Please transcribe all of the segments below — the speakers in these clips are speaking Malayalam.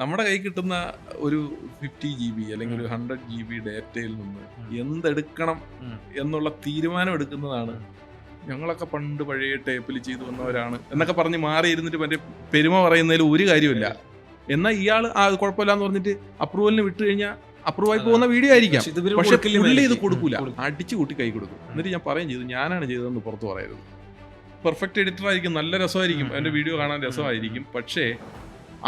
നമ്മുടെ കയ്യിൽ കിട്ടുന്ന ഒരു 50 GB അല്ലെങ്കിൽ ഒരു 100 GB ഡേറ്റയിൽ നിന്ന് എന്തെടുക്കണം എന്നുള്ള തീരുമാനം എടുക്കുന്നതാണ്. ഞങ്ങളൊക്കെ പണ്ട് പഴയ ടേപ്പിൽ ചെയ്തു വന്നവരാണ് എന്നൊക്കെ പറഞ്ഞ് മാറി ഇരുന്നിട്ട് മറ്റേ പെരുമ പറയുന്നതിൽ ഒരു കാര്യമില്ല. എന്നാൽ ഇയാൾ കുഴപ്പമില്ല എന്ന് പറഞ്ഞിട്ട് അപ്രൂവലിന് വിട്ടു കഴിഞ്ഞാൽ അപ്രൂവ് ആയി പോകുന്ന വീഡിയോ ആയിരിക്കാം. പക്ഷെ പുള്ളി ഇത് കൊടുക്കൂല, അടിച്ചു കൂട്ടി കൈ കൊടുക്കും. എന്നിട്ട് ഞാൻ പറയും ചെയ്തു, ഞാനാണ് ചെയ്തതെന്ന് പുറത്ത് പറയരുത്. പെർഫെക്റ്റ് എഡിറ്റർ ആയിരിക്കും, നല്ല രസമായിരിക്കും, എൻ്റെ വീഡിയോ കാണാൻ രസമായിരിക്കും. പക്ഷേ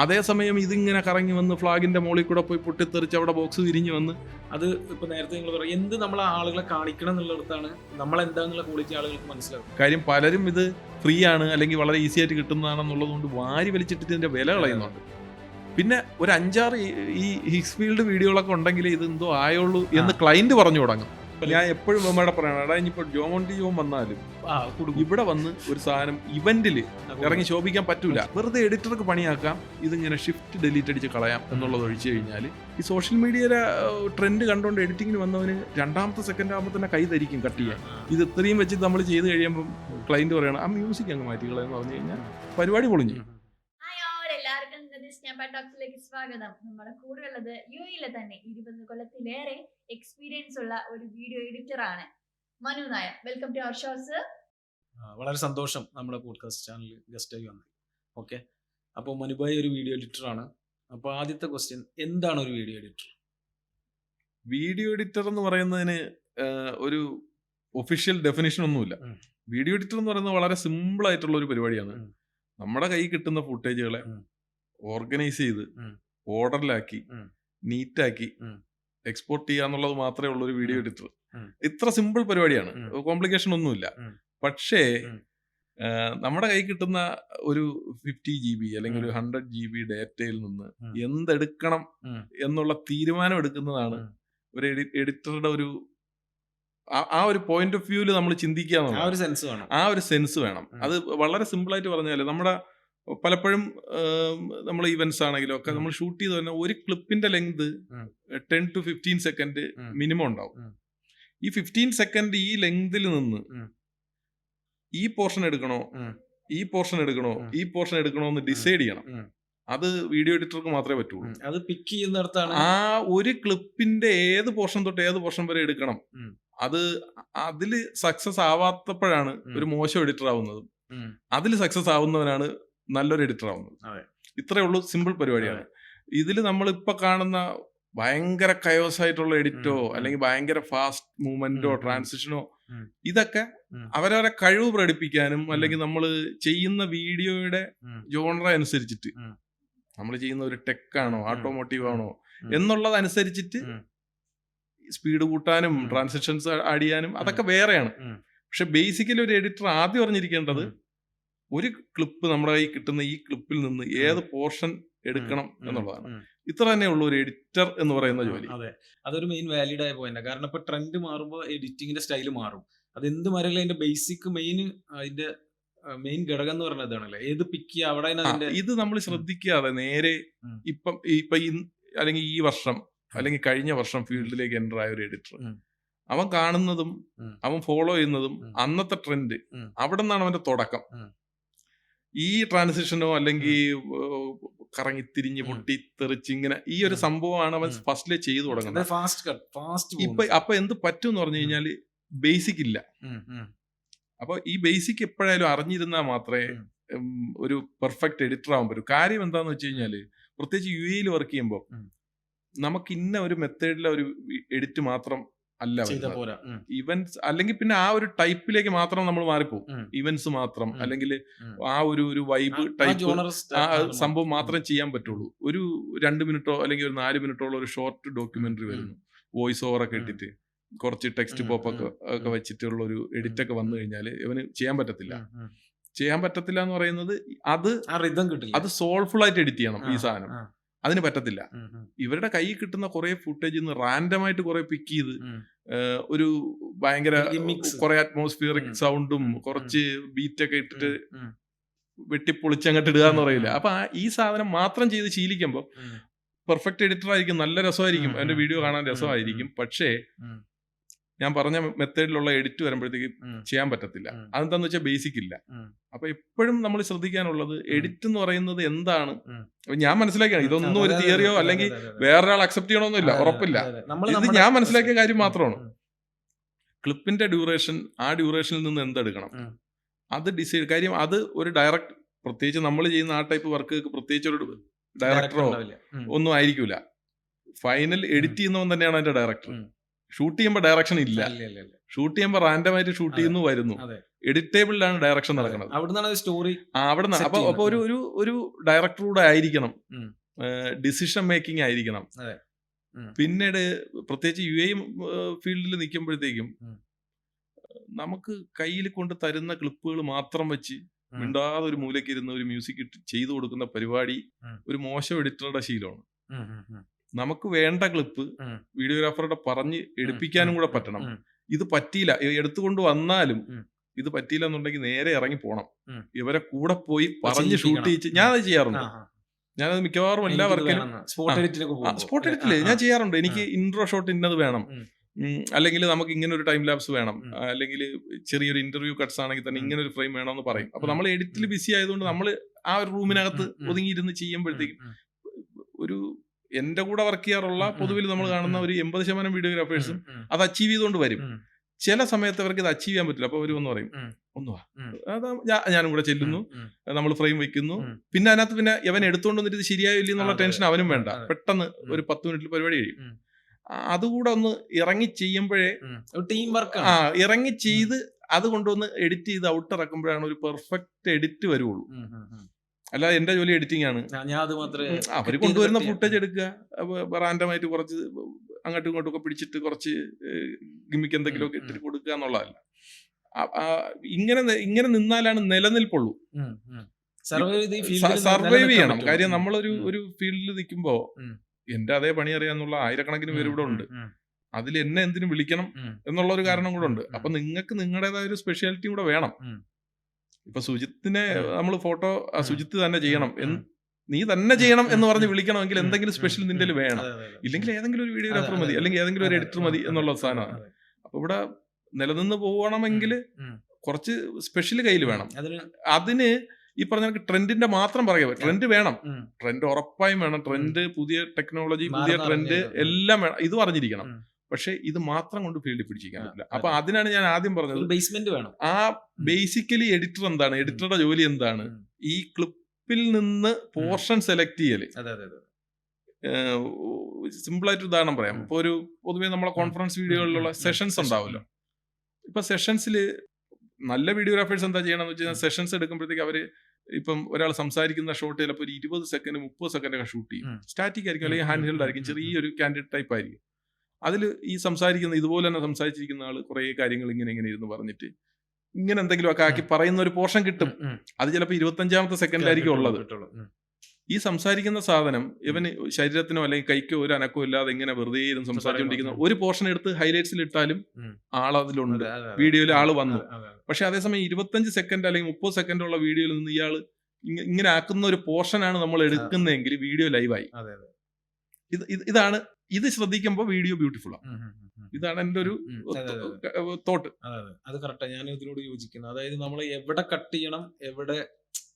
അതേസമയം ഇതിങ്ങനെ കറങ്ങി വന്ന് ഫ്ലാഗിന്റെ മുകളിൽ കൂടെ പോയി പൊട്ടിത്തെറിച്ച് അവിടെ ബോക്സ് തിരിഞ്ഞു വന്ന് അത് ഇപ്പൊ നേരത്തെ നിങ്ങൾ പറയും എന്ത് നമ്മൾ ആളുകളെ കാണിക്കണം എന്നുള്ളിടത്താണ് നമ്മൾ എന്താന്നുള്ള ക്വാളിറ്റി ആളുകൾക്ക് മനസ്സിലാവും. കാര്യം പലരും ഇത് ഫ്രീ ആണ് അല്ലെങ്കിൽ വളരെ ഈസി ആയിട്ട് കിട്ടുന്നതാണെന്നുള്ളത് കൊണ്ട് വാരി വലിച്ചിട്ട് ഇതിന്റെ വില കളയുന്നുണ്ട്. പിന്നെ ഒരു 5-6 ഈ ഹിക്സ്ഫീൽഡ് വീഡിയോകളൊക്കെ ഉണ്ടെങ്കിൽ ഇത് എന്തോ ആയുള്ളൂ എന്ന് ക്ലയന്റ് പറഞ്ഞു തുടങ്ങും. ഞാൻ എപ്പോഴും നമ്മുടെ പറയണം, എടാ ഇനിയിപ്പോൾ ജോമോണ്ടി ജോം വന്നാലും ഇവിടെ വന്ന് ഒരു സാധനം ഇവന്റിൽ ഇറങ്ങി ശോഭിക്കാൻ പറ്റൂല. വെറുതെ എഡിറ്റർക്ക് പണിയാക്കാം, ഇതിങ്ങനെ ഷിഫ്റ്റ് ഡിലീറ്റ് അടിച്ച് കളയാം എന്നുള്ളത് ഒഴിച്ചു കഴിഞ്ഞാൽ ഈ സോഷ്യൽ മീഡിയയിലെ ട്രെൻഡ് കണ്ടുകൊണ്ട് എഡിറ്റിങ്ങിന് വന്നവന് രണ്ടാമത്തെ സെക്കൻഡ് ആകുമ്പോൾ തന്നെ കൈ ധരിക്കും കട്ട് ചെയ്യാൻ. ഇത് ഇത്രയും വെച്ച് നമ്മൾ ചെയ്ത് കഴിയുമ്പോൾ ക്ലയന്റ് പറയണം ആ മ്യൂസിക് അങ്ങ് മാറ്റിക്കളയെന്ന് പറഞ്ഞു കഴിഞ്ഞാൽ പരിപാടി പൊളിഞ്ഞു. ടോക്സിലേക്ക് സ്വാഗതം. നമ്മുടെ കൂടെ ഉള്ളത് യുഎഇയിലെ തന്നെ 20 കൊല്ലത്തിലേറെ എക്സ്പീരിയൻസ് ഉള്ള ഒരു വീഡിയോ എഡിറ്റർ ആണ് Manu Nair. Welcome to our show sir. വളരെ സന്തോഷം നമ്മുടെ പോഡ്കാസ്റ്റ് ചാനലിൽ ഗസ്റ്റ് ആയി വന്നത്. ഓക്കെ, അപ്പോൾ മനുഭായി ഒരു വീഡിയോ എഡിറ്റർ ആണ്. അപ്പോൾ ആദ്യത്തെ ക്വസ്റ്റ്യൻ, എന്താണ് ഒരു വീഡിയോ എഡിറ്റർ? വീഡിയോ എഡിറ്റർ എന്ന് പറയുന്നതിന് ഒരു ഒഫീഷ്യൽ ഡെഫിനേഷൻ ഒന്നുമില്ല. വീഡിയോ എഡിറ്റർ എന്ന് പറയുന്നത് വളരെ സിമ്പിൾ ആയിട്ടുള്ള ഒരു പരിപാടിയാണ്. നമ്മുടെ കയ്യിൽ കിട്ടുന്ന ഫുട്ടേജുകളെ ഓർഗനൈസ് ചെയ്ത് ഓർഡറിലാക്കി നീറ്റാക്കി എക്സ്പോർട്ട് ചെയ്യുക എന്നുള്ളത് മാത്രമേ ഉള്ളൂ ഒരു വീഡിയോ എഡിറ്റർ. ഇത്ര സിമ്പിൾ പരിപാടിയാണ്, കോംപ്ലിക്കേഷൻ ഒന്നുമില്ല. പക്ഷേ നമ്മുടെ കയ്യിൽ കിട്ടുന്ന ഒരു 50 GB അല്ലെങ്കിൽ ഒരു 100 GB ഡേറ്റയിൽ നിന്ന് എന്തെടുക്കണം എന്നുള്ള തീരുമാനം എടുക്കുന്നതാണ് ഒരു എഡിറ്ററുടെ ഒരു ആ ഒരു പോയിന്റ് ഓഫ് വ്യൂവിൽ നമ്മൾ ചിന്തിക്കുക എന്നുള്ളത്. ആ ഒരു സെൻസ് വേണം. അത് വളരെ സിമ്പിളായിട്ട് പറഞ്ഞാൽ നമ്മുടെ പലപ്പോഴും നമ്മൾ ഇവന്റ്സ് ആണെങ്കിലും ഒക്കെ നമ്മൾ ഷൂട്ട് ചെയ്ത് തന്നെ ഒരു ക്ലിപ്പിന്റെ ലെങ്ത് 10 to 15 സെക്കൻഡ് മിനിമം ഉണ്ടാവും. ഈ 15 സെക്കൻഡ് ഈ ലെങ്തിൽ നിന്ന് ഈ പോർഷൻ എടുക്കണോ ഈ പോർഷൻ എടുക്കണോ എന്ന് ഡിസൈഡ് ചെയ്യണം. അത് വീഡിയോ എഡിറ്റർക്ക് മാത്രമേ പറ്റുള്ളൂ. അത് പിക്ക് ചെയ്യുന്നിടത്താണ് ആ ഒരു ക്ലിപ്പിന്റെ ഏത് പോർഷൻ തൊട്ട് ഏത് പോർഷൻ വരെ എടുക്കണം. അതില് സക്സസ് ആവാത്തപ്പോഴാണ് ഒരു മോശം എഡിറ്റർ ആവുന്നതും അതിൽ സക്സസ് ആവുന്നവനാണ് നല്ലൊരു എഡിറ്റർ ആവുന്നത്. ഇത്രയേ ഉള്ളൂ, സിമ്പിൾ പരിപാടിയാണ്. ഇതിൽ നമ്മളിപ്പോ കാണുന്ന ഭയങ്കര കയോസ് ആയിട്ടുള്ള എഡിറ്റോ അല്ലെങ്കിൽ ഭയങ്കര ഫാസ്റ്റ് മൂവ്മെന്റോ ട്രാൻസിഷനോ ഇതൊക്കെ അവരവരെ കഴിവ് പ്രകടിപ്പിക്കാനും അല്ലെങ്കിൽ നമ്മൾ ചെയ്യുന്ന വീഡിയോയുടെ ജോണർ അനുസരിച്ചിട്ട് നമ്മൾ ചെയ്യുന്ന ഒരു ടെക് ആണോ ഓട്ടോമോട്ടീവ് ആണോ എന്നുള്ളതനുസരിച്ചിട്ട് സ്പീഡ് കൂട്ടാനും ട്രാൻസിഷൻസ് ആഡ് ചെയ്യാനും അതൊക്കെ വേറെയാണ്. പക്ഷെ ബേസിക്കലി ഒരു എഡിറ്റർ ആദ്യം അറിഞ്ഞിരിക്കേണ്ടത് ഒരു ക്ലിപ്പ് നമ്മുടെ കയ്യിൽ കിട്ടുന്ന ഈ ക്ലിപ്പിൽ നിന്ന് ഏത് പോർഷൻ എടുക്കണം എന്നുള്ളതാണ്. ഇത്ര തന്നെ ഉള്ളൂ ഒരു എഡിറ്റർ എന്ന് പറയുന്ന ജോലി. അതെ, അതൊരു മെയിൻ വാലിഡ് ആയ പോയിന്റ്. കാരണം ഇപ്പൊ ട്രെൻഡ് മാറുമ്പോൾ എഡിറ്റിംഗിന്റെ സ്റ്റൈൽ മാറും. അതെന്ത് മാറിയാലും അതിന്റെ ബേസിക് അതിന്റെ മെയിൻ ഘടകം എന്ന് പറയുന്നതാണല്ലേ, ഏത് പിക്ക് ചെയ്യുക അവിടെ. ഇത് നമ്മൾ ശ്രദ്ധിക്കാതെ നേരെ ഇപ്പൊ അല്ലെങ്കിൽ ഈ വർഷം അല്ലെങ്കിൽ കഴിഞ്ഞ വർഷം ഫീൽഡിലേക്ക് എൻ്റർ ആയ ഒരു എഡിറ്റർ അവൻ കാണുന്നതും അവൻ ഫോളോ ചെയ്യുന്നതും അന്നത്തെ ട്രെൻഡ് അവിടെ നിന്നാണ് അവന്റെ തുടക്കം. ഈ ട്രാൻസിഷനോ അല്ലെങ്കിൽ കറങ്ങി തിരിഞ്ഞ് പൊട്ടി തെറിച്ച് ഇങ്ങനെ ഈ ഒരു സംഭവമാണ് അവൻ ഫസ്റ്റിലെ ചെയ്തു തുടങ്ങുന്നത്. അപ്പൊ എന്ത് പറ്റും എന്ന് പറഞ്ഞു കഴിഞ്ഞാല് ബേസിക് ഇല്ല. അപ്പൊ ഈ ബേസിക് എപ്പോഴായാലും അറിഞ്ഞിരുന്നാൽ മാത്രമേ ഒരു പെർഫെക്റ്റ് എഡിറ്റർ ആവാൻ പറ്റൂ. കാര്യം എന്താന്ന് വെച്ച് കഴിഞ്ഞാല് പ്രത്യേകിച്ച് യുഎഇയിൽ വർക്ക് ചെയ്യുമ്പോൾ നമുക്ക് ഇന്ന ഒരു മെത്തേഡിലെ ഒരു എഡിറ്റ് മാത്രം അല്ല ഇവന്റ്സ്, അല്ലെങ്കിൽ പിന്നെ ആ ഒരു ടൈപ്പിലേക്ക് മാത്രം നമ്മൾ മാറിപ്പോകും. ഇവന്റ്സ് മാത്രം അല്ലെങ്കിൽ ആ ഒരു വൈബ് ടൈപ്പ് ആ സംഭവം മാത്രം ചെയ്യാൻ പറ്റുള്ളൂ. ഒരു 2 മിനിറ്റോ അല്ലെങ്കിൽ ഒരു 4 മിനിറ്റോളം ഒരു ഷോർട്ട് ഡോക്യുമെന്ററി വരുന്നു, വോയിസ് ഓവർ ഒക്കെ ഇട്ടിട്ട് കുറച്ച് ടെക്സ്റ്റ് പോപ്പ് ഒക്കെ വെച്ചിട്ടുള്ള ഒരു എഡിറ്റ് ഒക്കെ വന്നു കഴിഞ്ഞാൽ ഇവന് ചെയ്യാൻ പറ്റത്തില്ല എന്ന് പറയുന്നത് അത് സോൾഫുൾ ആയിട്ട് എഡിറ്റ് ചെയ്യണം. ഈ സാധനം അതിന് പറ്റത്തില്ല. ഇവരുടെ കയ്യിൽ കിട്ടുന്ന കുറെ ഫുട്ടേജ് റാൻഡമായിട്ട് കുറെ പിക്ക് ചെയ്ത് ഒരു ഭയങ്കര കുറെ അറ്റ്മോസ്ഫിയറിക് സൗണ്ടും കുറച്ച് ബീറ്റൊക്കെ ഇട്ടിട്ട് വെട്ടിപ്പൊളിച്ചങ്ങോട്ട് ഇടുക എന്ന് പറയില്ല. അപ്പൊ ഈ സാധനം മാത്രം ചെയ്ത് ശീലിക്കുമ്പോൾ പെർഫെക്റ്റ് എഡിറ്റർ ആയിരിക്കും, നല്ല രസമായിരിക്കും, അതിന്റെ വീഡിയോ കാണാൻ രസമായിരിക്കും. പക്ഷേ ഞാൻ പറഞ്ഞ മെത്തേഡിലുള്ള എഡിറ്റ് വരുമ്പോഴത്തേക്ക് ചെയ്യാൻ പറ്റത്തില്ല. അതെന്താന്ന് വെച്ചാൽ ബേസിക് ഇല്ല. അപ്പൊ എപ്പോഴും നമ്മൾ ശ്രദ്ധിക്കാനുള്ളത് എഡിറ്റ് എന്ന് പറയുന്നത് എന്താണ്. ഞാൻ മനസ്സിലാക്കിയാണ് ഇതൊന്നും ഒരു തിയറിയോ അല്ലെങ്കിൽ വേറൊരാൾ അക്സെപ്റ്റ് ചെയ്യണമെന്നില്ല, ഉറപ്പില്ല. ഇത് ഞാൻ മനസ്സിലാക്കിയ കാര്യം മാത്രമാണ്. ക്ലിപ്പിന്റെ ഡ്യൂറേഷൻ, ആ ഡ്യൂറേഷനിൽ നിന്ന് എന്തെടുക്കണം അത് ഡിസൈഡ് കാര്യം. അത് ഒരു ഡയറക്ട്, പ്രത്യേകിച്ച് നമ്മൾ ചെയ്യുന്ന ആ ടൈപ്പ് വർക്ക് പ്രത്യേകിച്ച് ഒരു ഡയറക്ടറോ ഒന്നും ആയിരിക്കില്ല. ഫൈനൽ എഡിറ്റ് ചെയ്യുന്നവൻ തന്നെയാണ് അതിന്റെ ഡയറക്ടർ. ഷൂട്ട് ചെയ്യുമ്പോൾ ഡയറക്ഷൻ ഇല്ല. ഷൂട്ട് ചെയ്യുമ്പോൾ റാൻഡമായിട്ട് ഷൂട്ട് ചെയ്യുന്നു, വരുന്നു. എഡിറ്റേബിളിലാണ് ഡയറക്ഷൻ നടക്കുന്നത്. അവിടുന്ന് അപ്പൊ ഒരു ഡയറക്ടറൂടെ ആയിരിക്കണം, ഡിസിഷൻ മേക്കിംഗ് ആയിരിക്കണം. പിന്നീട് പ്രത്യേകിച്ച് UA ഫീൽഡിൽ നിൽക്കുമ്പോഴത്തേക്കും നമുക്ക് കയ്യിൽ കൊണ്ട് തരുന്ന ക്ലിപ്പുകൾ മാത്രം വെച്ച് മിണ്ടാതെ ഒരു മൂലയ്ക്ക് ഇരുന്ന് ഒരു മ്യൂസിക് ചെയ്തു കൊടുക്കുന്ന പരിപാടി ഒരു മോശം എഡിറ്ററുടെ ശീലമാണ്. നമുക്ക് വേണ്ട ക്ലിപ്പ് വീഡിയോഗ്രാഫറുടെ പറഞ്ഞ് എടുപ്പിക്കാനും കൂടെ പറ്റണം. ഇത് പറ്റിയില്ല, എടുത്തുകൊണ്ട് വന്നാലും ഇത് പറ്റിയില്ല എന്നുണ്ടെങ്കിൽ നേരെ ഇറങ്ങി പോണം, ഇവരെ കൂടെ പോയി പറഞ്ഞ് ഷൂട്ട് ചെയ്യിച്ച്. ഞാനത് ചെയ്യാറുണ്ട്. ഞാനത് മിക്കവാറും എല്ലാ വർക്കിലും സ്പോട്ട് എഡിറ്റില് ഞാൻ ചെയ്യാറുണ്ട്. എനിക്ക് ഇൻട്രോ ഷോട്ട് ഇന്നത് വേണം, അല്ലെങ്കിൽ നമുക്ക് ഇങ്ങനെ ഒരു ടൈം ലാപ്സ് വേണം, അല്ലെങ്കിൽ ചെറിയൊരു ഇന്റർവ്യൂ കട്ട്സ് ആണെങ്കിൽ തന്നെ ഇങ്ങനെ ഒരു ഫ്രെയിം വേണമെന്ന് പറയും. അപ്പൊ നമ്മൾ എഡിറ്റിൽ ബിസി ആയതുകൊണ്ട് നമ്മൾ ആ ഒരു റൂമിനകത്ത് ഒതുങ്ങിയിരുന്ന് ചെയ്യുമ്പോഴത്തേക്കും ഒരു എന്റെ കൂടെ വർക്ക് ചെയ്യാറുള്ള പൊതുവിൽ നമ്മൾ കാണുന്ന ഒരു 80% വീഡിയോഗ്രാഫേഴ്സും അത് അച്ചീവ് ചെയ്തുകൊണ്ട് വരും. ചില സമയത്ത് അവർക്ക് ഇത് അച്ചീവ് ചെയ്യാൻ പറ്റില്ല. അപ്പൊ അവർ ഒന്ന് പറയും, ഒന്നുവാ ഞാനും കൂടെ ചെല്ലുന്നു, നമ്മൾ ഫ്രെയിം വെക്കുന്നു. പിന്നെ അതിനകത്ത് പിന്നെ ഇവൻ എടുത്തുകൊണ്ട് വന്നിട്ട് ഇത് ശരിയായില്ല എന്നുള്ള ടെൻഷൻ അവനും വേണ്ട. പെട്ടെന്ന് ഒരു 10 മിനിറ്റിൽ പരിപാടി കഴിയും. അതുകൂടെ ഒന്ന് ഇറങ്ങി ചെയ്യുമ്പോഴേ ടീം വർക്ക് ഇറങ്ങി ചെയ്ത് അത് കൊണ്ടുവന്ന് എഡിറ്റ് ചെയ്ത് ഔട്ട് ഇറക്കുമ്പോഴാണ് ഒരു പെർഫെക്റ്റ് എഡിറ്റ് വരുള്ളൂ. അല്ല എന്റെ ജോലി എഡിറ്റിംഗ് ആണ്. അവര് കൊണ്ടുവരുന്ന ഫുട്ടേജ് എടുക്കുക, റാൻഡമായിട്ട് കുറച്ച് അങ്ങോട്ടും ഇങ്ങോട്ടും ഒക്കെ പിടിച്ചിട്ട് കുറച്ച് ഗിമ്മിക്ക് എന്തെങ്കിലുമൊക്കെ ഇട്ടിട്ട് കൊടുക്കുക എന്നുള്ളതല്ല. ഇങ്ങനെ നിന്നാലാണ് നിലനിൽപ്പുള്ളൂ. സർവൈവ് ചെയ്യണം. കാര്യം നമ്മളൊരു ഫീൽഡിൽ നിൽക്കുമ്പോ എന്റെ അതേ പണി അറിയാന്നുള്ള ആയിരക്കണക്കിന് പേര് ഇവിടെ ഉണ്ട്. അതിൽ എന്നെ എന്തിനു വിളിക്കണം എന്നുള്ള ഒരു കാരണം കൂടെ ഉണ്ട്. അപ്പൊ നിങ്ങൾക്ക് നിങ്ങളുടേതായ ഒരു സ്പെഷ്യാലിറ്റി കൂടെ വേണം. ഇപ്പൊ സുജിത്തിനെ നമ്മൾ ഫോട്ടോ സുജിത്ത് തന്നെ ചെയ്യണം, നീ തന്നെ ചെയ്യണം എന്ന് പറഞ്ഞ് വിളിക്കണമെങ്കിൽ എന്തെങ്കിലും സ്പെഷ്യൽ നിന്റെ വേണം. ഇല്ലെങ്കിൽ ഏതെങ്കിലും ഒരു വീഡിയോഗ്രാഫർ മതി, അല്ലെങ്കിൽ ഏതെങ്കിലും ഒരു എഡിറ്റർ മതി എന്നുള്ള സാധനമാണ്. അപ്പൊ ഇവിടെ നിലനിന്ന് പോകണമെങ്കിൽ കുറച്ച് സ്പെഷ്യൽ കയ്യിൽ വേണം. അതിന് ഈ പറഞ്ഞ ട്രെൻഡിന്റെ മാത്രം പറയുക, ട്രെൻഡ് വേണം, ട്രെൻഡ് ഉറപ്പായും വേണം. ട്രെൻഡ്, പുതിയ ടെക്നോളജി, പുതിയ ട്രെൻഡ് എല്ലാം വേണം, ഇത് അറിഞ്ഞിരിക്കണം. പക്ഷെ ഇത് മാത്രം കൊണ്ട് ഫീൽഡിൽ പിടിച്ചിരിക്കാൻ പറ്റില്ല. അപ്പൊ അതിനാണ് ഞാൻ ആദ്യം പറഞ്ഞത്, ബേസ്മെന്റ് വേണം. ആ ബേസിക്കലി എഡിറ്റർ എന്താണ്, എഡിറ്ററുടെ ജോലി എന്താണ്, ഈ ക്ലിപ്പിൽ നിന്ന് പോർഷൻ സെലക്ട് ചെയ്യല്. സിമ്പിൾ ആയിട്ട് ഉദാഹരണം പറയാം. ഇപ്പൊ ഒരു പൊതുവെ നമ്മളെ കോൺഫറൻസ് വീഡിയോകളിലുള്ള സെഷൻസ് ഉണ്ടാവുമല്ലോ. ഇപ്പൊ സെഷൻസിൽ നല്ല വീഡിയോഗ്രാഫേഴ്സ് എന്താ ചെയ്യണമെന്ന് വെച്ച് കഴിഞ്ഞാൽ, സെഷൻസ് എടുക്കുമ്പോഴത്തേക്ക് അവര് ഇപ്പം ഒരാൾ സംസാരിക്കുന്ന ഷോട്ട് ചിലപ്പോൾ ഒരു 20 സെക്കൻഡ് 30 സെക്കൻഡ് ഒക്കെ ഷൂട്ട് ചെയ്യും. സ്റ്റാറ്റിക് ആയിരിക്കും, അല്ലെങ്കിൽ ഹാൻഡ് ഹെൽഡ് ആയിരിക്കും, ചെറിയൊരു ക്യാൻഡിഡ് ടൈപ്പ് ആയിരിക്കും. അതിൽ ഈ സംസാരിക്കുന്ന ഇതുപോലെ തന്നെ സംസാരിച്ചിരിക്കുന്ന ആൾ കുറേ കാര്യങ്ങൾ ഇങ്ങനെ ഇരുന്ന് പറഞ്ഞിട്ട് ഇങ്ങനെ എന്തെങ്കിലും ഒക്കെ ആക്കി പറയുന്ന ഒരു പോർഷൻ കിട്ടും. അത് ചിലപ്പോൾ 25ാമത്തെ സെക്കൻഡിലായിരിക്കും ഉള്ളത്. ഈ സംസാരിക്കുന്ന സാധനം ഇവന് ശരീരത്തിനോ അല്ലെങ്കിൽ കൈക്കോ ഒരു അനക്കോ ഇല്ലാതെ ഇങ്ങനെ വെറുതെ ഇരുന്ന് സംസാരിച്ചുകൊണ്ടിരിക്കുന്ന ഒരു പോർഷൻ എടുത്ത് ഹൈലൈറ്റ്സിൽ ഇട്ടാലും ആളതിലുണ്ട്, വീഡിയോയിൽ ആള് വന്നു. പക്ഷെ അതേസമയം 25 സെക്കൻഡ് അല്ലെങ്കിൽ 30 സെക്കൻഡ് ഉള്ള വീഡിയോയിൽ നിന്ന് ഇയാൾ ഇങ്ങനെ ആക്കുന്ന ഒരു പോർഷനാണ് നമ്മൾ എടുക്കുന്നതെങ്കിൽ വീഡിയോ ലൈവായി. ഇതാണ്, ഇത് ശ്രദ്ധിക്കുമ്പോൾ വീഡിയോ ബ്യൂട്ടിഫുൾ ആണ്. ഇതാണ് എൻ്റെ ഒരു തോട്ട്. അത് കറക്റ്റാണ്, ഞാൻ ഇതിനോട് യോജിക്കുന്നു. അതായത് നമ്മൾ എവിടെ കട്ട് ചെയ്യണം, എവിടെ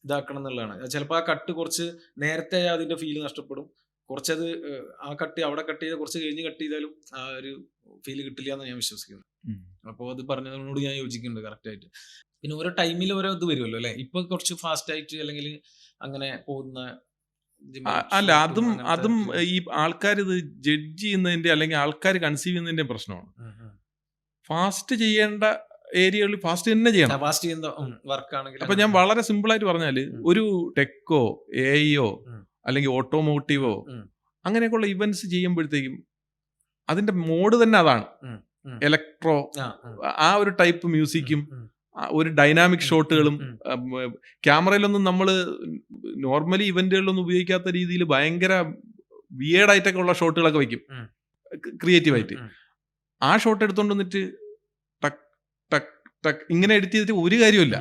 ഇതാക്കണം എന്നുള്ളതാണ്. ചിലപ്പോൾ ആ കട്ട് കുറച്ച് നേരത്തെ അതിന്റെ ഫീല് നഷ്ടപ്പെടും, കുറച്ചത് ആ കട്ട് അവിടെ കട്ട് ചെയ്ത് കുറച്ച് കഴിഞ്ഞ് കട്ട് ചെയ്താലും ആ ഒരു ഫീല് കിട്ടില്ല എന്ന് ഞാൻ വിശ്വസിക്കുന്നു. അപ്പോൾ അത് പറഞ്ഞതിനോട് ഞാൻ യോജിക്കുന്നുണ്ട് കറക്റ്റായിട്ട്. പിന്നെ ഓരോ ടൈമിൽ ഓരോ ഇത് വരുമല്ലോ അല്ലെ. ഇപ്പൊ കുറച്ച് ഫാസ്റ്റ് ആയിട്ട് അല്ലെങ്കിൽ അങ്ങനെ പോകുന്ന അല്ല, അതും ഈ ആൾക്കാർ ഇത് ജഡ്ജ് ചെയ്യുന്നതിന്റെ അല്ലെങ്കിൽ ആൾക്കാർ കൺസീവ് ചെയ്യുന്നതിന്റെ പ്രശ്നമാണ്. ഫാസ്റ്റ് ചെയ്യേണ്ട ഏരിയകളിൽ ഫാസ്റ്റ് തന്നെ ചെയ്യണം. അപ്പൊ ഞാൻ വളരെ സിമ്പിൾ ആയിട്ട് പറഞ്ഞാല്, ഒരു ടെക്കോ എഐയോ അല്ലെങ്കിൽ ഓട്ടോമോട്ടീവോ അങ്ങനെയൊക്കെയുള്ള ഇവന്റ്സ് ചെയ്യുമ്പോഴത്തേക്കും അതിന്റെ മോഡ് തന്നെ അതാണ്. ഇലക്ട്രോ, ആ ഒരു ടൈപ്പ് മ്യൂസിക്കും ഒരു ഡൈനാമിക് ഷോട്ടുകളും ക്യാമറയിലൊന്നും നമ്മൾ നോർമലി ഇവന്റുകളിലൊന്നും ഉപയോഗിക്കാത്ത രീതിയിൽ ഭയങ്കര വിയേർഡായിട്ടൊക്കെ ഉള്ള ഷോട്ടുകളൊക്കെ വയ്ക്കും ക്രിയേറ്റീവായിട്ട്. ആ ഷോട്ട് എടുത്തോണ്ട് വന്നിട്ട് ടക്ക് ടക്ക് ടക്ക് ഇങ്ങനെ എഡിറ്റ് ചെയ്തിട്ട് ഒരു കാര്യമില്ല.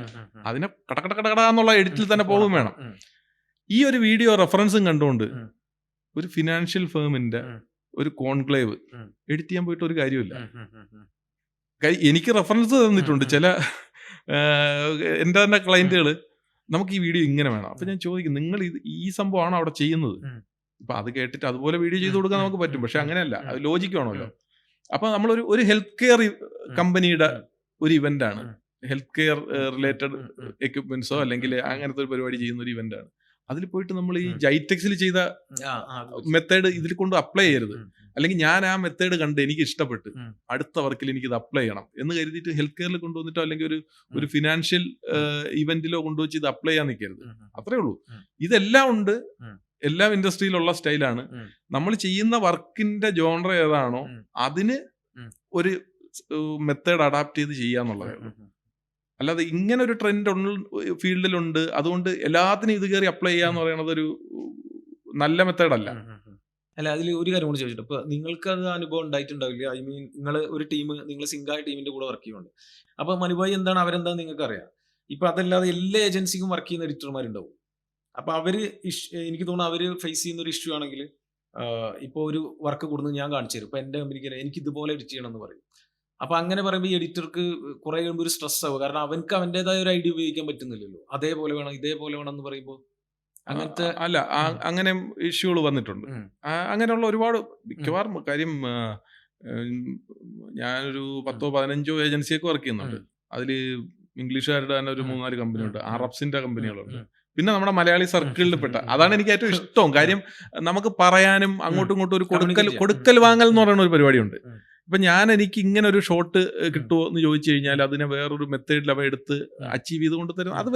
അതിനെ കടകടകടകട എഡിറ്റിൽ തന്നെ പോകും വേണം. ഈ ഒരു വീഡിയോ റെഫറൻസും കണ്ടുകൊണ്ട് ഒരു ഫിനാൻഷ്യൽ ഫേമിന്റെ ഒരു കോൺക്ലേവ് എഡിറ്റ് ചെയ്യാൻ പോയിട്ട് ഒരു കാര്യമില്ല. എനിക്ക് റെഫറൻസ് തന്നിട്ടുണ്ട് ചില എൻ്റെ തന്നെ ക്ലയന്റുകൾ, നമുക്ക് ഈ വീഡിയോ ഇങ്ങനെ വേണം. അപ്പൊ ഞാൻ ചോദിക്കും, നിങ്ങൾ ഈ സംഭവമാണോ അവിടെ ചെയ്യുന്നത്? അപ്പൊ അത് കേട്ടിട്ട് അതുപോലെ വീഡിയോ ചെയ്ത് കൊടുക്കാൻ നമുക്ക് പറ്റും, പക്ഷെ അങ്ങനെയല്ല, അത് ലോജിക്ക് വേണമല്ലോ. അപ്പൊ നമ്മളൊരു ഒരു ഹെൽത്ത് കെയർ കമ്പനിയുടെ ഒരു ഇവന്റ് ആണ്, ഹെൽത്ത് കെയർ റിലേറ്റഡ് എക്യുപ്മെന്റ്സോ അല്ലെങ്കിൽ അങ്ങനത്തെ ഒരു പരിപാടി ചെയ്യുന്ന ഒരു ഇവന്റ് ആണ്. അതിൽ പോയിട്ട് നമ്മൾ ഈ ജൈറ്റെക്സിൽ ചെയ്ത മെത്തേഡ് ഇതിൽ കൊണ്ട് അപ്ലൈ ചെയ്യരുത്. അല്ലെങ്കിൽ ഞാൻ ആ മെത്തേഡ് കണ്ട് എനിക്ക് ഇഷ്ടപ്പെട്ട് അടുത്ത വർക്കിൽ എനിക്ക് ഇത് അപ്ലൈ ചെയ്യണം എന്ന് കരുതിയിട്ട് ഹെൽത്ത് കെയറിൽ കൊണ്ടുവന്നിട്ടോ അല്ലെങ്കിൽ ഒരു ഫിനാൻഷ്യൽ ഇവന്റിലോ കൊണ്ടുവച്ച് ഇത് അപ്ലൈ ചെയ്യാൻ നിൽക്കരുത്. അത്രേ ഉള്ളൂ. ഇതെല്ലാം ഉണ്ട്, എല്ലാം ഇൻഡസ്ട്രിയിലുള്ള സ്റ്റൈലാണ്. നമ്മൾ ചെയ്യുന്ന വർക്കിന്റെ ജോണർ ഏതാണോ അതിന് ഒരു മെത്തേഡ് അഡാപ്റ്റ് ചെയ്ത് ചെയ്യാന്നുള്ളതേ ഉള്ളൂ. അല്ലാതെ ഇങ്ങനെ ഒരു ട്രെൻഡ് ഫീൽഡിലുണ്ട് അതുകൊണ്ട് എല്ലാത്തിനും ഇത് കയറി അപ്ലൈ ചെയ്യാന്ന് പറയുന്നത് ഒരു നല്ല മെത്തേഡല്ല. അല്ല, അതിൽ ഒരു കാര്യം കൂടി ചോദിച്ചിട്ട്, ഇപ്പൊ നിങ്ങൾക്ക് അത് അനുഭവം ഉണ്ടായിട്ടുണ്ടാവില്ല. ഐ മീൻ, നിങ്ങൾ ഒരു ടീം, നിങ്ങൾ സിംഗായ ടീമിന്റെ കൂടെ വർക്ക് ചെയ്യുന്നുണ്ട്. അപ്പൊ മനുഭായി എന്താണ്, അവരെന്താന്ന് നിങ്ങൾക്ക് അറിയാം. ഇപ്പൊ അതല്ലാതെ എല്ലാ ഏജൻസിക്കും വർക്ക് ചെയ്യുന്ന എഡിറ്റർമാരുണ്ടാവും. അപ്പൊ അവര് എനിക്ക് തോന്നുന്നു അവര് ഫേസ് ചെയ്യുന്ന ഒരു ഇഷ്യൂ ആണെങ്കിൽ, ഇപ്പോൾ ഒരു വർക്ക് കൊടുന്ന് ഞാൻ കാണിച്ചു തരും. ഇപ്പൊ എന്റെ കമ്പനിക്ക് എനിക്ക് ഇതുപോലെ എഡിറ്റ് ചെയ്യണം എന്ന് പറയും. അപ്പൊ അങ്ങനെ പറയുമ്പോൾ ഈ എഡിറ്റർക്ക് കുറെ കഴിയുമ്പോൾ ഒരു സ്ട്രെസ് ആവും. കാരണം അവൻക്ക് അവൻ്റെതായ ഒരു ഐഡിയ ഉപയോഗിക്കാൻ പറ്റുന്നില്ലല്ലോ. അതേപോലെ വേണം, ഇതേപോലെ വേണം എന്ന് പറയുമ്പോൾ അങ്ങനത്തെ അല്ല, അങ്ങനെ ഇഷ്യൂകൾ വന്നിട്ടുണ്ട്. അങ്ങനെയുള്ള ഒരുപാട്, മിക്കവാറും കാര്യം ഞാനൊരു 10-15 ഏജൻസിയൊക്കെ വർക്ക് ചെയ്യുന്നുണ്ട്. അതിൽ ഇംഗ്ലീഷുകാരുടെ തന്നെ ഒരു 3-4 കമ്പനിയുണ്ട്, അറബ്സിന്റെ കമ്പനികളുണ്ട്, പിന്നെ നമ്മുടെ മലയാളി സർക്കിളിൽ പെട്ട. അതാണ് എനിക്ക് ഏറ്റവും ഇഷ്ടം. കാര്യം നമുക്ക് പറയാനും അങ്ങോട്ടും ഇങ്ങോട്ടും ഒരു കൊടുക്കൽ വാങ്ങൽ എന്ന് പറയുന്ന ഒരു പരിപാടിയുണ്ട്. ഇപ്പൊ എനിക്ക് ഇങ്ങനെ ഒരു ഷോട്ട് കിട്ടുമോ എന്ന് ചോദിച്ചു കഴിഞ്ഞാൽ അതിനെ വേറൊരു മെത്തേഡിൽ അവ എടുത്ത് അച്ചീവ് ചെയ്ത് കൊണ്ട് തരും. അത്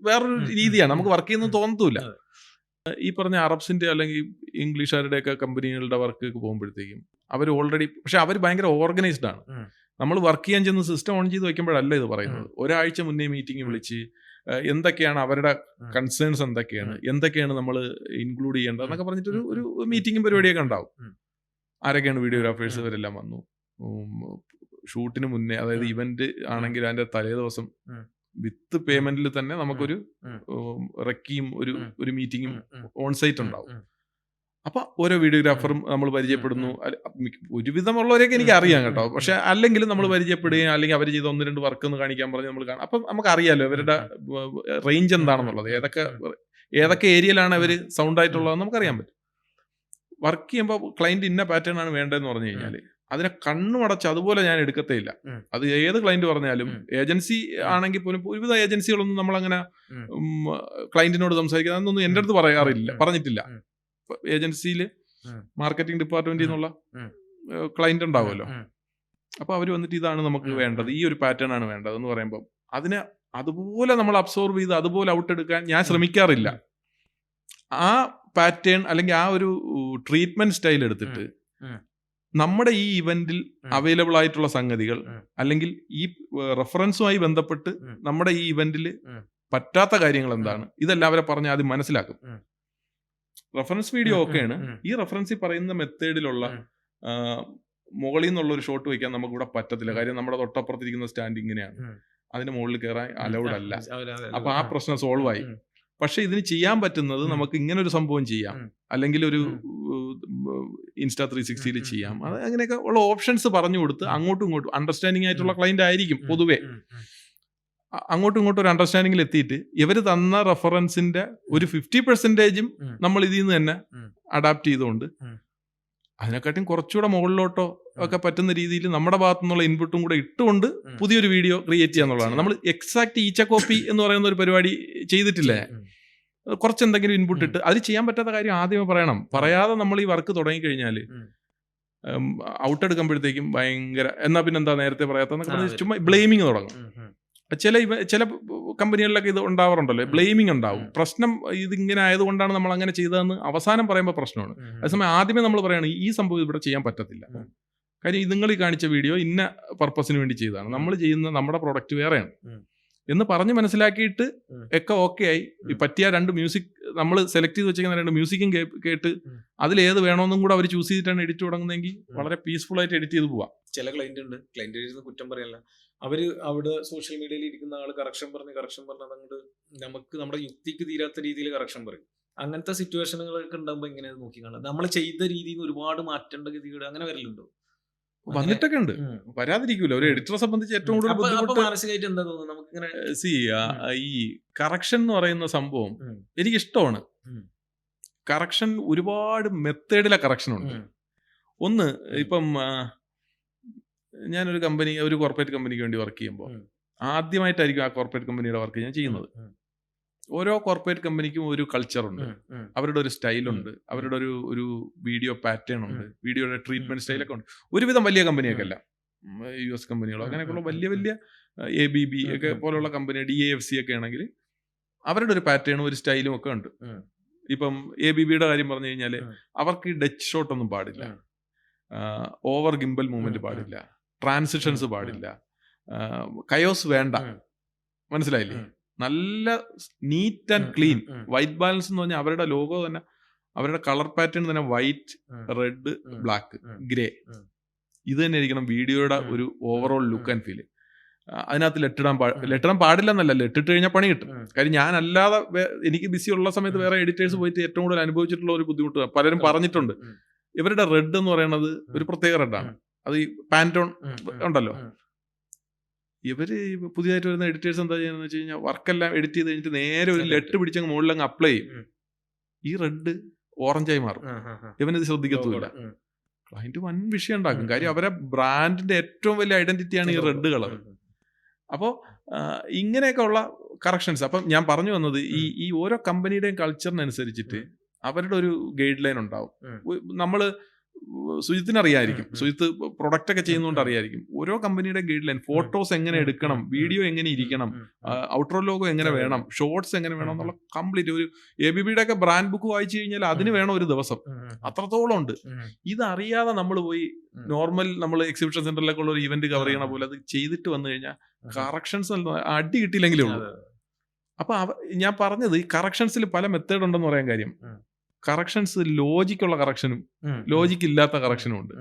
വേറൊരു രീതിയാണ്, നമുക്ക് വർക്ക് ചെയ്യുന്നത് തോന്നത്തില്ല. ഈ പറഞ്ഞ അറബ്സിന്റെ അല്ലെങ്കിൽ ഇംഗ്ലീഷുകാരുടെയൊക്കെ കമ്പനികളുടെ വർക്ക് പോകുമ്പോഴത്തേക്കും അവർ ഓൾറെഡി, പക്ഷെ അവർ ഭയങ്കര ഓർഗനൈസ്ഡ് ആണ്. നമ്മൾ വർക്ക് ചെയ്യാൻ ചെന്ന് സിസ്റ്റം ഓൺ ചെയ്ത് വെക്കുമ്പോഴല്ല ഇത് പറയുന്നത്. ഒരാഴ്ച മുന്നേ മീറ്റിംഗ് വിളിച്ച് എന്തൊക്കെയാണ് അവരുടെ കൺസേൺസ്, എന്തൊക്കെയാണ് നമ്മൾ ഇൻക്ലൂഡ് ചെയ്യേണ്ടത് എന്നൊക്കെ പറഞ്ഞിട്ട് ഒരു മീറ്റിംഗും പരിപാടിയൊക്കെ ഉണ്ടാവും. ആരൊക്കെയാണ് വീഡിയോഗ്രാഫേഴ്സ്, ഇവരെല്ലാം വന്നു. ഷൂട്ടിന് മുന്നേ, അതായത് ഇവന്റ് ആണെങ്കിൽ അതിന്റെ തലേ ദിവസം വിത്ത് പേയ്മെന്റിൽ തന്നെ നമുക്കൊരു റെക്കിയും ഒരു മീറ്റിംഗും ഓൺ സൈറ്റ് ഉണ്ടാവും. അപ്പൊ ഓരോ വീഡിയോഗ്രാഫറും നമ്മൾ പരിചയപ്പെടുന്നു. ഒരുവിധമുള്ളവരെയൊക്കെ എനിക്ക് അറിയാം കേട്ടോ, പക്ഷെ അല്ലെങ്കിൽ നമ്മൾ പരിചയപ്പെടുകയും അല്ലെങ്കിൽ അവർ ചെയ്ത 1-2 വർക്ക് ഒന്ന് കാണിക്കാൻ പറഞ്ഞ് നമ്മൾ കാണാം. അപ്പം നമുക്ക് അറിയാലോ അവരുടെ റേഞ്ച് എന്താണെന്നുള്ളത്, ഏതൊക്കെ ഏരിയയിലാണ് അവർ സൗണ്ട് ആയിട്ടുള്ളതെന്ന് നമുക്കറിയാൻ പറ്റും. വർക്ക് ചെയ്യുമ്പോൾ ക്ലയന്റ് ഇന്ന പാറ്റേൺ ആണ് വേണ്ടതെന്ന് പറഞ്ഞു കഴിഞ്ഞാൽ അതിനെ കണ്ണുമടച്ച് അതുപോലെ ഞാൻ എടുക്കത്തേ ഇല്ല. അത് ഏത് ക്ലയന്റ് പറഞ്ഞാലും, ഏജൻസി ആണെങ്കിൽ പോലും ഒരുവിധ ഏജൻസികളൊന്നും നമ്മളങ്ങനെ ക്ലയന്റിനോട് സംസാരിക്കുക അതൊന്നും എൻ്റെ അടുത്ത് പറഞ്ഞിട്ടില്ല. ഏജൻസിയിൽ മാർക്കറ്റിംഗ് ഡിപ്പാർട്ട്മെന്റിൽ നിന്നുള്ള ക്ലയന്റ് ഉണ്ടാവുമല്ലോ. അപ്പൊ അവർ വന്നിട്ട് ഇതാണ് നമുക്ക് വേണ്ടത്, ഈ ഒരു പാറ്റേൺ ആണ് വേണ്ടത് എന്ന് പറയുമ്പോൾ അതിനെ അതുപോലെ നമ്മൾ അബ്സോർവ് ചെയ്ത് അതുപോലെ ഔട്ട് എടുക്കാൻ ഞാൻ ശ്രമിക്കാറില്ല. ആ പാറ്റേൺ അല്ലെങ്കിൽ ആ ഒരു ട്രീറ്റ്മെന്റ് സ്റ്റൈൽ എടുത്തിട്ട് നമ്മുടെ ഈ ഇവന്റിൽ അവൈലബിൾ ആയിട്ടുള്ള സംഗതികൾ അല്ലെങ്കിൽ ഈ റെഫറൻസുമായി ബന്ധപ്പെട്ട് നമ്മുടെ ഈ ഇവന്റിൽ പറ്റാത്ത കാര്യങ്ങൾ എന്താണ്, ഇതെല്ലാവരും പറഞ്ഞ് ആദ്യം മനസ്സിലാക്കും. റെഫറൻസ് വീഡിയോ ഒക്കെയാണ്. ഈ റെഫറൻസിൽ പറയുന്ന മെത്തേഡിലുള്ള മുകളിൽ നിന്നുള്ള ഒരു ഷോട്ട് വയ്ക്കാൻ നമുക്ക് ഇവിടെ പറ്റത്തില്ല. കാര്യം നമ്മുടെ തൊട്ടപ്പുറത്തിരിക്കുന്ന സ്റ്റാൻഡ് ഇങ്ങനെയാണ്, അതിന് മുകളിൽ കയറാൻ അലൗഡ് അല്ല. അപ്പൊ ആ പ്രശ്നം സോൾവ് ആയി. പക്ഷെ ഇതിന് ചെയ്യാൻ പറ്റുന്നത് നമുക്ക് ഇങ്ങനെ ഒരു സംഭവം ചെയ്യാം, അല്ലെങ്കിൽ ഒരു ഇൻസ്റ്റാ 360 ചെയ്യാം. അത് അങ്ങനെയൊക്കെ ഉള്ള ഓപ്ഷൻസ് പറഞ്ഞു കൊടുത്ത് അങ്ങോട്ടും ഇങ്ങോട്ടും അണ്ടർസ്റ്റാൻഡിംഗ് ആയിട്ടുള്ള ക്ലയന്റ് ആയിരിക്കും പൊതുവെ. അങ്ങോട്ടും ഇങ്ങോട്ടും ഒരു അണ്ടർസ്റ്റാൻഡിംഗിൽ എത്തിയിട്ട് ഇവർ തന്ന റെഫറൻസിന്റെ ഒരു 50% നമ്മൾ ഇതിൽ നിന്ന് തന്നെ അഡാപ്റ്റ് ചെയ്തുകൊണ്ട് അതിനെക്കാട്ടും കുറച്ചുകൂടെ മുകളിലോട്ടോ ഒക്കെ പറ്റുന്ന രീതിയിൽ നമ്മുടെ ഭാഗത്തു നിന്നുള്ള ഇൻപുട്ടും കൂടെ ഇട്ടുകൊണ്ട് പുതിയൊരു വീഡിയോ ക്രിയേറ്റ് ചെയ്യാന്നുള്ളതാണ്. നമ്മൾ എക്സാക്ട് ഈച്ച കോപ്പി എന്ന് പറയുന്ന ഒരു പരിപാടി ചെയ്തിട്ടില്ലേ, കുറച്ച് എന്തെങ്കിലും ഇൻപുട്ട് ഇട്ട് അതിൽ ചെയ്യാൻ പറ്റാത്ത കാര്യം ആദ്യമേ പറയണം. പറയാതെ നമ്മൾ ഈ വർക്ക് തുടങ്ങിക്കഴിഞ്ഞാൽ ഔട്ട് എടുക്കുമ്പോഴത്തേക്കും ഭയങ്കര എന്നാ പിന്നെന്താ നേരത്തെ പറയാത്ത ചുമ്മാ ബ്ലെയിമിങ് തുടങ്ങും. ചില കമ്പനികളിലൊക്കെ ഇത് ഉണ്ടാവാറുണ്ടല്ലോ, ബ്ലെയിമിങ് ഉണ്ടാവും. പ്രശ്നം ഇതിങ്ങനെ ആയതുകൊണ്ടാണ് നമ്മൾ അങ്ങനെ ചെയ്തതെന്ന് അവസാനം പറയുമ്പോൾ പ്രശ്നമാണ്. അതേസമയം ആദ്യമേ നമ്മൾ പറയുകയാണ് ഈ സംഭവം ഇവിടെ ചെയ്യാൻ പറ്റത്തില്ല, കാര്യം നിങ്ങൾ ഈ കാണിച്ച വീഡിയോ ഇന്ന പർപ്പസിന് വേണ്ടി ചെയ്തതാണ്, നമ്മൾ ചെയ്യുന്ന നമ്മുടെ പ്രോഡക്റ്റ് വേറെയാണ് എന്ന് പറഞ്ഞ് മനസ്സിലാക്കിയിട്ട് ഒക്കെ ഓക്കെ ആയി. പറ്റിയ 2 മ്യൂസിക് നമ്മൾ സെലക്ട് ചെയ്ത് വെച്ചിരിക്കുന്ന 2 മ്യൂസിക്കും കേട്ട് അതിലേത് വേണമെന്നും കൂടെ അവർ ചൂസ് ചെയ്തിട്ടാണ് എഡിറ്റ് തുടങ്ങുന്നതെങ്കിൽ വളരെ പീസ്ഫുൾ ആയിട്ട് എഡിറ്റ് ചെയ്ത് പോവാം. ചില ക്ലയന്റ് ഉണ്ട്, ക്ലയന്റ് കുറ്റം പറയല്ല, അവര് അവിടെ സോഷ്യൽ മീഡിയയിൽ ഇരിക്കുന്ന ആള് കറക്ഷൻ പറഞ്ഞ് അങ്ങോട്ട് നമുക്ക് നമ്മുടെ യുക്തിക്ക് തീരാത്ത രീതിയിൽ കറക്ഷൻ പറയും. അങ്ങനത്തെ സിറ്റുവേഷനുകളൊക്കെ ഉണ്ടാകുമ്പോൾ എങ്ങനെയാണ് നോക്കി കാണാം? നമ്മൾ ചെയ്ത രീതിയിൽ ഒരുപാട് മാറ്റേണ്ട ഗതികേട് അങ്ങനെ വരലുണ്ടോ? വന്നിട്ടൊക്കെ ഉണ്ട്, വരാതിരിക്കൂല. ഒരു എഡിറ്ററെ സംബന്ധിച്ച് ഏറ്റവും കൂടുതൽ ബുദ്ധിമുട്ട് മാനസികമായിട്ട് എന്താ തോന്നുന്നു നമുക്കിങ്ങനെ ഈ കറക്ഷൻ എന്ന് പറയുന്ന സംഭവം എനിക്കിഷ്ടമാണ്. കറക്ഷൻ ഒരുപാട് മെത്തേഡിലെ കറക്ഷൻ ഉണ്ട്. ഒന്ന് ഇപ്പം ഞാനൊരു കമ്പനി, ഒരു കോർപ്പറേറ്റ് കമ്പനിക്ക് വേണ്ടി വർക്ക് ചെയ്യുമ്പോൾ ആദ്യമായിട്ടായിരിക്കും ആ കോർപ്പറേറ്റ് കമ്പനിയുടെ വർക്ക് ഞാൻ ചെയ്യുന്നത്. ഓരോ കോർപ്പറേറ്റ് കമ്പനിക്കും ഒരു കൾച്ചറുണ്ട്, അവരുടെ ഒരു സ്റ്റൈലുണ്ട്, അവരുടെ ഒരു വീഡിയോ പാറ്റേൺ ഉണ്ട്, വീഡിയോയുടെ ട്രീറ്റ്മെന്റ് സ്റ്റൈലൊക്കെ ഉണ്ട്. ഒരുവിധം വലിയ കമ്പനിയൊക്കെ അല്ല, US കമ്പനികളോ അങ്ങനെയൊക്കെയുള്ള വലിയ വലിയ ABB ഒക്കെ പോലുള്ള കമ്പനി, DAFC ഒക്കെ ആണെങ്കിൽ അവരുടെ ഒരു പാറ്റേണും ഒരു സ്റ്റൈലും ഒക്കെ ഉണ്ട്. ഇപ്പം ABBയുടെ കാര്യം പറഞ്ഞു കഴിഞ്ഞാൽ അവർക്ക് ഈ ഡച്ച് ഷോട്ട് ഒന്നും പാടില്ല, ഓവർ ഗിംബൽ മൂവ്മെന്റ് പാടില്ല, ട്രാൻസിഷൻസ് പാടില്ല, കയോസ് വേണ്ട. മനസ്സിലായില്ലേ? നല്ല neat and clean. White balance എന്ന് പറഞ്ഞാൽ അവരുടെ ലോഗോ തന്നെ, അവരുടെ കളർ പാറ്റേൺ തന്നെ വൈറ്റ്, റെഡ്, ബ്ലാക്ക്, ഗ്രേ. ഇത് തന്നെ ആയിരിക്കണം വീഡിയോയുടെ ഒരു ഓവറോൾ ലുക്ക് ആൻഡ് ഫീൽ. അതിനകത്ത് ലെറ്റിടാൻ പാടില്ല എന്നല്ല, ലെറ്റിട്ട് കഴിഞ്ഞാൽ പണി കിട്ടും. കാര്യം ഞാൻ അല്ലാതെ എനിക്ക് ബിസി ഉള്ള സമയത്ത് വേറെ എഡിറ്റേഴ്സ് പോയിട്ട് ഏറ്റവും കൂടുതൽ അനുഭവിച്ചിട്ടുള്ള ഒരു ബുദ്ധിമുട്ട് പലരും പറഞ്ഞിട്ടുണ്ട്. ഇവരുടെ റെഡ് എന്ന് പറയുന്നത് ഒരു പ്രത്യേക റെഡാണ്. അത് ഈ പാൻറ്റോൺ ഉണ്ടല്ലോ, ഇവര് പുതിയതായിട്ട് വരുന്ന എഡിറ്റേഴ്സ് എന്താ ചെയ്യുന്നത് വെച്ച് കഴിഞ്ഞാൽ വർക്കെല്ലാം എഡിറ്റ് ചെയ്ത് കഴിഞ്ഞിട്ട് നേരെ ഒരു ലെറ്റ് പിടിച്ചങ്ങ് മുകളിലങ്ങ് അപ്ലൈ ചെയ്യും. ഈ റെഡ് ഓറഞ്ചായി മാറും, ഇവനിത് ശ്രദ്ധിക്കത്തുമില്ല. ക്ലയന്റ് വൻ വിഷയം ഉണ്ടാക്കും. കാര്യം അവരെ ബ്രാൻഡിന്റെ ഏറ്റവും വലിയ ഐഡന്റിറ്റിയാണ് ഈ റെഡ് കളർ. അപ്പോൾ ഇങ്ങനെയൊക്കെ ഉള്ള കറക്ഷൻസ്. അപ്പം ഞാൻ പറഞ്ഞു വന്നത് ഈ ഓരോ കമ്പനിയുടെയും കൾച്ചറിനനുസരിച്ചിട്ട് അവരുടെ ഒരു ഗൈഡ് ലൈൻ ഉണ്ടാവും. നമ്മള് സുജിത്തിന് അറിയായിരിക്കും, സുജിത്ത് പ്രൊഡക്റ്റ് ഒക്കെ ചെയ്യുന്നതുകൊണ്ട് അറിയായിരിക്കും ഓരോ കമ്പനിയുടെ ഗൈഡ് ലൈൻ. ഫോട്ടോസ് എങ്ങനെ എടുക്കണം, വീഡിയോ എങ്ങനെ ഇരിക്കണം, ഔട്ട്റോ ലോഗോ എങ്ങനെ വേണം, ഷോർട്സ് എങ്ങനെ വേണം എന്നുള്ള കംപ്ലീറ്റ് ഒരു ABBയുടെ ഒക്കെ ബ്രാൻഡ് ബുക്ക് വായിച്ചു കഴിഞ്ഞാൽ അതിന് വേണം ഒരു ദിവസം, അത്രത്തോളം ഉണ്ട്. ഇതറിയാതെ നമ്മൾ പോയി നോർമൽ നമ്മൾ എക്സിബിഷൻ സെന്ററിലൊക്കെ ഉള്ള ഒരു ഇവന്റ് കവർ ചെയ്യണ പോലെ അത് ചെയ്തിട്ട് വന്നു കഴിഞ്ഞാൽ കറക്ഷൻസ് അടി കിട്ടിയില്ലെങ്കിലേ ഉള്ളൂ. അപ്പൊ ഞാൻ പറഞ്ഞത് ഈ കറക്ഷൻസിൽ പല മെത്തേഡ് ഉണ്ടെന്ന് പറയാൻ കാര്യം, കറക്ഷൻസ് ലോജിക്കുള്ള കറക്ഷനും ലോജിക്ക് ഇല്ലാത്ത കറക്ഷനും ഉണ്ട്.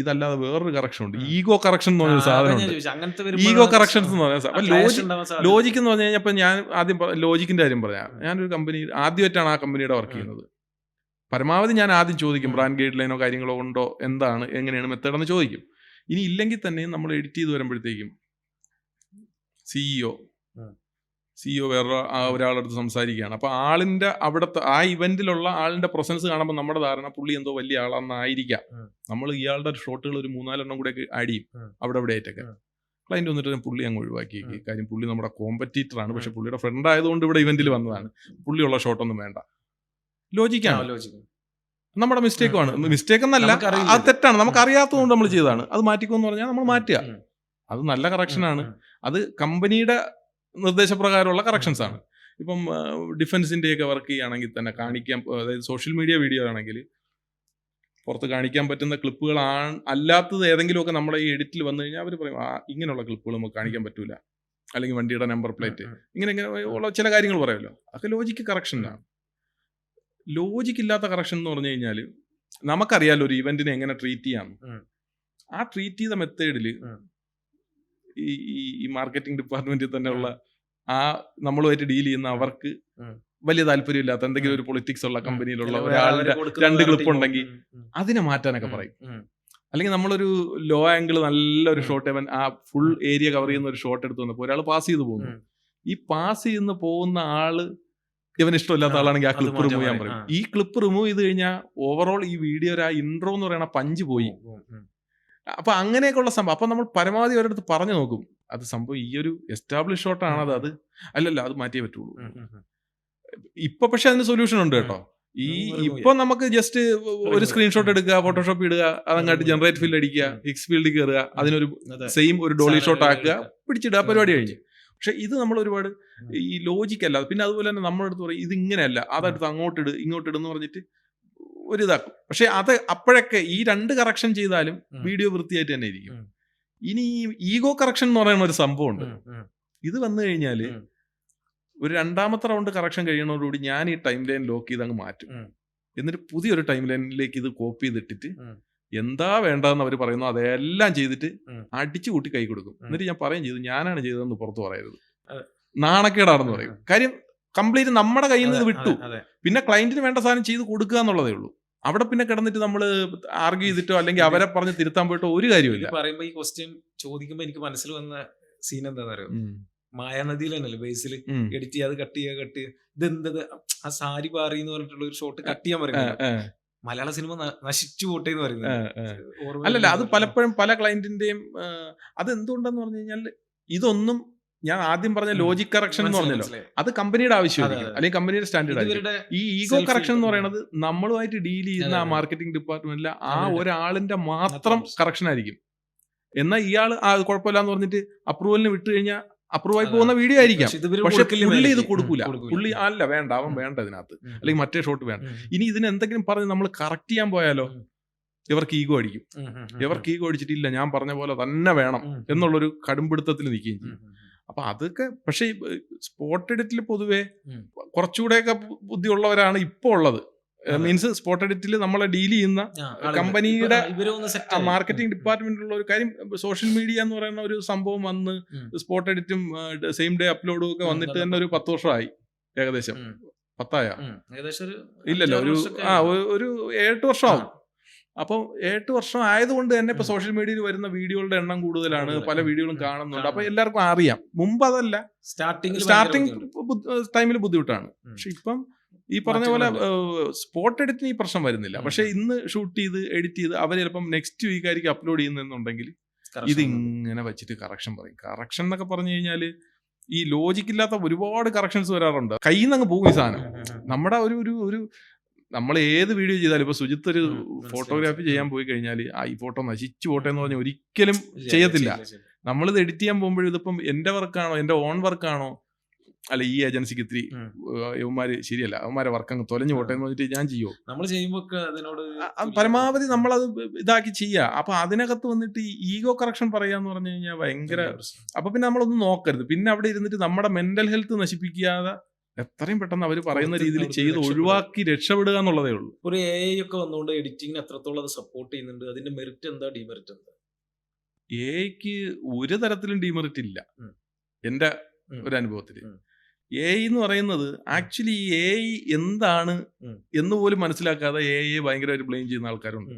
ഇതല്ലാതെ വേറൊരു കറക്ഷൻ ഉണ്ട്, ഈഗോ കറക്ഷൻ എന്ന് പറഞ്ഞൊരു സാധനമുണ്ട്. ഈഗോ കറക്ഷൻസ് എന്ന് പറഞ്ഞാൽ ലോജിക്ക് എന്ന് പറഞ്ഞു കഴിഞ്ഞാൽ ഇപ്പൊ ഞാൻ ആദ്യം ലോജിക്കിന്റെ കാര്യം പറയാം. ഞാനൊരു കമ്പനി ആദ്യമായിട്ടാണ് ആ കമ്പനിയുടെ വർക്ക് ചെയ്യുന്നത്. പരമാവധി ഞാൻ ആദ്യം ചോദിക്കും ബ്രാൻഡ് ഗൈഡ് ലൈനോ കാര്യങ്ങളോ ഉണ്ടോ, എന്താണ്, എങ്ങനെയാണ് മെത്തേഡ് എന്ന് ചോദിക്കും. ഇനി ഇല്ലെങ്കിൽ തന്നെ നമ്മൾ എഡിറ്റ് ചെയ്ത് വരുമ്പോഴത്തേക്കും CEO വേറെ ഒരാളടുത്ത് സംസാരിക്കുകയാണ്. അപ്പോൾ ആളിന്റെ അവിടുത്തെ ആ ഇവന്റിലുള്ള ആളിന്റെ പ്രസൻസ് കാണുമ്പോൾ നമ്മുടെ ധാരണ പുള്ളി എന്തോ വലിയ ആളാണെന്നായിരിക്കാം. നമ്മൾ ഇയാളുടെ ഷോട്ടുകൾ ഒരു 3-4 കൂടെ ആഡ് ചെയ്യും അവിടെ ഇവിടെ ആയിട്ടൊക്കെ. ക്ലൈന്റ് വന്നിട്ട് പുള്ളി അങ്ങ് ഒഴിവാക്കി. കാര്യം പുള്ളി നമ്മുടെ കോമ്പറ്റീറ്റർ ആണ്, പക്ഷെ പുള്ളിയുടെ ഫ്രണ്ട് ആയതുകൊണ്ട് ഇവിടെ ഇവന്റിൽ വന്നതാണ്, പുള്ളിയുള്ള ഷോട്ടൊന്നും വേണ്ട. ലോജിക്കാണ്, നമ്മുടെ മിസ്റ്റേക്കുമാണ്. മിസ്റ്റേക്ക് എന്നല്ല, അത് തെറ്റാണ്, നമുക്ക് അറിയാത്തതുകൊണ്ട് നമ്മൾ ചെയ്തതാണ്. അത് മാറ്റിക്കോന്ന് പറഞ്ഞാൽ നമ്മൾ മാറ്റുക. അത് നല്ല കറക്ഷനാണ്, അത് കമ്പനിയുടെ നിർദ്ദേശപ്രകാരമുള്ള കറക്ഷൻസ് ആണ്. ഇപ്പം ഡിഫൻസിൻ്റെയൊക്കെ വർക്ക് ചെയ്യുകയാണെങ്കിൽ തന്നെ കാണിക്കാൻ, അതായത് സോഷ്യൽ മീഡിയ വീഡിയോ ആണെങ്കിൽ പുറത്ത് കാണിക്കാൻ പറ്റുന്ന ക്ലിപ്പുകൾ അല്ലാത്തത് ഏതെങ്കിലുമൊക്കെ നമ്മുടെ ഈ എഡിറ്റിൽ വന്നു കഴിഞ്ഞാൽ അവർ പറയും ഇങ്ങനെയുള്ള ക്ലിപ്പുകൾ നമുക്ക് കാണിക്കാൻ പറ്റൂല, അല്ലെങ്കിൽ വണ്ടിയുടെ നമ്പർ പ്ലേറ്റ്, ഇങ്ങനെ ഉള്ള ചില കാര്യങ്ങൾ പറയുമല്ലോ. അതൊക്കെ ലോജിക്ക് കറക്ഷനാണ്. ലോജിക്ക് ഇല്ലാത്ത കറക്ഷൻ എന്ന് പറഞ്ഞു കഴിഞ്ഞാൽ നമുക്കറിയാലോ ഒരു ഇവന്റിനെ എങ്ങനെ ട്രീറ്റ് ചെയ്യാം. ആ ട്രീറ്റ് ചെയ്ത മെത്തേഡിൽ ഈ മാർക്കറ്റിംഗ് ഡിപ്പാർട്ട്മെന്റിൽ തന്നെയുള്ള ആ നമ്മളുമായിട്ട് ഡീൽ ചെയ്യുന്ന അവർക്ക് വലിയ താല്പര്യമില്ലാത്ത എന്തെങ്കിലും ഒരു പൊളിറ്റിക്സ് ഉള്ള കമ്പനിയിലുള്ള ഒരാളുടെ 2 ക്ലിപ്പ് ഉണ്ടെങ്കിൽ അതിനെ മാറ്റാനൊക്കെ പറയും. അല്ലെങ്കിൽ നമ്മളൊരു ലോ ആംഗിൾ നല്ലൊരു ഷോട്ട്, ആ ഫുൾ ഏരിയ കവർ ചെയ്യുന്ന ഒരു ഷോട്ട് എടുത്ത് വന്നപ്പോൾ ഒരാൾ പാസ് ചെയ്ത് പോകുന്നു. ഈ പാസ് ചെയ്യുന്ന പോകുന്ന ആള് ഇവന് ഇഷ്ടമില്ലാത്ത ആളാണെങ്കിൽ ആ ക്ലിപ്പ് റിമൂവ് ചെയ്യാൻ പറയും. ഈ ക്ലിപ്പ് റിമൂവ് ചെയ്ത് കഴിഞ്ഞാൽ ഓവറോൾ ഈ വീഡിയോ ആ ഇൻട്രോ എന്ന് പറയുന്ന പഞ്ച് പോയി. അപ്പൊ അങ്ങനെയൊക്കെയുള്ള സംഭവം. അപ്പൊ നമ്മൾ പരമാവധി ഒരിടത്ത് പറഞ്ഞു നോക്കും, അത് സംഭവം ഈ ഒരു എസ്റ്റാബ്ലിഷ് ഷോട്ടാണത്, അത് അല്ലല്ല, അത് മാറ്റിയേ പറ്റുള്ളൂ. ഇപ്പൊ പക്ഷെ അതിന് സൊല്യൂഷൻ ഉണ്ട് കേട്ടോ. ഇപ്പൊ നമുക്ക് ജസ്റ്റ് ഒരു സ്ക്രീൻഷോട്ട് എടുക്കുക, ഫോട്ടോഷോപ്പ് ഇടുക, അതങ്ങാട്ട് ജനറേറ്റ് ഫീൽഡ് അടിക്കുക, എക്സ് ഫീൽഡിൽ കയറുക, അതിനൊരു സെയിം ഒരു ഡോളി ഷോട്ട് ആക്കുക, പിടിച്ചിടുക, പരിപാടി കഴിഞ്ഞ്. പക്ഷെ ഇത് നമ്മൾ ഒരുപാട് ഈ ലോജിക്കല്ല. പിന്നെ അതുപോലെ തന്നെ നമ്മളെടുത്ത് പറയും ഇത് ഇങ്ങനെയല്ല, അതെടുത്ത് അങ്ങോട്ടിട് ഇങ്ങോട്ടിടുന്ന് പറഞ്ഞിട്ട് ഒരിതാക്കും. പക്ഷെ അത് അപ്പോഴൊക്കെ ഈ 2 കറക്ഷൻ ചെയ്താലും വീഡിയോ വൃത്തിയായിട്ട് തന്നെ ഇരിക്കും. ഇനി ഈ ഈഗോ കറക്ഷൻ എന്ന് പറയുന്ന ഒരു സംഭവമുണ്ട്. ഇത് വന്നു കഴിഞ്ഞാല് ഒരു 2ാമത്തെ റൗണ്ട് കറക്ഷൻ കഴിയുന്നതോടുകൂടി ഞാൻ ഈ ടൈം ലൈൻ ലോക്ക് ചെയ്ത് അങ്ങ് മാറ്റും. എന്നിട്ട് പുതിയൊരു ടൈം ലൈനിലേക്ക് ഇത് കോപ്പി ചെയ്തിട്ടിട്ട് എന്താ വേണ്ടതെന്ന് അവർ പറയുന്നു അതെല്ലാം ചെയ്തിട്ട് അടിച്ചു കൂട്ടി കൈ കൊടുക്കും. എന്നിട്ട് ഞാൻ പറയും ചെയ്തു ഞാനാണ് ചെയ്തതെന്ന് പുറത്ത് പറയരുത്, നാണക്കേടാണെന്ന് പറയും. കാര്യം കംപ്ലീറ്റ് നമ്മുടെ കയ്യിൽ നിന്ന് ഇത് വിട്ടു. പിന്നെ ക്ലയന്റിന് വേണ്ട സാധനം ചെയ്ത് കൊടുക്കുക എന്നുള്ളതേ ഉള്ളൂ. അവിടെ പിന്നെ കിടന്നിട്ട് നമ്മൾ ആർഗ്യൂ ചെയ്തിട്ടോ അല്ലെങ്കിൽ അവരെ പറഞ്ഞ് തിരുത്താൻ പോയിട്ടോ ഒരു കാര്യമില്ല. പറയുമ്പോ ഈ ക്വസ്റ്റ്യൻ ചോദിക്കുമ്പോ എനിക്ക് മനസ്സിൽ വന്ന സീൻ എന്താണെന്ന് അറിയോ, മായാനദിയിൽ തന്നെയല്ലേ ബേസിൽ എഡിറ്റ് ചെയ്യാതെ കട്ട് ചെയ്യുക ഇതെന്തത് ആ സാരി പാറി എന്ന് പറഞ്ഞിട്ടുള്ള ഒരു ഷോട്ട് കട്ട് ചെയ്യാൻ പറയുന്നത് മലയാള സിനിമ നശിച്ചു പോട്ടെ എന്ന് പറയുന്നത്. അല്ലല്ല, അത് പലപ്പോഴും പല ക്ലയന്റിന്റെയും അത് എന്തുകൊണ്ടെന്ന് പറഞ്ഞു കഴിഞ്ഞാൽ ഇതൊന്നും ഞാൻ ആദ്യം പറഞ്ഞ ലോജിക് കറക്ഷൻ എന്ന് പറഞ്ഞല്ലോ, അത് കമ്പനിയുടെ ആവശ്യമായിരിക്കും അല്ലെങ്കിൽ കമ്പനിയുടെ സ്റ്റാൻഡേർഡ് ആയിരിക്കും. ഈ ഈഗോ കറക്ഷൻ എന്ന് പറയുന്നത് നമ്മളുമായിട്ട് ഡീൽ ചെയ്യുന്ന ആ മാർക്കറ്റിംഗ് ഡിപ്പാർട്ട്മെന്റിലെ ആ ഒരാളിന്റെ മാത്രം കറക്ഷൻ ആയിരിക്കും. എന്നാൽ ഇയാൾ കുഴപ്പമില്ലാന്ന് പറഞ്ഞിട്ട് അപ്രൂവലിന് വിട്ടു കഴിഞ്ഞാൽ അപ്രൂവ് ആയി പോകുന്ന വീഡിയോ ആയിരിക്കാം. പക്ഷെ പുള്ളി ഇത് കൊടുക്കൂല. പുള്ളി അല്ല വേണ്ട, അവൻ വേണ്ട ഇതിനകത്ത്, അല്ലെങ്കിൽ മറ്റേ ഷോട്ട് വേണ്ട. ഇനി ഇതിന് എന്തെങ്കിലും പറഞ്ഞ് നമ്മൾ കറക്റ്റ് ചെയ്യാൻ പോയാലോ ഇവർക്ക് ഈഗോ അടിക്കും. ഇവർക്ക് ഈഗോ അടിച്ചിട്ടില്ല, ഞാൻ പറഞ്ഞ പോലെ തന്നെ വേണം എന്നുള്ളൊരു കടുംപിടുത്തത്തിൽ നിൽക്കുകയും ചെയ്യും. അപ്പൊ അതൊക്കെ പക്ഷെ സ്പോട്ട് എഡിറ്റിൽ പൊതുവെ കുറച്ചുകൂടെയൊക്കെ ബുദ്ധിയുള്ളവരാണ് ഇപ്പൊ ഉള്ളത്. മീൻസ് സ്പോട്ട് എഡിറ്റിൽ നമ്മളെ ഡീൽ ചെയ്യുന്ന കമ്പനിയുടെ മാർക്കറ്റിംഗ് ഡിപ്പാർട്ട്മെന്റിലുള്ള ഒരു കാര്യം. സോഷ്യൽ മീഡിയ എന്ന് പറയുന്ന ഒരു സംഭവം വന്ന് സ്പോട്ട് എഡിറ്റും സെയിം ഡേ അപ്ലോഡും ഒക്കെ വന്നിട്ട് തന്നെ ഒരു 10 വർഷമായി ഏകദേശം. 10 ഇല്ലല്ലോ, ഒരു 7-8 വർഷമാവും. അപ്പോൾ 7 വർഷം ആയതുകൊണ്ട് തന്നെ ഇപ്പൊ സോഷ്യൽ മീഡിയയിൽ വരുന്ന വീഡിയോകളുടെ എണ്ണം കൂടുതലാണ്, പല വീഡിയോകളും കാണുന്നുണ്ട്. അപ്പൊ എല്ലാവർക്കും അറിയാം. മുമ്പ് അതല്ല, സ്റ്റാർട്ടിങ് ടൈമിൽ ബുദ്ധിമുട്ടാണ്. പക്ഷെ ഇപ്പം ഈ പറഞ്ഞ പോലെ സ്പോട്ട് എഡിറ്റിന് ഈ പ്രശ്നം വരുന്നില്ല. പക്ഷെ ഇന്ന് ഷൂട്ട് ചെയ്ത് എഡിറ്റ് ചെയ്ത് അവർ ചിലപ്പം നെക്സ്റ്റ് വീക്ക് ആയിരിക്കും അപ്ലോഡ് ചെയ്യുന്നുണ്ടെങ്കിൽ ഇത് ഇങ്ങനെ വെച്ചിട്ട് കറക്ഷൻ പറയും. കറക്ഷൻ എന്നൊക്കെ പറഞ്ഞു കഴിഞ്ഞാൽ ഈ ലോജിക്കില്ലാത്ത ഒരുപാട് കറക്ഷൻസ് വരാറുണ്ട്. കയ്യിൽ നിന്ന് അങ്ങ് പോകും ഈ സാധനം. നമ്മുടെ ഒരു നമ്മൾ ഏത് വീഡിയോ ചെയ്താലും ഇപ്പൊ സുജിത്ത് ഒരു ഫോട്ടോഗ്രാഫി ചെയ്യാൻ പോയി കഴിഞ്ഞാൽ ഈ ഫോട്ടോ നശിച്ചു പോട്ടെ എന്ന് പറഞ്ഞാൽ ഒരിക്കലും ചെയ്യത്തില്ല. നമ്മളിത് എഡിറ്റ് ചെയ്യാൻ പോകുമ്പോഴും ഇതിപ്പം എന്റെ വർക്കാണോ, എന്റെ ഓൺ വർക്കാണോ, അല്ല ഈ ഏജൻസിക്ക് ഇത്തിരി ഇവന്മാര് ശരിയല്ല, അവന്മാരെ വർക്ക് അങ്ങ് തൊലഞ്ഞു പോട്ടെ എന്ന് പറഞ്ഞിട്ട് ഞാൻ ചെയ്യുമോ? നമ്മൾ ചെയ്യുമ്പോൾ പരമാവധി നമ്മളത് ഇതാക്കി ചെയ്യുക. അപ്പൊ അതിനകത്ത് വന്നിട്ട് ഈ ഈഗോ കറക്ഷൻ പറയാന്ന് പറഞ്ഞു കഴിഞ്ഞാൽ ഭയങ്കര. അപ്പൊ പിന്നെ നമ്മളൊന്നും നോക്കരുത്. പിന്നെ അവിടെ ഇരുന്നിട്ട് നമ്മുടെ മെന്റൽ ഹെൽത്ത് നശിപ്പിക്കാതെ എത്രയും പെട്ടെന്ന് അവർ പറയുന്ന രീതിയിൽ ചെയ്ത് ഒഴിവാക്കി രക്ഷപ്പെടുക എന്നുള്ളതേ ഉള്ളൂ. ഒരു AI ഒക്കെ വന്നുകൊണ്ട് എഡിറ്റിംഗിന് എത്രത്തോളം അത് സപ്പോർട്ട് ചെയ്യുന്നുണ്ട്? അതിന്റെ മെറിറ്റ് എന്താ, ഡിമെറിറ്റ് എന്താ? AI ഒരു തരത്തിലും ഡിമെറിറ്റ് ഇല്ല എന്റെ ഒരു അനുഭവത്തിൽ. AI എന്ന് പറയുന്നത് ആക്ച്വലി AI എന്താണ് എന്ന് പോലും മനസ്സിലാക്കാതെ AI ഭയങ്കരമായിട്ട് ബ്ലെയിം ചെയ്യുന്ന ആൾക്കാരുണ്ട്.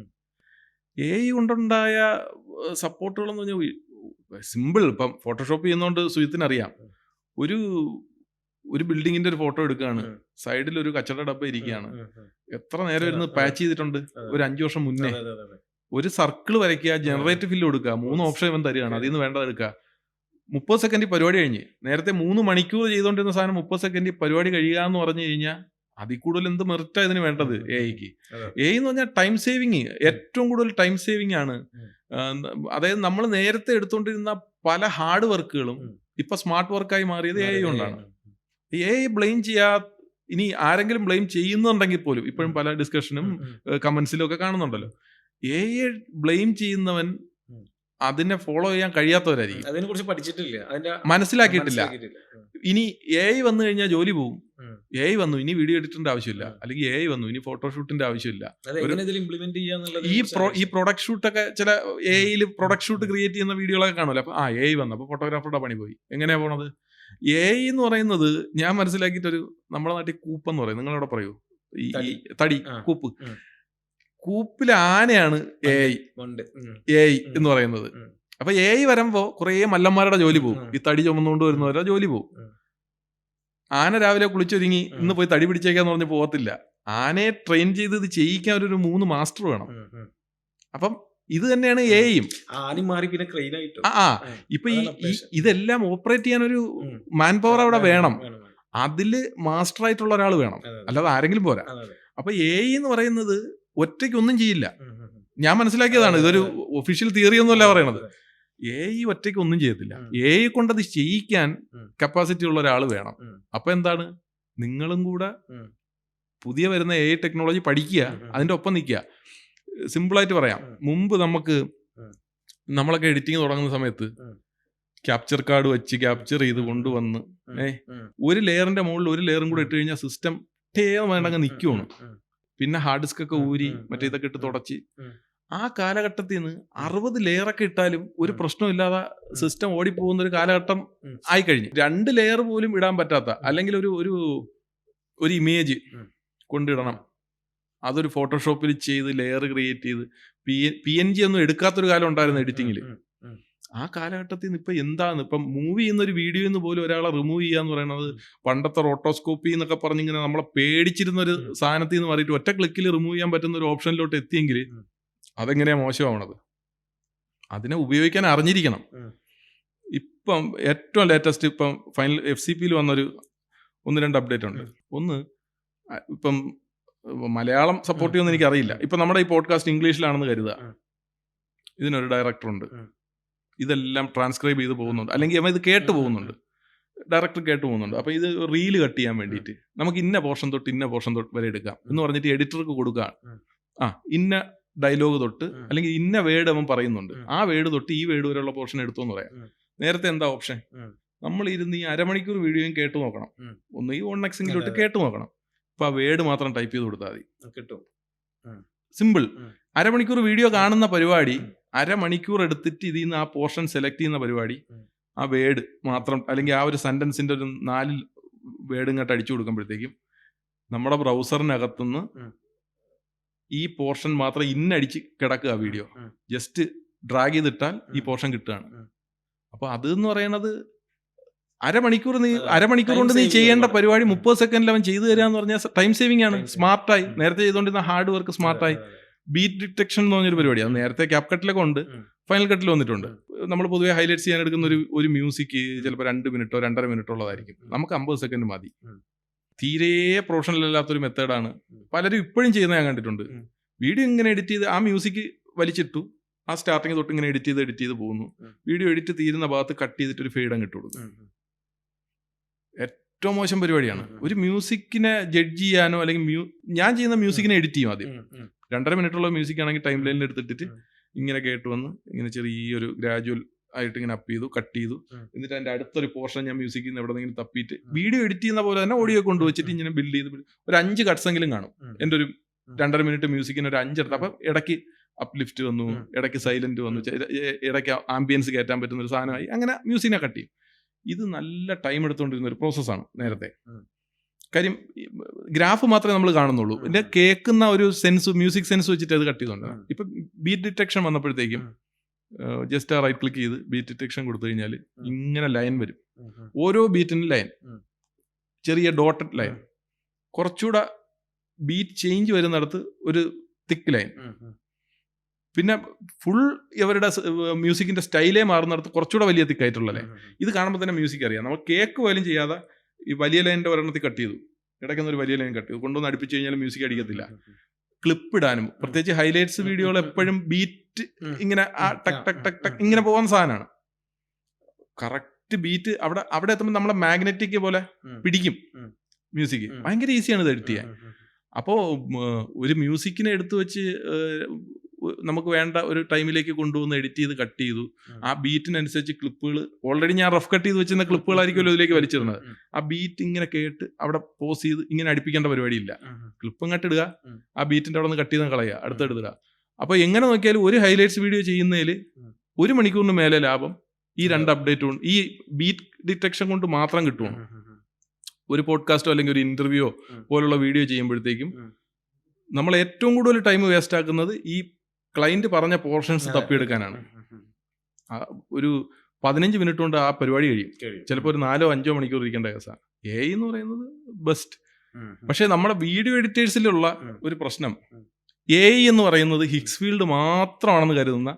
AI കൊണ്ടുണ്ടായ സപ്പോർട്ടുകൾ എന്ന് പറഞ്ഞാൽ സിമ്പിൾ. ഇപ്പം ഫോട്ടോഷോപ്പ് ചെയ്യുന്നതുകൊണ്ട് സുജിത്തിനറിയാം, ഒരു ബിൽഡിങ്ങിന്റെ ഒരു ഫോട്ടോ എടുക്കുകയാണ്, സൈഡിൽ ഒരു കച്ചട ഡബ്ബ ഇരിക്കുകയാണ്, എത്ര നേരം ഇരുന്ന് പാച്ച് ചെയ്തിട്ടുണ്ട് ഒരു 5 വർഷം മുന്നേ. ഒരു സർക്കിൾ വരയ്ക്കുക, ജനറേറ്റ് ഫില്ല് കൊടുക്കുക, 3 ഓപ്ഷൻ ഇവൻ തരികയാണ്, അതിൽ നിന്ന് വേണ്ടത് എടുക്കുക. 30 സെക്കൻഡ് പരിപാടി കഴിഞ്ഞ്. നേരത്തെ 3 മണിക്കൂർ ചെയ്തുകൊണ്ടിരുന്ന സാധനം 30 സെക്കൻഡ് പരിപാടി കഴിയുക എന്ന് പറഞ്ഞു കഴിഞ്ഞാൽ അതിൽ കൂടുതൽ എന്ത് മെറിറ്റാ ഇതിന് വേണ്ടത് AI-ക്ക്? AI എന്ന് പറഞ്ഞാൽ ടൈം സേവിങ്, ഏറ്റവും കൂടുതൽ ടൈം സേവിങ് ആണ്. അതായത് നമ്മൾ നേരത്തെ എടുത്തുകൊണ്ടിരുന്ന പല ഹാർഡ് വർക്കുകളും ഇപ്പൊ സ്മാർട്ട് വർക്കായി മാറിയത് AI കൊണ്ടാണ്. AI ബ്ലെയിം ചെയ്യാ, ഇനി ആരെങ്കിലും ബ്ലെയിം ചെയ്യുന്നുണ്ടെങ്കിൽ പോലും ഇപ്പോഴും പല ഡിസ്കഷനും കമന്റ്സിലും ഒക്കെ കാണുന്നുണ്ടല്ലോ, AI ബ്ലെയിം ചെയ്യുന്നവൻ അതിനെ ഫോളോ ചെയ്യാൻ കഴിയാത്തവരായിരിക്കും, അതിനെക്കുറിച്ച് പഠിച്ചിട്ടില്ല, മനസ്സിലാക്കിയിട്ടില്ല. ഇനി AI വന്നു കഴിഞ്ഞാൽ ജോലി പോകും. AI വന്നു, ഇനി വീഡിയോ എഡിറ്ററിന്റെ ആവശ്യമില്ല, അല്ലെങ്കിൽ AI വന്നു, ഇനി ഫോട്ടോഷൂട്ടിന്റെ ആവശ്യമില്ല. ഈ പ്രൊഡക്റ്റ് ഷൂട്ടൊക്കെ ചില AI പ്രൊഡക്റ്റ് ഷൂട്ട് ക്രിയേറ്റ് ചെയ്യുന്ന വീഡിയോകളൊക്കെ കാണുമല്ലോ. അപ്പൊ AI വന്നു, അപ്പൊ ഫോട്ടോഗ്രാഫറുടെ പണി പോയി. എങ്ങനെയാ പോണത്? AI എന്ന് പറയുന്നത് ഞാൻ മനസ്സിലാക്കിയിട്ടൊരു, നമ്മുടെ നാട്ടിൽ കൂപ്പെന്ന് പറയും, നിങ്ങളവിടെ പറയൂ, ഈ തടി കൂപ്പ്, കൂപ്പിലെ ആനയാണ് AI എന്ന് പറയുന്നത്. അപ്പൊ AI വരുമ്പോ കുറെ മല്ലന്മാരുടെ ജോലി പോകും, ഈ തടി ചുമന്നുകൊണ്ട് വരുന്നവരുടെ ജോലി പോകും. ആന രാവിലെ കുളിച്ചൊരുങ്ങി ഇന്ന് പോയി തടി പിടിച്ചേക്കാന്ന് പറഞ്ഞ് പോകത്തില്ല. ആനയെ ട്രെയിൻ ചെയ്ത് ഇത് ചെയ്യിക്കാൻ ഒരു 3 മാസ്റ്റർ വേണം. അപ്പം ഇത് തന്നെയാണ് AI-യും. ഇപ്പൊ ഇതെല്ലാം ഓപ്പറേറ്റ് ചെയ്യാൻ ഒരു മാൻ പവർ അവിടെ വേണം. അതില് മാസ്റ്റർ ആയിട്ടുള്ള ഒരാൾ വേണം, അല്ലാതെ ആരെങ്കിലും പോരാ. അപ്പൊ AI എന്ന് പറയുന്നത് ഒറ്റയ്ക്ക് ഒന്നും ചെയ്യില്ല. ഞാൻ മനസ്സിലാക്കിയതാണ്, ഇതൊരു ഒഫീഷ്യൽ തിയറി ഒന്നുമല്ല പറയണത്. AI ഒറ്റയ്ക്ക് ഒന്നും ചെയ്യത്തില്ല. AI കൊണ്ടത് ചെയ്യിക്കാൻ കപ്പാസിറ്റി ഉള്ള ഒരാൾ വേണം. അപ്പൊ എന്താണ്, നിങ്ങളും കൂടെ പുതിയ വരുന്ന AI ടെക്നോളജി പഠിക്കുക, അതിന്റെ ഒപ്പം നിൽക്കുക. സിമ്പിളായിട്ട് പറയാം, മുമ്പ് നമ്മളൊക്കെ എഡിറ്റിംഗ് തുടങ്ങുന്ന സമയത്ത് ക്യാപ്ചർ കാർഡ് വെച്ച് ക്യാപ്ചർ ചെയ്ത് കൊണ്ടുവന്ന് ഒരു ലെയറിന്റെ മുകളിൽ ഒരു ലെയറും കൂടെ ഇട്ട് കഴിഞ്ഞാൽ സിസ്റ്റം വേണ്ടങ്ങ് നിൽക്കുവാണ്. പിന്നെ ഹാർഡ് ഡിസ്ക് ഒക്കെ ഊരി മറ്റേ ഇതൊക്കെ ഇട്ട് തുടച്ച്, ആ കാലഘട്ടത്തിൽ നിന്ന് 60 ലെയറൊക്കെ ഇട്ടാലും ഒരു പ്രശ്നമില്ലാതെ സിസ്റ്റം ഓടിപ്പോകുന്ന ഒരു കാലഘട്ടം ആയിക്കഴിഞ്ഞു. 2 ലെയർ പോലും ഇടാൻ പറ്റാത്ത, അല്ലെങ്കിൽ ഒരു ഇമേജ് കൊണ്ടിടണം, അതൊരു ഫോട്ടോഷോപ്പിൽ ചെയ്ത് ലെയർ ക്രിയേറ്റ് ചെയ്ത് PNG ഒന്നും എടുക്കാത്തൊരു കാലം ഉണ്ടായിരുന്നു എഡിറ്റിങ്ങിൽ. ആ കാലഘട്ടത്തിൽ നിന്ന് ഇപ്പം എന്താണ് ഇപ്പം മൂവ് ചെയ്യുന്ന ഒരു വീഡിയോയിൽ നിന്ന് പോലും ഒരാളെ റിമൂവ് ചെയ്യാന്ന് പറയുന്നത് പണ്ടത്തെ റോട്ടോസ്കോപ്പി എന്നൊക്കെ പറഞ്ഞിങ്ങനെ നമ്മളെ പേടിച്ചിരുന്ന ഒരു സാധനത്തിൽ നിന്ന് മാറിയിട്ട് ഒറ്റ ക്ലിക്കിൽ റിമൂവ് ചെയ്യാൻ പറ്റുന്ന ഒരു ഓപ്ഷനിലോട്ട് എത്തിയെങ്കിൽ അതെങ്ങനെയാ മോശമാവണത്? അതിനെ ഉപയോഗിക്കാൻ അറിഞ്ഞിരിക്കണം. ഇപ്പം ഏറ്റവും ലേറ്റസ്റ്റ് ഇപ്പം ഫൈനൽ FCPയിൽ വന്നൊരു 1-2 അപ്ഡേറ്റ് ഉണ്ട്. ഒന്ന് ഇപ്പം മലയാളം സപ്പോർട്ട് ചെയ്യുമെന്ന് എനിക്കറിയില്ല. ഇപ്പം നമ്മുടെ ഈ പോഡ്കാസ്റ്റ് ഇംഗ്ലീഷിലാണെന്ന് കരുതുക, ഇതിനൊരു ഡയറക്ടറുണ്ട്, ഇതെല്ലാം ട്രാൻസ്ക്രൈബ് ചെയ്ത് പോകുന്നുണ്ട്, അല്ലെങ്കിൽ അവൻ ഇത് കേട്ട് പോകുന്നുണ്ട്, ഡയറക്ടർ കേട്ട് പോകുന്നുണ്ട്. അപ്പോൾ ഇത് റീല് കട്ട് ചെയ്യാൻ വേണ്ടിയിട്ട് നമുക്ക് ഇന്ന പോർഷൻ തൊട്ട് ഇന്ന പോർഷൻ തൊട്ട് വരെ എടുക്കാം എന്ന് പറഞ്ഞിട്ട് എഡിറ്റർക്ക് കൊടുക്കുക. ഇന്ന ഡയലോഗ് തൊട്ട് അല്ലെങ്കിൽ ഇന്ന വേർഡ് അവൻ പറയുന്നുണ്ട്, ആ വേർഡ് തൊട്ട് ഈ വേർഡ് വരെയുള്ള പോർഷൻ എടുത്തോന്ന് പറയാം. നേരത്തെ എന്താ ഓപ്ഷൻ? നമ്മൾ ഇരുന്ന് ഈ അരമണിക്കൂർ വീഡിയോയും കേട്ട് നോക്കണം, ഒന്ന് ഈ OneXെങ്കിലോട്ട് കേട്ട് നോക്കണം. ഇപ്പൊ ആ വേർഡ് മാത്രം ടൈപ്പ് ചെയ്ത് കൊടുത്താൽ മതി, കിട്ടും. സിമ്പിൾ. അരമണിക്കൂർ വീഡിയോ കാണുന്ന പരിപാടി അരമണിക്കൂർ എടുത്തിട്ട് ഇതിൽ നിന്ന് ആ പോർഷൻ സെലക്ട് ചെയ്യുന്ന പരിപാടി ആ വേർഡ് മാത്രം അല്ലെങ്കിൽ ആ ഒരു സെന്റൻസിന്റെ ഒരു 4 വേർഡ് ഇങ്ങോട്ട് അടിച്ചു കൊടുക്കുമ്പോഴത്തേക്കും നമ്മുടെ ബ്രൗസറിനകത്തുനിന്ന് ഈ പോർഷൻ മാത്രം ഇന്നടിച്ച് കിടക്കുക വീഡിയോ, ജസ്റ്റ് ഡ്രാഗ് ചെയ്തിട്ടാൽ ഈ പോർഷൻ കിട്ടുകയാണ്. അപ്പൊ അത് എന്ന് പറയുന്നത് അരമണിക്കൂർ കൊണ്ട് നീ ചെയ്യേണ്ട പരിപാടി 30 സെക്കൻഡിൽ അവൻ ചെയ്തു തരിക എന്ന് പറഞ്ഞാൽ ടൈം സേവിംഗ് ആണ്. സ്മാർട്ടായി. നേരത്തെ ചെയ്തുകൊണ്ടിരുന്ന ഹാർഡ് വർക്ക് സ്മാർട്ടായി. ബീറ്റ് ഡിറ്റക്ഷൻ എന്ന് പറഞ്ഞൊരു പരിപാടി, അത് നേരത്തെ ക്യാപ് കട്ടിലൊക്കെ ഉണ്ട്, ഫൈനൽ കട്ടിൽ വന്നിട്ടുണ്ട്. നമ്മൾ പൊതുവെ ഹൈലൈറ്റ്സ് ചെയ്യാൻ എടുക്കുന്ന ഒരു മ്യൂസിക് ചിലപ്പോൾ 2 മിനിറ്റോ 2.5 മിനിറ്റോ ഉള്ളതായിരിക്കും. നമുക്ക് 50 സെക്കൻഡ് മതി. തീരെ പ്രൊഫഷണൽ അല്ലാത്തൊരു മെത്തേഡാണ് പലരും ഇപ്പോഴും ചെയ്യുന്നത് ഞാൻ കണ്ടിട്ടുണ്ട്. വീഡിയോ ഇങ്ങനെ എഡിറ്റ് ചെയ്ത് ആ മ്യൂസിക് വലിച്ചിട്ടു, ആ സ്റ്റാർട്ടിങ് തൊട്ട് ഇങ്ങനെ എഡിറ്റ് ചെയ്ത് പോകുന്നു. വീഡിയോ എഡിറ്റ് തീരുന്ന ഭാഗത്ത് കട്ട് ചെയ്തിട്ട് ഒരു ഫെയ്ഡ് അങ്ങ് ഇട്ട് കൊടുക്കും. ഏറ്റവും മോശം പരിപാടിയാണ്. ഒരു മ്യൂസിക്കിനെ ജഡ്ജ് ചെയ്യാനോ അല്ലെങ്കിൽ ഞാൻ ചെയ്യുന്ന മ്യൂസിക്കിനെ എഡിറ്റ് ചെയ്യും ആദ്യം. 2.5 മിനിറ്റുള്ള മ്യൂസിക് ആണെങ്കിൽ ടൈം ലൈനിൽ എടുത്തിട്ട് ഇങ്ങനെ കേട്ട് വന്ന് ഇങ്ങനെ ചെറിയൊരു ഗ്രാജുവൽ ആയിട്ട് ഇങ്ങനെ അപ്പ് ചെയ്തു, കട്ട് ചെയ്തു, എന്നിട്ട് അതിന്റെ അടുത്തൊരു പോർഷൻ ഞാൻ മ്യൂസിക്കിൽ നിന്ന് എവിടെ നിന്ന് തപ്പിയിട്ട് വീഡിയോ എഡിറ്റ് ചെയ്യുന്ന പോലെ തന്നെ ഓഡിയോ കൊണ്ടുവച്ചിട്ട് ഇങ്ങനെ ബിൽഡ് ചെയ്ത് ഒരു 5 കട്ട്സ് എങ്കിലും കാണും. എൻ്റെ ഒരു 2.5 മിനിറ്റ് മ്യൂസിക്കിന് ഒരു 5 എടുത്ത്. അപ്പം ഇടയ്ക്ക് അപ്ലിഫ്റ്റ് വന്നു, ഇടയ്ക്ക് സൈലന്റ് വന്നു, ഇടയ്ക്ക് ആംബിയൻസ് കയറ്റാൻ പറ്റുന്ന ഒരു സാധനമായി. അങ്ങനെ മ്യൂസിക്കിനെ കട്ട് ചെയ്യും. ഇത് നല്ല ടൈം എടുത്തുകൊണ്ടിരുന്ന ഒരു പ്രോസസ്സാണ് നേരത്തെ. കാര്യം ഗ്രാഫ് മാത്രമേ നമ്മൾ കാണുന്നുള്ളൂ, പിന്നെ കേൾക്കുന്ന ഒരു സെൻസ്, മ്യൂസിക് സെൻസ് വെച്ചിട്ട് അത് കട്ട് ചെയ്തുകൊണ്ട്. ഇപ്പൊ ബീറ്റ് ഡിറ്റക്ഷൻ വന്നപ്പോഴത്തേക്കും ജസ്റ്റ് ആ റൈറ്റ് ക്ലിക്ക് ചെയ്ത് ബീറ്റ് ഡിറ്റക്ഷൻ കൊടുത്തു കഴിഞ്ഞാൽ ഇങ്ങനെ ലൈൻ വരും. ഓരോ ബീറ്റിനും ലൈൻ, ചെറിയ ഡോട്ടഡ് ലൈൻ, കുറച്ചുകൂടെ ബീറ്റ് ചേഞ്ച് വരുന്നിടത്ത് ഒരു തിക്ക് ലൈൻ, പിന്നെ ഫുൾ ഇവരുടെ മ്യൂസിക്കിന്റെ സ്റ്റൈലേ മാറുന്നിടത്ത് കുറച്ചുകൂടെ വലിയ തിക്കായിട്ടുള്ള ലൈൻ. ഇത് കാണുമ്പോൾ തന്നെ മ്യൂസിക് അറിയാം. നമ്മൾ കേക്ക് പോലും ചെയ്യാതെ ഈ വലിയ ലൈനിന്റെ ഒരെണ്ണത്തിൽ കട്ട് ചെയ്തു, ഇടയ്ക്കൊന്നൊരു വലിയ ലൈൻ കട്ട് ചെയ്തു, കൊണ്ടുവന്ന് അടുപ്പിച്ച് കഴിഞ്ഞാൽ മ്യൂസിക് അടിക്കത്തില്ല. ക്ലിപ്പ് ഇടാനും പ്രത്യേകിച്ച് ഹൈലൈറ്റ്സ് വീഡിയോകൾ എപ്പോഴും ബീറ്റ് ഇങ്ങനെ ടക് ടക് ടക് ടക് ഇങ്ങനെ പോകുന്ന സാധനമാണ്. കറക്റ്റ് ബീറ്റ് അവിടെ എത്തുമ്പോൾ നമ്മളെ മാഗ്നറ്റിക് പോലെ പിടിക്കും മ്യൂസിക്. ഭയങ്കര ഈസിയാണ് ഇത് എഡിറ്റ് ചെയ്യാൻ. അപ്പോൾ ഒരു മ്യൂസിക്കിനെ എടുത്തു വെച്ച് നമുക്ക് വേണ്ട ഒരു ടൈമിലേക്ക് കൊണ്ടുവന്ന് എഡിറ്റ് ചെയ്ത് കട്ട് ചെയ്തു. ആ ബീറ്റിനനുസരിച്ച് ക്ലിപ്പുകൾ ഓൾറെഡി ഞാൻ റഫ് കട്ട് ചെയ്ത് വെച്ചിരുന്ന ക്ലിപ്പുകളായിരിക്കുമല്ലോ ഇതിലേക്ക് വലിച്ചിരുന്നത്. ആ ബീറ്റ് ഇങ്ങനെ കേട്ട് അവിടെ പോസ് ചെയ്ത് ഇങ്ങനെ അടുപ്പിക്കേണ്ട പരിപാടിയില്ല. ക്ലിപ്പ് ഇങ്ങോട്ട് ഇടുക, ആ ബീറ്റിന്റെ അവിടെ നിന്ന് കട്ട് ചെയ്ത് കളയുക, അടുത്തെടുക്കുക. അപ്പോൾ എങ്ങനെ നോക്കിയാലും ഒരു ഹൈലൈറ്റ്സ് വീഡിയോ ചെയ്യുന്നതിൽ 1 മണിക്കൂറിന് മേലെ ലാഭം ഈ 2 അപ്ഡേറ്റ് കൊണ്ട്, ഈ ബീറ്റ് ഡിറ്റക്ഷൻ കൊണ്ട് മാത്രം കിട്ടുമോ. ഒരു പോഡ്കാസ്റ്റോ അല്ലെങ്കിൽ ഒരു ഇന്റർവ്യൂയോ പോലുള്ള വീഡിയോ ചെയ്യുമ്പോഴത്തേക്കും നമ്മൾ ഏറ്റവും കൂടുതൽ ടൈം വേസ്റ്റ് ആക്കുന്നത് ഈ ക്ലയന്റ് പറഞ്ഞ പോർഷൻസ് തപ്പിയെടുക്കാനാണ്. ഒരു 15 മിനിറ്റ് കൊണ്ട് ആ പരിപാടി കഴിയും. ചിലപ്പോൾ ഒരു 4-5 മണിക്കൂർ ഇരിക്കേണ്ട കേസാണ്. AI എന്ന് പറയുന്നത് ബെസ്റ്റ്. പക്ഷെ നമ്മുടെ വീഡിയോ എഡിറ്റേഴ്സിലുള്ള ഒരു പ്രശ്നം, AI എന്ന് പറയുന്നത് ഹിക്സ്ഫീൽഡ് മാത്രമാണെന്ന് കരുതുന്ന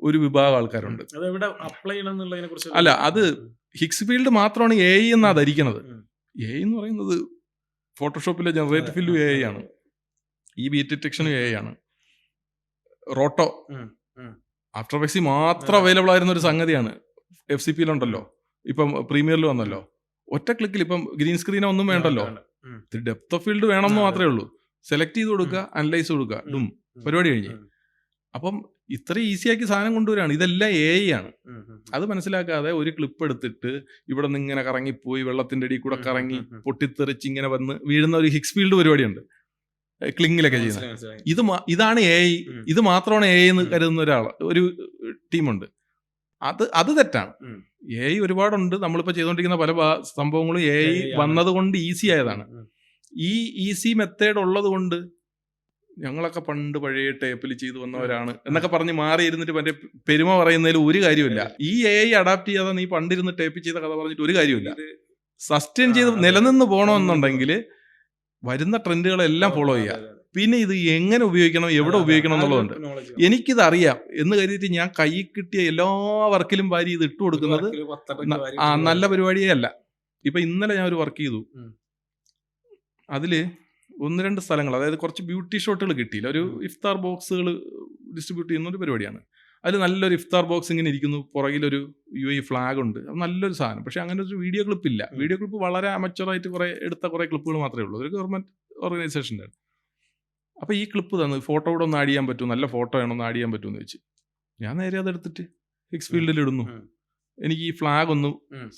ഒരു വിഭാഗം ആൾക്കാരുണ്ട്. അല്ല, അത് ഹിക്സ്ഫീൽഡ് മാത്രമാണ് AI എന്നാ ധരിക്കുന്നത്. AI എന്ന് പറയുന്നത് ഫോട്ടോഷോപ്പിലെ ജനറേറ്റീവ് ഫില്ലും AI ആണ്, ഈ ബീറ്റ് ഡിറ്റക്ഷനും AI ആണ്. റോട്ടോ ആഫ്റ്റർ എഫക്ട്സ് മാത്രം അവൈലബിൾ ആയിരുന്ന ഒരു സംഗതിയാണ്. FCPയിലുണ്ടല്ലോ, ഇപ്പം പ്രീമിയറിൽ വന്നല്ലോ. ഒറ്റ ക്ലിക്കിൽ ഇപ്പം ഗ്രീൻ സ്ക്രീനോ ഒന്നും വേണ്ടല്ലോ, ഡെപ്ത് ഓഫ് ഫീൽഡ് വേണമെന്ന് മാത്രമേ ഉള്ളൂ. സെലക്ട് ചെയ്ത് കൊടുക്കുക, അനലൈസ് കൊടുക്കുക, ഡും, പരിപാടി കഴിഞ്ഞ്. അപ്പം ഇത്ര ഈസിയാക്കി സാധനം കൊണ്ടുവരികയാണ്. ഇതെല്ലാം AI ആണ്. അത് മനസ്സിലാക്കാതെ ഒരു ക്ലിപ്പ് എടുത്തിട്ട് ഇവിടെ നിന്ന് ഇങ്ങനെ കറങ്ങിപ്പോയി വെള്ളത്തിന്റെ അടിയിൽ കൂടെ കറങ്ങി പൊട്ടിത്തെറിച്ച് ഇങ്ങനെ വന്ന് വീഴുന്ന ഒരു ഹിക്സ്ഫീൽഡ് പരിപാടിയുണ്ട് ക്ലിങ്ങിലൊക്കെ ചെയ്യുന്നത്. ഇതാണ് AI. ഇത് മാത്രമാണ് AI എന്ന് കരുതുന്ന ഒരു ടീമുണ്ട്. അത് തെറ്റാണ്. AI ഒരുപാടുണ്ട്. നമ്മളിപ്പോൾ ചെയ്തുകൊണ്ടിരിക്കുന്ന പല സംഭവങ്ങളും AI വന്നത് കൊണ്ട് ഈസി ആയതാണ്. ഈ ഈസി മെത്തേഡ് ഉള്ളത് കൊണ്ട് ഞങ്ങളൊക്കെ പണ്ട് പഴയ ടേപ്പിൽ ചെയ്തു വന്നവരാണ് എന്നൊക്കെ പറഞ്ഞ് മാറി ഇരുന്നിട്ട് മറ്റേ പെരുമ പറയുന്നതിൽ ഒരു കാര്യമില്ല. ഈ AI അഡാപ്റ്റ് ചെയ്യാതെ നീ പണ്ടിരുന്ന് ടേപ്പ് ചെയ്ത കഥ പറഞ്ഞിട്ട് ഒരു കാര്യമില്ല. സസ്റ്റെയിൻ ചെയ്ത് നിലനിന്ന് പോകണമെന്നുണ്ടെങ്കിൽ വരുന്ന ട്രെൻഡുകളെല്ലാം ഫോളോ ചെയ്യുക. പിന്നെ ഇത് എങ്ങനെ ഉപയോഗിക്കണം, എവിടെ ഉപയോഗിക്കണം എന്നുള്ളതുണ്ട്. എനിക്കിത് അറിയാം എന്ന് കരുതിയിട്ട് ഞാൻ കൈ കിട്ടിയ എല്ലാ വർക്കിലും വാരി ഇത് ഇട്ട് കൊടുക്കുന്നത് നല്ല പരിപാടിയേ അല്ല. ഇപ്പൊ ഇന്നലെ ഞാൻ ഒരു വർക്ക് ചെയ്തു, അതില് 1-2 സ്ഥലങ്ങൾ, അതായത് കുറച്ച് ബ്യൂട്ടി ഷോട്ടുകൾ കിട്ടിയില്ല. ഒരു ഇഫ്താർ ബോക്സുകൾ ഡിസ്ട്രിബ്യൂട്ട് ചെയ്യുന്ന ഒരു പരിപാടിയാണ്. അതിൽ നല്ലൊരു ഇഫ്താർ ബോക്സ് ഇങ്ങനെ ഇരിക്കുന്നു, പുറകിലൊരു UAE ഫ്ലാഗ് ഉണ്ട്, അത് നല്ലൊരു സാധനം. പക്ഷെ അങ്ങനെ ഒരു വീഡിയോ ക്ലിപ്പ് ഇല്ല. വീഡിയോ ക്ലിപ്പ് വളരെ അമച്ചറായിട്ട് എടുത്ത കുറേ ക്ലിപ്പുകൾ മാത്രമേ ഉള്ളൂ. ഒരു ഗവൺമെന്റ് ഓർഗനൈസേഷൻ്റെ. അപ്പോൾ ഈ ക്ലിപ്പ് തന്നു, ഫോട്ടോ കൂടെ ഒന്ന് ആഡ് ചെയ്യാൻ പറ്റും, നല്ല ഫോട്ടോ ആണോ ഒന്ന് ആഡ് ചെയ്യാൻ പറ്റുമെന്ന് വെച്ച് ഞാൻ നേരെ അതെടുത്തിട്ട് ഹിക്സ് ഫീൽഡിൽ ഇടുന്നു. എനിക്ക് ഈ ഫ്ലാഗ് ഒന്ന്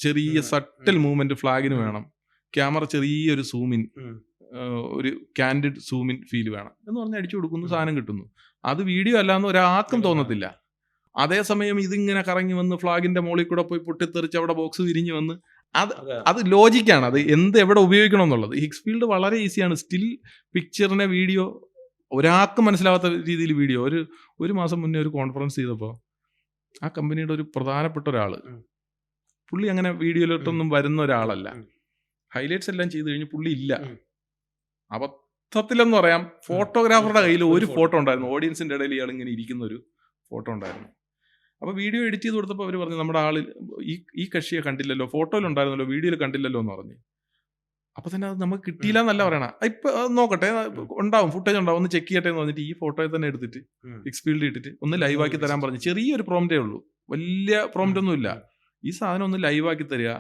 ചെറിയ സട്ടൽ മൂവ്മെന്റ് ഫ്ലാഗിന് വേണം, ക്യാമറ ചെറിയൊരു സൂമിൻ, ഒരു കാൻഡിഡ് സൂമിൻ ഫീൽ വേണം എന്ന് പറഞ്ഞ് അടിച്ചു കൊടുക്കുന്നു, സാധനം കിട്ടുന്നു. അത് വീഡിയോ അല്ലാന്ന് ഒരാൾക്കും തോന്നത്തില്ല. അതേസമയം ഇതിങ്ങനെ കറങ്ങി വന്ന് ഫ്ലാഗിന്റെ മുകളിൽ കൂടെ പോയി പൊട്ടിത്തെറിച്ച് അവിടെ ബോക്സ് വിരിഞ്ഞ് വന്ന് അത് ലോജിക്കാണ്. അത് എവിടെ ഉപയോഗിക്കണം എന്നുള്ളത്. ഹിക്സ് ഫീൽഡ് വളരെ ഈസിയാണ്. സ്റ്റിൽ പിക്ചറിനെ വീഡിയോ ഒരാൾക്കും മനസ്സിലാവാത്ത രീതിയിൽ വീഡിയോ. ഒരു മാസം മുന്നേ ഒരു കോൺഫറൻസ് ചെയ്തപ്പോൾ ആ കമ്പനിയുടെ ഒരു പ്രധാനപ്പെട്ട ഒരാള്, പുള്ളി അങ്ങനെ വീഡിയോയിലോട്ടൊന്നും വരുന്ന ഒരാളല്ല, ഹൈലൈറ്റ്സ് എല്ലാം ചെയ്ത് കഴിഞ്ഞ് പുള്ളി ഇല്ല. അബദ്ധത്തിലെന്ന് പറയാം, ഫോട്ടോഗ്രാഫറുടെ കയ്യിൽ ഒരു ഫോട്ടോ ഉണ്ടായിരുന്നു. ഓഡിയൻസിന്റെ ഇടയിൽ ഇയാൾ ഇങ്ങനെ ഇരിക്കുന്ന ഒരു ഫോട്ടോ ഉണ്ടായിരുന്നു. അപ്പോൾ വീഡിയോ എഡിറ്റ് ചെയ്ത് കൊടുത്തപ്പോൾ അവർ പറഞ്ഞു, നമ്മുടെ ആള് ഈ കക്ഷിയെ കണ്ടില്ലല്ലോ, ഫോട്ടോയിൽ ഉണ്ടായിരുന്നല്ലോ, വീഡിയോയിൽ കണ്ടില്ലല്ലോ എന്ന് പറഞ്ഞു. അപ്പോൾ തന്നെ അത് നമുക്ക് കിട്ടിയില്ല എന്നല്ല പറയണം. ഇപ്പം നോക്കട്ടെ, ഉണ്ടാവും, ഫുട്ടേജ് ഉണ്ടാവും, ഒന്ന് ചെക്ക് ചെയ്യട്ടെ എന്ന് പറഞ്ഞിട്ട് ഈ ഫോട്ടോയെ തന്നെ എടുത്തിട്ട് ഹിക്സ് ഫീൽഡ് ഇട്ടിട്ട് ഒന്ന് ലൈവാക്കി തരാൻ പറഞ്ഞു. ചെറിയൊരു പ്രോംപ്റ്റേ ഉള്ളൂ, വലിയ പ്രോംപ്റ്റ് ഒന്നും ഇല്ല. ഈ സാധനം ഒന്ന് ലൈവാക്കി തരിക,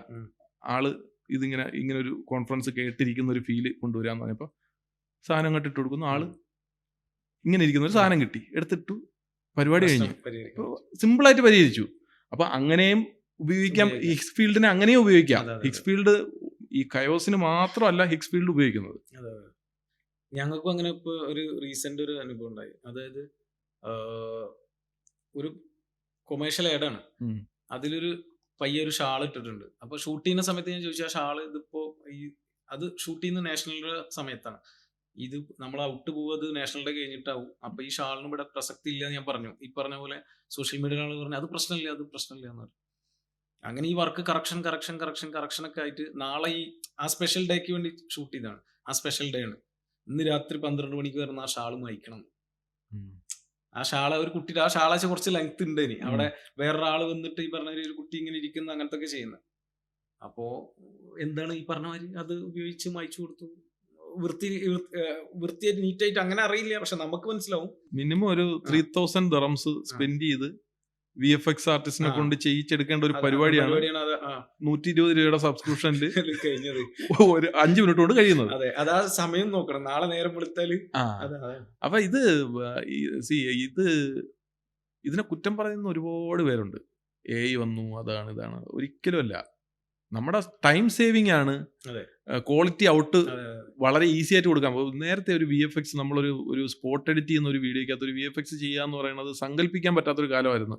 ആള് ഇങ്ങനെ ഒരു കോൺഫറൻസ് കേട്ടിരിക്കുന്ന ഒരു ഫീല് കൊണ്ടുവരാന്ന് പറഞ്ഞപ്പോൾ സാധനം അങ്ങോട്ട് ഇട്ട് കൊടുക്കുന്നു. ആള് ഇങ്ങനെ ഇരിക്കുന്ന ഒരു സാധനം കിട്ടി, എടുത്തിട്ടു, പരിപാടി കഴിഞ്ഞു. സിമ്പിളായിട്ട് പരിഹരിച്ചു. അപ്പൊ അങ്ങനെയും ഉപയോഗിക്കാം, ഹിക്സ് ഫീൽഡിനെ അങ്ങനെയും ഉപയോഗിക്കാം. ഹിക്സ് ഫീൽഡ് ഈ കയോസിന് മാത്രമല്ല ഹിക്സ് ഫീൽഡ് ഉപയോഗിക്കുന്നത്. ഞങ്ങൾക്കും അങ്ങനെ ഇപ്പൊ ഒരു റീസെന്റ് ഒരു അനുഭവം ഉണ്ടായി. അതായത് ഒരു കൊമേഴ്ഷ്യൽ ആഡാണ്, അതിലൊരു പയ്യൊരു ഷാൾ ഇട്ടിട്ടുണ്ട്. അപ്പൊ ഷൂട്ട് ചെയ്യുന്ന സമയത്ത് ഞാൻ ചോദിച്ചു, ആ ഷാള് ഇതിപ്പോ അത് ഷൂട്ട് ചെയ്യുന്ന നാഷണലിന്റെ സമയത്താണ്, ഇത് നമ്മൾ ഔട്ട് പോവത് നാഷണൽ ഡേ കഴിഞ്ഞിട്ടാവും, അപ്പൊ ഈ ഷാളിന് ഇവിടെ പ്രസക്തി ഇല്ല എന്ന് ഞാൻ പറഞ്ഞു. ഈ പറഞ്ഞ പോലെ സോഷ്യൽ മീഡിയ ആളുകൾ പറഞ്ഞു അത് പ്രശ്നമില്ല എന്ന് പറഞ്ഞു. അങ്ങനെ ഈ വർക്ക് കറക്ഷൻ ഒക്കെ ആയിട്ട് നാളെ ആ സ്പെഷ്യൽ ഡേക്ക് വേണ്ടി ഷൂട്ട് ചെയ്താണ്. ആ സ്പെഷ്യൽ ഡേ ആണ്, ഇന്ന് രാത്രി 12 മണിക്ക് വരുന്ന ആ ഷാള് വായിക്കണം. ആ ഷാള ഒരു കുട്ടിയുടെ ആ ഷാളാച്ച കുറച്ച് ലെങ്ത് ഉണ്ട്. ഇനി അവിടെ വേറൊരാള് വന്നിട്ട് ഈ പറഞ്ഞ ഒരു കുട്ടി ഇങ്ങനെ ഇരിക്കുന്ന അങ്ങനത്തെ ഒക്കെ ചെയ്യുന്നത്. അപ്പോ എന്താണ് ഈ പറഞ്ഞ മാതിരി അത് ഉപയോഗിച്ച് മായ്ച്ചു കൊടുത്തു. വൃത്തിയായിട്ട് നീറ്റായിട്ട് അങ്ങനെ അറിയില്ല, പക്ഷെ നമുക്ക് മനസ്സിലാവും. മിനിമം ഒരു 3000 dirhams സ്പെൻഡ് ചെയ്ത് VFX ആർട്ടിസ്റ്റിനെ കൊണ്ട് ചെയ്യിച്ചെടുക്കേണ്ട ഒരു പരിപാടിയാണ് 120 രൂപയുടെ സബ്സ്ക്രിപ്ഷനിൽ കഴിഞ്ഞത് ഒരു 5 മിനിറ്റ് കൊണ്ട് കഴിയുന്നത്. അതെ, അതാ സമയം നോക്കണം, നാളെ നേരം വെളുത്താല്. അപ്പൊ ഇതിനെ കുറ്റം പറയുന്ന ഒരുപാട് പേരുണ്ട്. AI വന്നു, അതാണ് ഇതാണ്. ഒരിക്കലും അല്ല. നമ്മുടെ ടൈം സേവിങ് ആണ്, ക്വാളിറ്റി ഔട്ട് വളരെ ഈസി ആയിട്ട് കൊടുക്കാൻ. നേരത്തെ ഒരു VFX നമ്മളൊരു സ്പോട്ട് എഡിറ്റ് ചെയ്യുന്ന ഒരു വീഡിയോക്കകത്ത് ഒരു VFX ചെയ്യാന്ന് പറയുന്നത് സങ്കല്പിക്കാൻ പറ്റാത്തൊരു കാലമായിരുന്നു.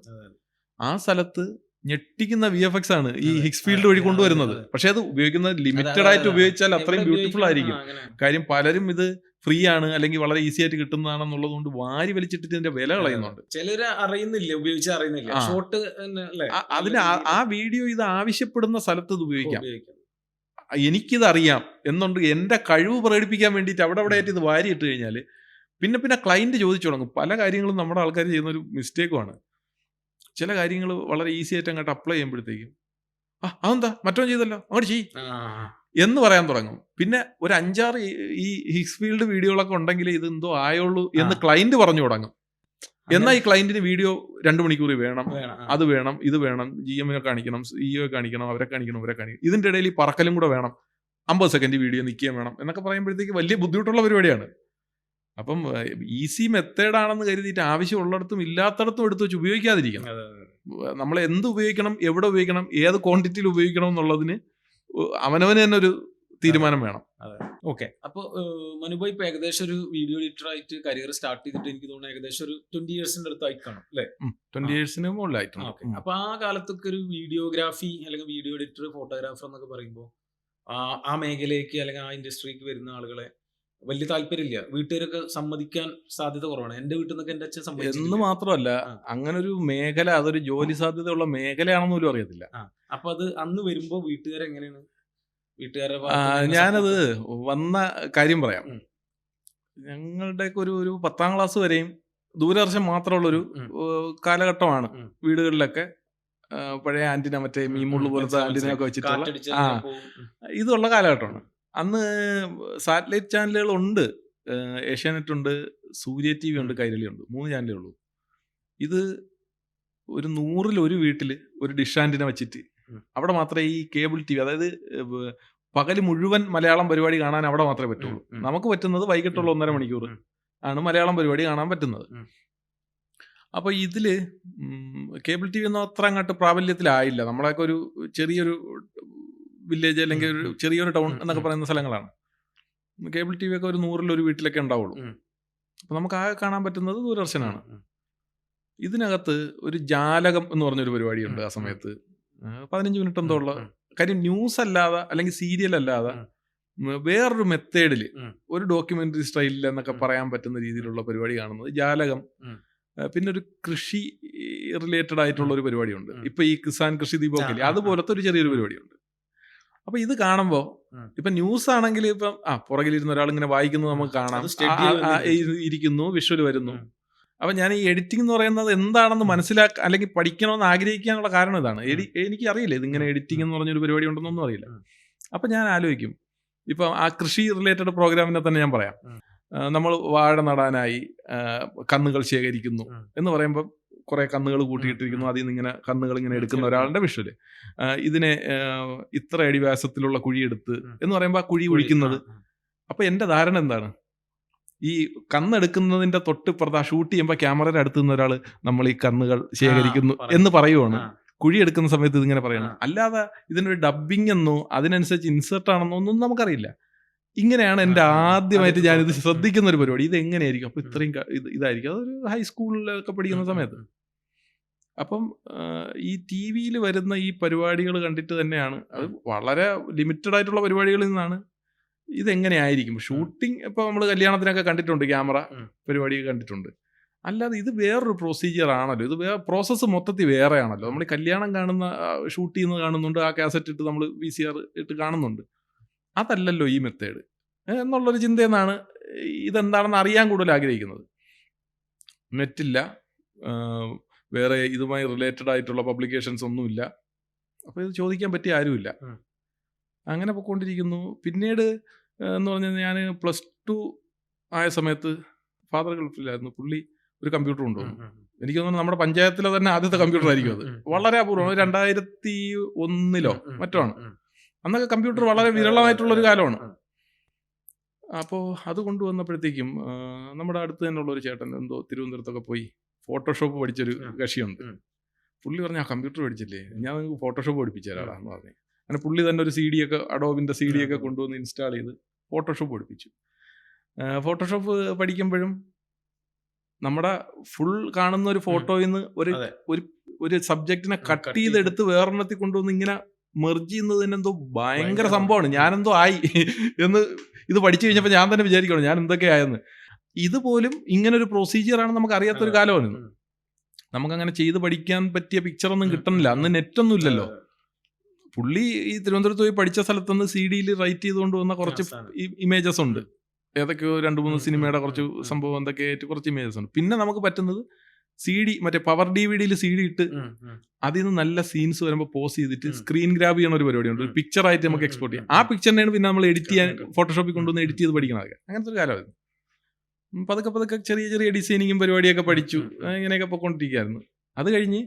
ആ സ്ഥലത്ത് ഞെട്ടിക്കുന്ന VFX ആണ് ഈ ഹിക്സ് ഫീൽഡ് വഴി കൊണ്ടുവരുന്നത്. പക്ഷെ അത് ഉപയോഗിക്കുന്നത് ലിമിറ്റഡ് ആയിട്ട് ഉപയോഗിച്ചാൽ അത്രയും ബ്യൂട്ടിഫുൾ ആയിരിക്കും. കാര്യം പലരും ഇത് ഫ്രീ ആണ് അല്ലെങ്കിൽ വളരെ ഈസി ആയിട്ട് കിട്ടുന്നതാണെന്നുള്ളത് കൊണ്ട് വാരി വലിച്ചിട്ട് ഇതിന്റെ വില കളയുന്നുണ്ട്. ചിലര് അറിയുന്നില്ല, ഉപയോഗിച്ച് അറിയുന്നില്ല. ഷോർട്ട് അതിന് ആ വീഡിയോ ഇത് ആവശ്യപ്പെടുന്ന സ്ഥലത്ത് ഇത് ഉപയോഗിക്കാം. എനിക്കിത് അറിയാം എന്നുണ്ട്, എന്റെ കഴിവ് പ്രകടിപ്പിക്കാൻ വേണ്ടിയിട്ട് അവിടെ ആയിട്ട് ഇത് വാരി ഇട്ട് കഴിഞ്ഞാൽ പിന്നെ ക്ലയന്റ് ചോദിച്ചു തുടങ്ങും. പല കാര്യങ്ങളും നമ്മുടെ ആൾക്കാർ ചെയ്യുന്ന ഒരു മിസ്റ്റേക്കുമാണ്. ചില കാര്യങ്ങൾ വളരെ ഈസി ആയിട്ട് അങ്ങോട്ട് അപ്ലൈ ചെയ്യുമ്പോഴത്തേക്കും അതെന്താ മറ്റോ ചെയ്തല്ലോ അങ്ങോട്ട് ചെയ്യ് എന്ന് പറയാൻ തുടങ്ങും. പിന്നെ ഒരു 5-6 ഈ ഹിക്സ് ഫീൽഡ് വീഡിയോകളൊക്കെ ഉണ്ടെങ്കിൽ ഇത് എന്തോ ആയുള്ളൂ എന്ന് ക്ലയന്റ് പറഞ്ഞു തുടങ്ങും. എന്നാൽ ഈ ക്ലയന്റിന് വീഡിയോ 2 മണിക്കൂർ വേണം, അത് വേണം, ഇത് വേണം, GM-നെ കാണിക്കണം, CEO കാണിക്കണം, അവരെ കാണിക്കണം, ഇതിന്റെ ഇടയിൽ ഈ പറക്കലും കൂടെ വേണം, 50 സെക്കൻഡ് വീഡിയോ നിൽക്കുകയും വേണം എന്നൊക്കെ പറയുമ്പോഴത്തേക്ക് വലിയ ബുദ്ധിമുട്ടുള്ള പരിപാടിയാണ്. അപ്പം ഈസി മെത്തേഡാണെന്ന് കരുതിയിട്ട് ആവശ്യമുള്ളിടത്തും ഇല്ലാത്തടത്തും എടുത്ത് വെച്ച് ഉപയോഗിക്കാതിരിക്കണം. നമ്മൾ എന്ത് ഉപയോഗിക്കണം, എവിടെ ഉപയോഗിക്കണം, ഏത് ക്വാണ്ടിറ്റിയിൽ ഉപയോഗിക്കണം എന്നുള്ളതിന് അവനവന് തന്നെ ഒരു തീരുമാനം വേണം. ഓക്കെ. അപ്പോൾ മനുഭായ് ഇപ്പൊ ഏകദേശം ഒരു വീഡിയോ എഡിറ്റർ ആയിട്ട് കരിയർ സ്റ്റാർട്ട് ചെയ്തിട്ട് എനിക്ക് തോന്നുന്നു ഏകദേശം ഒരു 20 ഇയേഴ്സിന്റെ അടുത്തായി കാണും അല്ലേ? 20 ഇയേഴ്സിന് മുകളിലായിട്ടുണ്ട്. അപ്പൊ ആ കാലത്തൊക്കെ ഒരു വീഡിയോഗ്രാഫി അല്ലെങ്കിൽ വീഡിയോ എഡിറ്റർ, ഫോട്ടോഗ്രാഫർ എന്നൊക്കെ പറയുമ്പോൾ ആ മേഖലയ്ക്ക് അല്ലെങ്കിൽ ആ ഇൻഡസ്ട്രിക്ക് വരുന്ന ആളുകളെ വലിയ താല്പര്യമില്ല, വീട്ടുകാരൊക്കെ സമ്മതിക്കാൻ സാധ്യത കുറവാണ്. എന്റെ വീട്ടിൽ നിന്നൊക്കെ എന്റെ അച്ഛൻ എന്ന് സമ്മതിച്ചിട്ടില്ല. മാത്രമല്ല, ആ. അങ്ങനെ ഒരു മേഖല അതൊരു ജോലി സാധ്യതയുള്ള മേഖലയാണെന്ന് പോലും അറിയത്തില്ല. അപ്പൊ അത് അന്ന് വരുമ്പോ വീട്ടുകാരെങ്ങനെയാണ്? വീട്ടുകാരുടെ ഞാനത് വന്ന കാര്യം പറയാം. ഉം. ഞങ്ങളുടെയൊക്കെ ഒരു 10ാം ക്ലാസ് വരെയും ദൂരദർശൻ മാത്രമുള്ളൊരു കാലഘട്ടമാണ്. വീടുകളിലൊക്കെ പഴയ ആന്റിന, മറ്റേ മീമുള്ളു പോലത്തെ ആന്റിനൊക്കെ വെച്ചിട്ടുള്ള ഇതുള്ള കാലഘട്ടമാണ്. അന്ന് സാറ്റലൈറ്റ് ചാനലുകളുണ്ട്, ഏഷ്യാനെറ്റ് ഉണ്ട്, സൂര്യ TV ഉണ്ട്, കൈരളി ഉണ്ട്, 3 ചാനലേ ഉള്ളൂ. ഇത് ഒരു 100ൽ ഒരു വീട്ടിൽ ഒരു ഡിഷ് ആന്റിന വെച്ചിട്ട് അവിടെ മാത്രമേ ഈ കേബിൾ TV, അതായത് പകല് മുഴുവൻ മലയാളം പരിപാടി കാണാൻ അവിടെ മാത്രമേ പറ്റുള്ളൂ. നമുക്ക് പറ്റുന്നത് വൈകിട്ടുള്ള 1.5 മണിക്കൂർ ആണ് മലയാളം പരിപാടി കാണാൻ പറ്റുന്നത്. അപ്പോൾ ഇതിൽ കേബിൾ TV ഒന്നും അത്ര അങ്ങോട്ട് പ്രാബല്യത്തിലായില്ല. നമ്മളൊക്കെ ഒരു ചെറിയൊരു വില്ലേജ് അല്ലെങ്കിൽ ഒരു ചെറിയൊരു ടൗൺ എന്നൊക്കെ പറയുന്ന സ്ഥലങ്ങളാണ്. കേബിൾ TV ഒക്കെ ഒരു 100ൽ ഒരു വീട്ടിലൊക്കെ ഉണ്ടാവുള്ളൂ. അപ്പോൾ നമുക്ക് ആകെ കാണാൻ പറ്റുന്നത് ദൂരദർശനാണ്. ഇതിനകത്ത് ഒരു ജാലകം എന്ന് പറഞ്ഞൊരു പരിപാടിയുണ്ട് ആ സമയത്ത്. 15 മിനിറ്റ് എന്തോ ഉള്ള കാര്യം. ന്യൂസ് അല്ലാതെ അല്ലെങ്കിൽ സീരിയൽ അല്ലാതെ വേറൊരു മെത്തേഡിൽ ഒരു ഡോക്യുമെന്ററി സ്റ്റൈലിൽ എന്നൊക്കെ പറയാൻ പറ്റുന്ന രീതിയിലുള്ള പരിപാടി കാണുന്നത് ജാലകം. പിന്നെ ഒരു കൃഷി റിലേറ്റഡ് ആയിട്ടുള്ള ഒരു പരിപാടിയുണ്ട്. ഇപ്പൊ ഈ കിസാൻ കൃഷി ദീപമൊക്കെ അതുപോലത്തെ ഒരു ചെറിയൊരു പരിപാടിയുണ്ട്. അപ്പൊ ഇത് കാണുമ്പോ ഇപ്പൊ ന്യൂസ് ആണെങ്കിൽ ഇപ്പം പുറകിലിരുന്ന ഒരാൾ ഇങ്ങനെ വായിക്കുന്നത് നമുക്ക് കാണാം, ഇരിക്കുന്നു, വിഷ്വൽ വരുന്നു. അപ്പൊ ഞാൻ ഈ എഡിറ്റിംഗ് എന്ന് പറയുന്നത് എന്താണെന്ന് മനസ്സിലാക്കാൻ അല്ലെങ്കിൽ പഠിക്കണമെന്ന് ആഗ്രഹിക്കാനുള്ള കാരണം ഇതാണ്. എനിക്ക് അറിയില്ല ഇതിങ്ങനെ എഡിറ്റിംഗ് എന്ന് പറഞ്ഞൊരു പരിപാടി ഉണ്ടെന്നൊന്നും അറിയില്ല. അപ്പൊ ഞാൻ ആലോചിക്കും, ഇപ്പൊ ആ കൃഷി റിലേറ്റഡ് പ്രോഗ്രാമിനെ തന്നെ ഞാൻ പറയാം. നമ്മൾ വാഴ നടാനായി കന്നുകൾ ശേഖരിക്കുന്നു എന്ന് പറയുമ്പോൾ കുറെ കന്നുകൾ കൂട്ടിയിട്ടിരിക്കുന്നു, അതിൽ നിന്ന് ഇങ്ങനെ കന്നുകൾ ഇങ്ങനെ എടുക്കുന്ന ഒരാളുടെ വിഷ്വല്. ഇതിനെ ഇത്ര അടി വ്യാസത്തിലുള്ള കുഴിയെടുത്ത് എന്ന് പറയുമ്പോൾ ആ കുഴി ഒഴിക്കുന്നത്. അപ്പൊ എന്റെ ധാരണ എന്താണ്, ഈ കന്നെടുക്കുന്നതിന്റെ തൊട്ടിപ്പുറത്ത് ആ ഷൂട്ട് ചെയ്യുമ്പോൾ ക്യാമറയുടെ അടുത്ത് നിന്ന് ഒരാൾ നമ്മൾ ഈ കന്നുകൾ ശേഖരിക്കുന്നു എന്ന് പറയുവാണ്. കുഴി എടുക്കുന്ന സമയത്ത് ഇതിങ്ങനെ പറയണം. അല്ലാതെ ഇതിനൊരു ഡബ്ബിംഗ് എന്നോ അതിനനുസരിച്ച് ഇൻസേർട്ട് ആണെന്നോ ഒന്നും നമുക്കറിയില്ല. ഇങ്ങനെയാണ് എൻ്റെ ആദ്യമായിട്ട് ഞാനിത് ശ്രദ്ധിക്കുന്ന ഒരു പരിപാടി. ഇത് എങ്ങനെയായിരിക്കും, അപ്പൊ ഇത്രയും ഇതായിരിക്കും. അതൊരു ഹൈസ്കൂളിലൊക്കെ പഠിക്കുന്ന സമയത്ത്. അപ്പം ഈ TV-യിൽ വരുന്ന ഈ പരിപാടികൾ കണ്ടിട്ട് തന്നെയാണ്, അത് വളരെ ലിമിറ്റഡ് ആയിട്ടുള്ള പരിപാടികളിൽ നിന്നാണ് ഇതെങ്ങനെയായിരിക്കും ഷൂട്ടിംഗ്. ഇപ്പൊ നമ്മൾ കല്യാണത്തിനൊക്കെ കണ്ടിട്ടുണ്ട്, ക്യാമറ പരിപാടി കണ്ടിട്ടുണ്ട്. അല്ലാതെ ഇത് വേറൊരു പ്രൊസീജിയർ ആണല്ലോ, ഇത് വേറെ പ്രോസസ്സ് മൊത്തത്തിൽ വേറെ ആണല്ലോ. നമ്മൾ കല്യാണം കാണുന്ന ഷൂട്ട് ചെയ്യുന്നത് കാണുന്നുണ്ട്, ആ കാസറ്റ് ഇട്ട് നമ്മൾ VCR ഇട്ട് കാണുന്നുണ്ട്. അതല്ലല്ലോ ഈ മെത്തേഡ് എന്നുള്ളൊരു ചിന്തയെന്നാണ് ഇതെന്താണെന്ന് അറിയാൻ കൂടുതൽ ആഗ്രഹിക്കുന്നത്. നെറ്റില്ല, വേറെ ഇതുമായി റിലേറ്റഡ് ആയിട്ടുള്ള പബ്ലിക്കേഷൻസ് ഒന്നുമില്ല. അപ്പോൾ ഇത് ചോദിക്കാൻ പറ്റിയ ആരുമില്ല. അങ്ങനെ പോയിക്കൊണ്ടിരിക്കുന്നു. പിന്നീട് എന്ന് പറഞ്ഞാൽ ഞാൻ +2 ആയ സമയത്ത് ഫാദർ ഗൾഫിലായിരുന്നു. പുള്ളി ഒരു കമ്പ്യൂട്ടർ കൊണ്ടുവന്നു. എനിക്ക് തോന്നുന്നു നമ്മുടെ പഞ്ചായത്തിലെ തന്നെ ആദ്യത്തെ കമ്പ്യൂട്ടർ ആയിരിക്കും അത്. വളരെ അപൂർവം, 2001 മറ്റോ ആണ്. അന്നൊക്കെ കമ്പ്യൂട്ടർ വളരെ വിരളമായിട്ടുള്ളൊരു കാലമാണ്. അപ്പോൾ അത് കൊണ്ടുവന്നപ്പോഴത്തേക്കും നമ്മുടെ അടുത്ത് തന്നെയുള്ള ഒരു ചേട്ടൻ എന്തോ തിരുവനന്തപുരത്തൊക്കെ പോയി ഫോട്ടോഷോപ്പ് പഠിച്ചൊരു കക്ഷിയുണ്ട്. പുള്ളി പറഞ്ഞു, ആ കമ്പ്യൂട്ടർ പഠിച്ചില്ലേ, ഞാൻ നിങ്ങൾക്ക് ഫോട്ടോഷോപ്പ് പഠിപ്പിച്ചു തരാടാന്ന് പറഞ്ഞു. അങ്ങനെ പുള്ളി തന്നെ ഒരു CD ഒക്കെ, അഡോബിൻ്റെ CD ഒക്കെ കൊണ്ടുവന്ന് ഇൻസ്റ്റാൾ ചെയ്ത് ഫോട്ടോഷോപ്പ് പഠിപ്പിച്ചു. ഫോട്ടോഷോപ്പ് പഠിക്കുമ്പോഴും നമ്മുടെ ഫുൾ കാണുന്ന ഒരു ഫോട്ടോയിൽ നിന്ന് ഒരു സബ്ജക്റ്റിനെ കട്ട് ചെയ്തെടുത്ത് വേറെണ്ണത്തിൽ കൊണ്ടുവന്ന് ഇങ്ങനെ മെർജ് ചെയ്യുന്നതിന് എന്തോ ഭയങ്കര സംഭവമാണ്. ഞാനെന്തോ ആയി എന്ന് ഇത് പഠിച്ചു കഴിഞ്ഞപ്പോൾ ഞാൻ തന്നെ വിചാരിക്കണം ഞാൻ എന്തൊക്കെ ആയെന്ന്. ഇതുപോലും ഇങ്ങനെ ഒരു പ്രൊസീജിയറാണ് നമുക്ക് അറിയാത്തൊരു കാലമാണ്. നമുക്കങ്ങനെ ചെയ്ത് പഠിക്കാൻ പറ്റിയ പിക്ചറൊന്നും കിട്ടുന്നില്ല. അന്ന് നെറ്റൊന്നും ഇല്ലല്ലോ. പുള്ളി ഈ തിരുവനന്തപുരത്ത് പോയി പഠിച്ച സ്ഥലത്തുനിന്ന് CD-യിൽ റൈറ്റ് ചെയ്തുകൊണ്ട് വന്ന കുറച്ച് ഇമേജസ് ഉണ്ട്. ഏതൊക്കെയോ 2-3 സിനിമയുടെ കുറച്ച് സംഭവം എന്തൊക്കെ ആയിട്ട് കുറച്ച് ഇമേജസ് ഉണ്ട്. പിന്നെ നമുക്ക് പറ്റുന്നത് CD, മറ്റേ പവർ DVD-യിൽ CD ഇട്ട് അതിൽ നിന്ന് നല്ല സീൻസ് വരുമ്പോൾ പോസ് ചെയ്തിട്ട് സ്ക്രീൻ ഗ്രാബ് ചെയ്യണ ഒരു പരിപാടിയുണ്ട്. ഒരു പിക്ചറായിട്ട് നമുക്ക് എക്സ്പോർട്ട് ചെയ്യാം. ആ പിക്ചറിനെയാണ് പിന്നെ നമ്മൾ എഡിറ്റ് ചെയ്യാൻ ഫോട്ടോഷോപ്പിൽ കൊണ്ടുവന്ന് എഡിറ്റ് ചെയ്ത് പഠിക്കണതൊക്കെ. അങ്ങനത്തെ ഒരു കാലമായിരുന്നു. പതുക്കെ ചെറിയ ചെറിയ ഡിസൈനിങ്ങും പരിപാടിയൊക്കെ പഠിച്ചു. ഇങ്ങനെയൊക്കെ പൊയ്ക്കൊണ്ടിരിക്കുകയായിരുന്നു. അത് കഴിഞ്ഞ്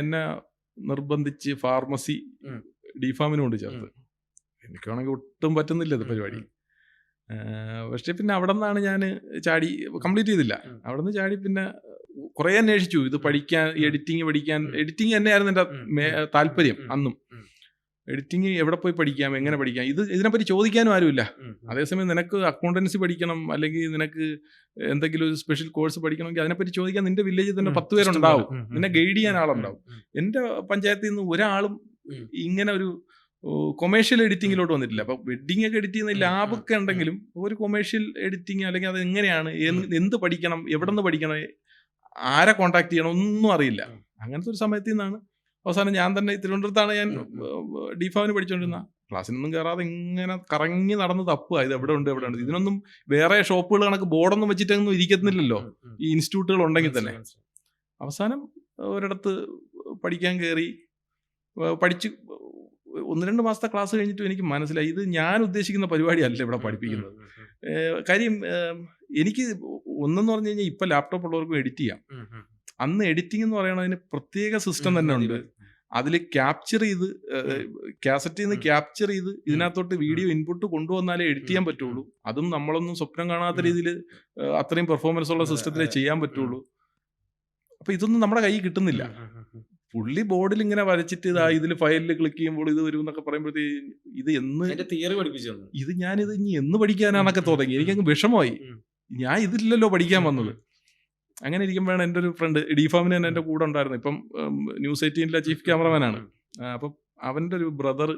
എന്നെ നിർബന്ധിച്ച് ഫാർമസി ഡിഫാമിന് കൊണ്ട് ചേർത്ത്. എനിക്കാണെങ്കിൽ ഒട്ടും പറ്റുന്നില്ല ഇത് പരിപാടി. പക്ഷേ പിന്നെ അവിടെ നിന്നാണ് ഞാൻ ചാടി, കംപ്ലീറ്റ് ചെയ്തില്ല. അവിടെ നിന്ന് ചാടി പിന്നെ കുറേ അന്വേഷിച്ചു ഇത് പഠിക്കാൻ, എഡിറ്റിംഗ് പഠിക്കാൻ. എഡിറ്റിംഗ് തന്നെയായിരുന്നു എൻ്റെ താല്പര്യം അന്നും. എഡിറ്റിംഗ് എവിടെ പോയി പഠിക്കാം, എങ്ങനെ പഠിക്കാം, ഇതിനെപ്പറ്റി ചോദിക്കാനും ആരുമില്ല. അതേസമയം നിനക്ക് അക്കൗണ്ടൻസി പഠിക്കണം അല്ലെങ്കിൽ നിനക്ക് എന്തെങ്കിലും ഒരു സ്പെഷ്യൽ കോഴ്സ് പഠിക്കണമെങ്കിൽ അതിനെപ്പറ്റി ചോദിക്കാൻ നിന്റെ വില്ലേജിൽ തന്നെ 10 പേരുണ്ടാവും, നിന്നെ ഗൈഡ് ചെയ്യാൻ ആളുണ്ടാവും. എൻ്റെ പഞ്ചായത്തിൽ നിന്ന് ഒരാളും ഇങ്ങനെ കൊമേഴ്ഷ്യൽ എഡിറ്റിങ്ങിലോട്ട് വന്നിട്ടില്ല. അപ്പോൾ വെഡ്ഡിംഗ് ഒക്കെ എഡിറ്റ് ചെയ്യുന്ന ലാബൊക്കെ ഉണ്ടെങ്കിലും ഒരു കൊമേഴ്ഷ്യൽ എഡിറ്റിങ് അല്ലെങ്കിൽ അത് എങ്ങനെയാണ്, എന്ത് പഠിക്കണം, എവിടെ നിന്ന് പഠിക്കണം, ആരെ കോൺടാക്ട് ചെയ്യണം, ഒന്നും അറിയില്ല. അങ്ങനത്തെ ഒരു സമയത്ത് നിന്നാണ് അവസാനം ഞാൻ തന്നെ തിരുവനന്തപുരത്താണ് ഞാൻ ഡിഫാമിന് പഠിച്ചുകൊണ്ടിരുന്ന. ക്ലാസ്സിനൊന്നും കയറാതെ ഇങ്ങനെ കറങ്ങി നടന്ന് തപ്പുക, ഇത് എവിടെ ഉണ്ട് എവിടെ ഉണ്ട്. ഇതിനൊന്നും വേറെ ഷോപ്പുകൾ കണക്ക് ബോർഡൊന്നും വെച്ചിട്ടൊന്നും ഇരിക്കുന്നില്ലല്ലോ ഈ ഇൻസ്റ്റിറ്റ്യൂട്ടുകൾ ഉണ്ടെങ്കിൽ തന്നെ. അവസാനം ഒരിടത്ത് പഠിക്കാൻ കയറി, പഠിച്ച് 1-2 മാസത്തെ ക്ലാസ് കഴിഞ്ഞിട്ട് എനിക്ക് മനസ്സിലായി ഇത് ഞാൻ ഉദ്ദേശിക്കുന്ന പരിപാടിയല്ല ഇവിടെ പഠിപ്പിക്കുന്നത്. കാര്യം എനിക്ക് ഒന്നെന്ന് പറഞ്ഞു കഴിഞ്ഞാൽ ഇപ്പം ലാപ്ടോപ്പ് ഉള്ളവർക്കും എഡിറ്റ് ചെയ്യാം. അന്ന് എഡിറ്റിംഗ് എന്ന് പറയുന്നതിന് പ്രത്യേക സിസ്റ്റം തന്നെ ഉണ്ട്. അതിൽ ക്യാപ്ചർ ചെയ്ത് കാസറ്റിൽ നിന്ന് ക്യാപ്ചർ ചെയ്ത് ഇതിനകത്തോട്ട് വീഡിയോ ഇൻപുട്ട് കൊണ്ടുവന്നാലേ എഡിറ്റ് ചെയ്യാൻ പറ്റുള്ളൂ. അതും നമ്മളൊന്നും സ്വപ്നം കാണാത്ത രീതിയിൽ അത്രയും പെർഫോമൻസ് ഉള്ള സിസ്റ്റത്തിലേ ചെയ്യാൻ പറ്റുള്ളൂ. അപ്പൊ ഇതൊന്നും നമ്മുടെ കയ്യിൽ കിട്ടുന്നില്ല. പുള്ളി ബോർഡിൽ ഇങ്ങനെ വരച്ചിട്ട് ഇതിൽ ഫയലിൽ ക്ലിക്ക് ചെയ്യുമ്പോൾ ഇത് വരും എന്നൊക്കെ പറയുമ്പോഴത്തേക്ക് ഇത് തിയറി പഠിപ്പിച്ചു, ഇത് ഞാനിത് ഇനി എന്ന് പഠിക്കാനാണൊക്കെ തുടങ്ങി. എനിക്കങ്ങ് വിഷമമായി. ഞാൻ ഇതില്ലല്ലോ പഠിക്കാൻ വന്നത്. അങ്ങനെ ഇരിക്കുമ്പോഴാണ് എൻ്റെ ഒരു ഫ്രണ്ട് ഡിഫാമിന് തന്നെ എൻ്റെ കൂടെ ഉണ്ടായിരുന്നു. ഇപ്പം ന്യൂസ് 18 ചീഫ് ക്യാമറമാനാണ്. അപ്പം അവൻ്റെ ഒരു ബ്രദർ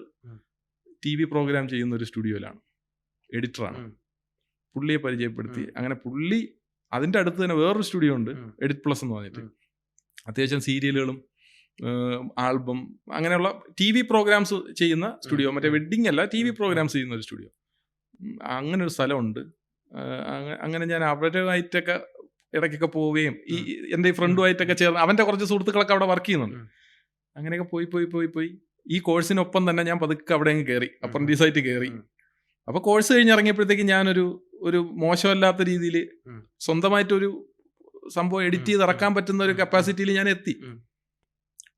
TV പ്രോഗ്രാം ചെയ്യുന്ന ഒരു സ്റ്റുഡിയോയിലാണ്, എഡിറ്ററാണ്. പുള്ളിയെ പരിചയപ്പെടുത്തി. അങ്ങനെ പുള്ളി അതിൻ്റെ അടുത്ത് തന്നെ വേറൊരു സ്റ്റുഡിയോ ഉണ്ട്, എഡിറ്റ് പ്ലസ് എന്ന് പറഞ്ഞിട്ട്. അത്യാവശ്യം സീരിയലുകളും ആൽബം അങ്ങനെയുള്ള TV പ്രോഗ്രാംസ് ചെയ്യുന്ന സ്റ്റുഡിയോ. മറ്റേ വെഡ്ഡിങ് അല്ല, TV പ്രോഗ്രാംസ് ചെയ്യുന്ന ഒരു സ്റ്റുഡിയോ. അങ്ങനെ ഒരു സ്ഥലമുണ്ട്. അങ്ങനെ ഞാൻ അവരുമായിട്ടൊക്കെ ഇടയ്ക്കൊക്കെ പോവുകയും എൻ്റെ ഈ ഫ്രണ്ടുമായിട്ടൊക്കെ ചേർന്ന് അവൻ്റെ കുറച്ച് സുഹൃത്തുക്കളൊക്കെ അവിടെ വർക്ക് ചെയ്യുന്നുണ്ട്. അങ്ങനെയൊക്കെ പോയി ഈ കോഴ്സിനൊപ്പം തന്നെ ഞാൻ പതുക്കെ അവിടെ അങ്ങ് കയറി, അപ്രന്റീസായിട്ട് കയറി. അപ്പോൾ കോഴ്സ് കഴിഞ്ഞിറങ്ങിയപ്പോഴത്തേക്ക് ഞാനൊരു മോശമല്ലാത്ത രീതിയിൽ സ്വന്തമായിട്ടൊരു സംഭവം എഡിറ്റ് ചെയ്ത് ഇറക്കാൻ പറ്റുന്ന ഒരു കപ്പാസിറ്റിയിൽ ഞാൻ എത്തി.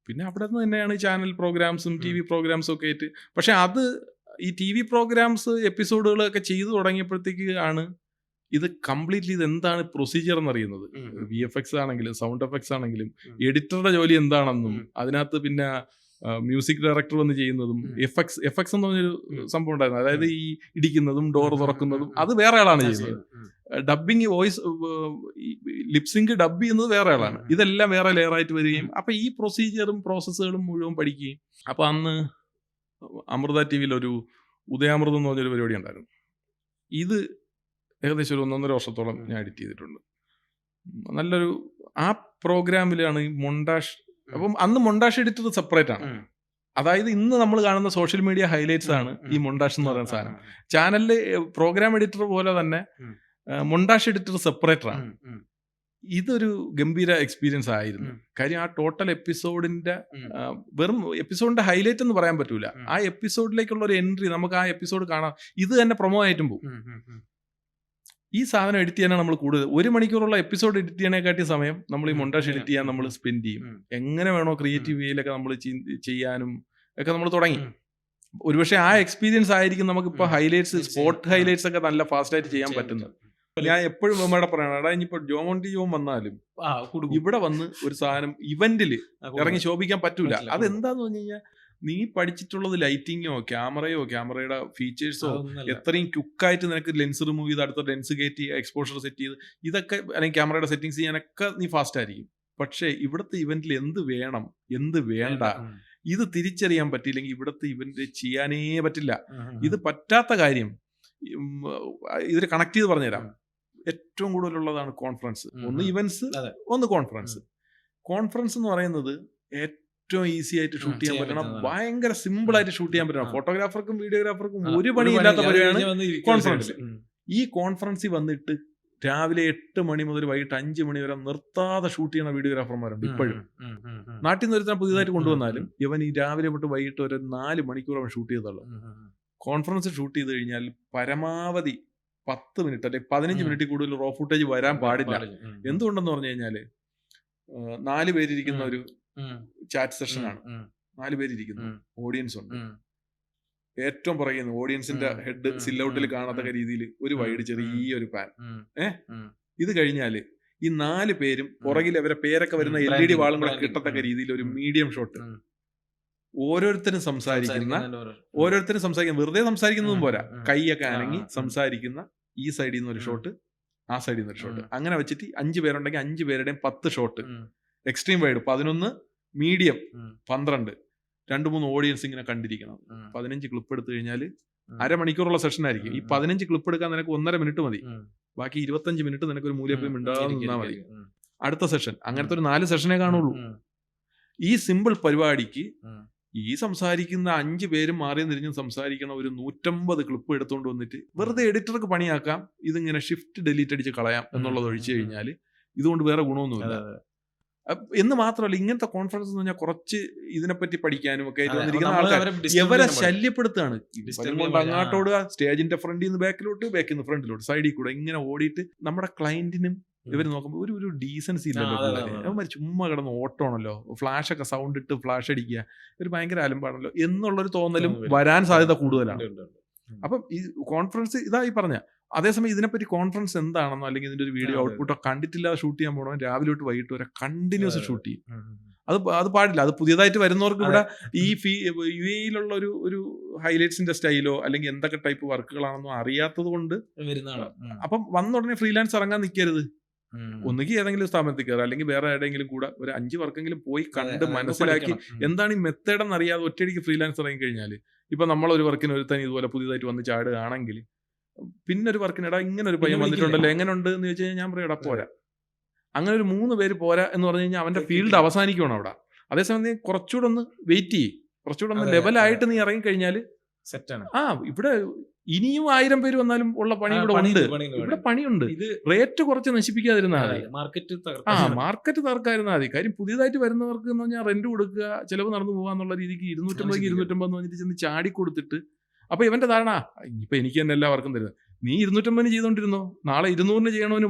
പിന്നെ അവിടെ നിന്ന് തന്നെയാണ് ചാനൽ പ്രോഗ്രാംസും TV പ്രോഗ്രാംസും ഒക്കെ ആയിട്ട്. പക്ഷെ അത് ഈ TV പ്രോഗ്രാംസ് എപ്പിസോഡുകളൊക്കെ ചെയ്തു തുടങ്ങിയപ്പോഴത്തേക്ക് ആണ് ഇത് കംപ്ലീറ്റ്ലി ഇത് എന്താണ് പ്രൊസീജിയർ എന്നറിയുന്നത്. VFX ആണെങ്കിലും സൗണ്ട് എഫക്ട്സ് ആണെങ്കിലും എഡിറ്ററുടെ ജോലി എന്താണെന്നും അതിനകത്ത് പിന്നെ മ്യൂസിക് ഡയറക്ടർ വന്ന് ചെയ്യുന്നതും എഫക്ട്സ് എന്ന് പറഞ്ഞൊരു സംഭവം ഉണ്ടായിരുന്നു. അതായത് ഈ ഇടിക്കുന്നതും ഡോർ തുറക്കുന്നതും അത് വേറെ ആളാണ് ചെയ്യുന്നത്. ഡബിങ് വോയിസ് ലിപ്സിങ്ക് ഡബ് ചെയ്യുന്നത് വേറെ ആളാണ്. ഇതെല്ലാം വേറെ ലെയറായിട്ട് വരികയും അപ്പം ഈ പ്രൊസീജിയറും പ്രോസസ്സുകളും മുഴുവൻ പഠിക്കുകയും. അപ്പം അന്ന് അമൃത TV ഒരു ഉദയാമൃതം എന്ന് പറഞ്ഞൊരു പരിപാടി ഉണ്ടായിരുന്നു. ഇത് ഏകദേശം ഒരു 1.5 വർഷത്തോളം ഞാൻ എഡിറ്റ് ചെയ്തിട്ടുണ്ട്. നല്ലൊരു ആ പ്രോഗ്രാമിലാണ് ഈ മൊണ്ടാഷ്. അപ്പം അന്ന് മൊണ്ടാഷ് എഡിറ്റർ സെപ്പറേറ്റ് ആണ്. അതായത് ഇന്ന് നമ്മൾ കാണുന്ന സോഷ്യൽ മീഡിയ ഹൈലൈറ്റ്സ് ആണ് ഈ മൊണ്ടാഷ് എന്ന് പറയുന്ന സാധനം. ചാനലില് പ്രോഗ്രാം എഡിറ്റർ പോലെ തന്നെ മൊണ്ടാഷ് എഡിറ്റർ സെപ്പറേറ്റർ ആണ്. ഇതൊരു ഗംഭീര എക്സ്പീരിയൻസ് ആയിരുന്നു. കാര്യം ആ ടോട്ടൽ എപ്പിസോഡിന്റെ വെറും എപ്പിസോഡിന്റെ ഹൈലൈറ്റ് എന്ന് പറയാൻ പറ്റൂല. ആ എപ്പിസോഡിലേക്കുള്ള ഒരു എൻട്രി നമുക്ക് ആ എപ്പിസോഡ് കാണാം. ഇത് തന്നെ പ്രൊമോ ആയിട്ടും പോകും. ഈ സാധനം എഡിറ്റ് ചെയ്യാനാണ് നമ്മൾ കൂടുതൽ 1 മണിക്കൂറുള്ള എപ്പിസോഡ് എഡിറ്റ് ചെയ്യാനേക്കാട്ടി സമയം നമ്മൾ ഈ മൊണ്ടാഷ് എഡിറ്റ് ചെയ്യാൻ നമ്മൾ സ്പെൻഡ് ചെയ്യും. എങ്ങനെ വേണോ ക്രിയേറ്റീവ് വേയിലൊക്കെ നമ്മൾ ചെയ്യാനും ഒക്കെ നമ്മൾ തുടങ്ങി. ഒരുപക്ഷെ ആ എക്സ്പീരിയൻസ് ആയിരിക്കും നമുക്കിപ്പോൾ ഹൈലൈറ്റ്സ്, സ്പോട്ട് ഹൈലൈറ്റ്സ് ഒക്കെ നല്ല ഫാസ്റ്റായിട്ട് ചെയ്യാൻ പറ്റുന്നത്. ഞാൻ എപ്പോഴും ഇവിടെ പറയണം, എടാ ഇനിയിപ്പോൾ ജോമോണ്ടി ജോം വന്നാലും ഇവിടെ വന്ന് ഒരു സാധനം ഇവന്റിൽ ഇറങ്ങി ശോഭിക്കാൻ പറ്റൂല. അതെന്താന്ന് പറഞ്ഞു കഴിഞ്ഞാൽ നീ പഠിച്ചിട്ടുള്ളത് ലൈറ്റിങ്ങോ ക്യാമറയുടെ ഫീച്ചേഴ്സോ എത്രയും ക്വിക്കായിട്ട് നിനക്ക് ലെൻസ് റിമൂവ് ചെയ്ത് അടുത്ത ലെൻസ് കയറ്റി എക്സ്പോഷർ സെറ്റ് ചെയ്ത് ഇതൊക്കെ അല്ലെങ്കിൽ ക്യാമറയുടെ സെറ്റിങ്സ് ചെയ്യാനൊക്കെ നീ ഫാസ്റ്റ് ആയിരിക്കും. പക്ഷേ ഇവിടുത്തെ ഇവന്റിൽ എന്ത് വേണം എന്ത് വേണ്ട ഇത് തിരിച്ചറിയാൻ പറ്റിയില്ലെങ്കിൽ ഇവിടുത്തെ ഇവന്റ് ചെയ്യാനേ പറ്റില്ല. ഇത് പറ്റാത്ത കാര്യം ഇതിൽ കണക്ട് ചെയ്ത് പറഞ്ഞുതരാം. ഏറ്റവും കൂടുതലുള്ളതാണ് കോൺഫറൻസ്. ഒന്ന് ഇവന്റ്സ്, ഒന്ന് കോൺഫറൻസ്. കോൺഫറൻസ് എന്ന് പറയുന്നത് ഏറ്റവും ഈസി ആയിട്ട് ഷൂട്ട് ചെയ്യാൻ പറ്റണം, ഭയങ്കര സിമ്പിൾ ആയിട്ട് ഷൂട്ട് ചെയ്യാൻ പറ്റണം. ഫോട്ടോഗ്രാഫർക്കും വീഡിയോഗ്രാഫർക്കും ഒരു പണിയില്ലാത്ത പരിപാടിയാണ് കോൺഫറൻസ്. ഈ കോൺഫറൻസിൽ വന്നിട്ട് രാവിലെ 8 മണി മുതൽ വൈകിട്ട് 5 മണി വരെ നിർത്താതെ ഷൂട്ട് ചെയ്യുന്ന വീഡിയോഗ്രാഫർമാരുണ്ട് ഇപ്പോഴും. നാട്ടിൽ നിന്ന് ഒരുത്തരം പുതിയതായിട്ട് കൊണ്ടുവന്നാലും ഇവൻ ഈ രാവിലെ തൊട്ട് വൈകിട്ട് ഒരു 4 മണിക്കൂർ അവൻ ഷൂട്ട് ചെയ്തുള്ളൂ. കോൺഫറൻസ് ഷൂട്ട് ചെയ്ത് കഴിഞ്ഞാൽ പരമാവധി 10 മിനിറ്റ് അല്ലെങ്കിൽ 15 മിനിറ്റ് കൂടുതൽ റോ ഫുട്ടേജ് വരാൻ പാടില്ല. എന്തുകൊണ്ടെന്ന് പറഞ്ഞു കഴിഞ്ഞാല് 4 പേരിരിക്കുന്ന ഒരു ചാറ്റ് സെഷനാണ്. 4 പേരിരിക്കുന്നു, ഓഡിയൻസ് ഉണ്ട്. ഏറ്റവും പറയുന്നു ഓഡിയൻസിന്റെ ഹെഡ് സില്ലൗട്ടിൽ കാണത്തക്ക രീതിയിൽ ഒരു വൈഡ് ചെറിയൊരു പാൻ. ഇത് കഴിഞ്ഞാല് ഈ 4 പേരും പുറകിൽ അവരെ പേരൊക്കെ വരുന്ന LED വാളും കൂടെ കിട്ടത്തക്ക രീതിയിൽ ഒരു മീഡിയം ഷോട്ട്. ഓരോരുത്തരും സംസാരിക്കുന്ന വെറുതെ സംസാരിക്കുന്നതും പോരാ, കൈയൊക്കെ അനങ്ങി സംസാരിക്കുന്ന ഈ സൈഡിൽ നിന്ന് ഒരു ഷോട്ട്, ആ സൈഡിൽ നിന്ന് ഒരു ഷോട്ട്, അങ്ങനെ വെച്ചിട്ട് 5 പേരുണ്ടെങ്കിൽ 5 പേരുടെയും 10 shot. Extreme wide 11, medium 12, 2-3 audience ഇങ്ങനെ കണ്ടിരിക്കണം. 15 ക്ലിപ്പ് എടുത്തു കഴിഞ്ഞാൽ അരമണിക്കൂറുള്ള സെഷൻ ആയിരിക്കും. ഈ 15 ക്ലിപ്പ് എടുക്കാൻ നിനക്ക് 1.5 മിനിറ്റ് മതി. ബാക്കി 25 മിനിറ്റ് നിനക്ക് ഒരു മൂല്യപ്പയും ഉണ്ടാകാതെ നിന്നാൽ മതി. അടുത്ത സെഷൻ അങ്ങനത്തെ ഒരു 4 സെഷനേ കാണുള്ളൂ. ഈ സിമ്പിൾ പരിപാടിക്ക് ഈ സംസാരിക്കുന്ന 5 പേരും മാറി തിരിഞ്ഞും സംസാരിക്കണ ഒരു 150 ക്ലിപ്പ് എടുത്തുകൊണ്ട് വന്നിട്ട് വെറുതെ എഡിറ്റർക്ക് പണിയാക്കാം, ഇതിങ്ങനെ ഷിഫ്റ്റ് ഡിലീറ്റ് അടിച്ച് കളയാം എന്നുള്ളത് ഒഴിച്ചു കഴിഞ്ഞാൽ ഇതുകൊണ്ട് വേറെ ഗുണമൊന്നുമില്ല. എന്ന് മാത്രമല്ല, ഇങ്ങനത്തെ കോൺഫറൻസ് എന്ന് പറഞ്ഞാൽ കുറച്ച് ഇതിനെപ്പറ്റി പഠിക്കാനും ഒക്കെ ആയിട്ട് വന്നിരിക്കുന്ന ആൾക്കാർ എവരെ ശല്യപ്പെടുത്തുകയാണ്. അങ്ങോട്ടോട് സ്റ്റേജിന്റെ ഫ്രണ്ടിൽ നിന്ന് ബാക്കിലോട്ട്, ബാക്കിൽ നിന്ന് ഫ്രണ്ടിലോട്ട്, സൈഡിൽ കൂടെ ഇങ്ങനെ ഓടിയിട്ട് നമ്മുടെ ക്ലയന്റിനും ഇവർ നോക്കുമ്പോൾ ഒരു ഡീസൻസി ഇല്ലല്ലോ. അവന്മാർ ചുമ്മാ കിടന്ന് ഓട്ടമാണല്ലോ, ഫ്ലാഷ് ഒക്കെ സൗണ്ട് ഇട്ട് ഫ്ലാഷ് അടിക്കുക, ഒരു ഭയങ്കര അലമ്പാണല്ലോ എന്നുള്ളൊരു തോന്നലും വരാൻ സാധ്യത കൂടുതലാണ്. അപ്പം ഈ കോൺഫറൻസ് ഇതായി പറഞ്ഞ, അതേസമയം ഇതിനെപ്പറ്റി കോൺഫറൻസ് എന്താണെന്നോ അല്ലെങ്കിൽ ഇതിന്റെ ഒരു വീഡിയോ ഔട്ട്പുട്ടോ കണ്ടിട്ടില്ലാതെ ഷൂട്ട് ചെയ്യാൻ പോകണം, രാവിലെ തൊട്ട് വൈകിട്ട് വരെ കണ്ടിന്യൂസ് ഷൂട്ട് ചെയ്യും. അത് പാടില്ല. അത് പുതിയതായിട്ട് വരുന്നവർക്ക് ഇവിടെ ഈ UAE-യിലുള്ള ഒരു ഹൈലൈറ്റ്സിന്റെ സ്റ്റൈലോ അല്ലെങ്കിൽ എന്തൊക്കെ ടൈപ്പ് വർക്കുകളാണെന്നോ അറിയാത്തത് കൊണ്ട് അപ്പം വന്ന ഉടനെ ഫ്രീലാൻസ് ഇറങ്ങാൻ നിൽക്കരുത്. ഒന്നുകിൽ ഏതെങ്കിലും സ്ഥാപനത്തിൽ കയറുക, അല്ലെങ്കിൽ വേറെ എവിടെയെങ്കിലും കൂടെ ഒരു 5 വർക്കെങ്കിലും പോയി കണ്ട് മനസ്സിലാക്കി എന്താണ് ഈ മെത്തേഡ് എന്നറിയാതെ ഒറ്റയടിക്ക് ഫ്രീലാൻസ് ഇറങ്ങി കഴിഞ്ഞാൽ, ഇപ്പൊ നമ്മളൊരു വർക്കിന് ഒരുത്തൻ ഇതുപോലെ പുതിയതായിട്ട് വന്ന് ചാടുകയാണെങ്കിൽ പിന്നെ ഒരു വർക്കിന് ഇടാ ഇങ്ങനെ ഒരു പയ്യൻ വന്നിട്ടുണ്ടല്ലോ എങ്ങനെ ഉണ്ട് എന്ന് ചോദിച്ചു കഴിഞ്ഞാൽ ഞാൻ പറയും ഇടാ പോരാ. അങ്ങനെ ഒരു 3 പേര് പോരാ എന്ന് പറഞ്ഞു കഴിഞ്ഞാൽ അവന്റെ ഫീൽഡ് അവസാനിക്കണം അവിടെ. അതേസമയം നീ കുറച്ചുകൂടെ ഒന്ന് വെയിറ്റ് ചെയ്യും, കുറച്ചുകൂടെ ഒന്ന് ലെവലായിട്ട് നീ ഇറങ്ങി കഴിഞ്ഞാൽ സെറ്റാണ്. ഇവിടെ ഇനിയും 1000 പേര് വന്നാലും ഉള്ള പണി ഇവിടെ ഉണ്ട്. ഇവിടെ പണിയുണ്ട്. റേറ്റ് കുറച്ച് നശിപ്പിക്കാതിരുന്നാൽ മതി, മാർക്കറ്റ് തകർക്കാതിരുന്നാൽ മതി. കാര്യം പുതിയതായിട്ട് വരുന്നവർക്ക് എന്ന് പറഞ്ഞാൽ റെന്റ് കൊടുക്കുക, ചിലവ് നടന്നു പോകാന്നുള്ള രീതിക്ക് 250 എന്ന് പറഞ്ഞിട്ട് ചെന്ന് ചാടി കൊടുത്തിട്ട്, അപ്പൊ ഇവന്റെ ധാരണ ഇപ്പൊ എനിക്ക് തന്നെ എല്ലാ വർക്കും തരുന്നത്, നീ 250 ചെയ്തോണ്ടിരുന്നോ, നാളെ 200 ചെയ്യണവന്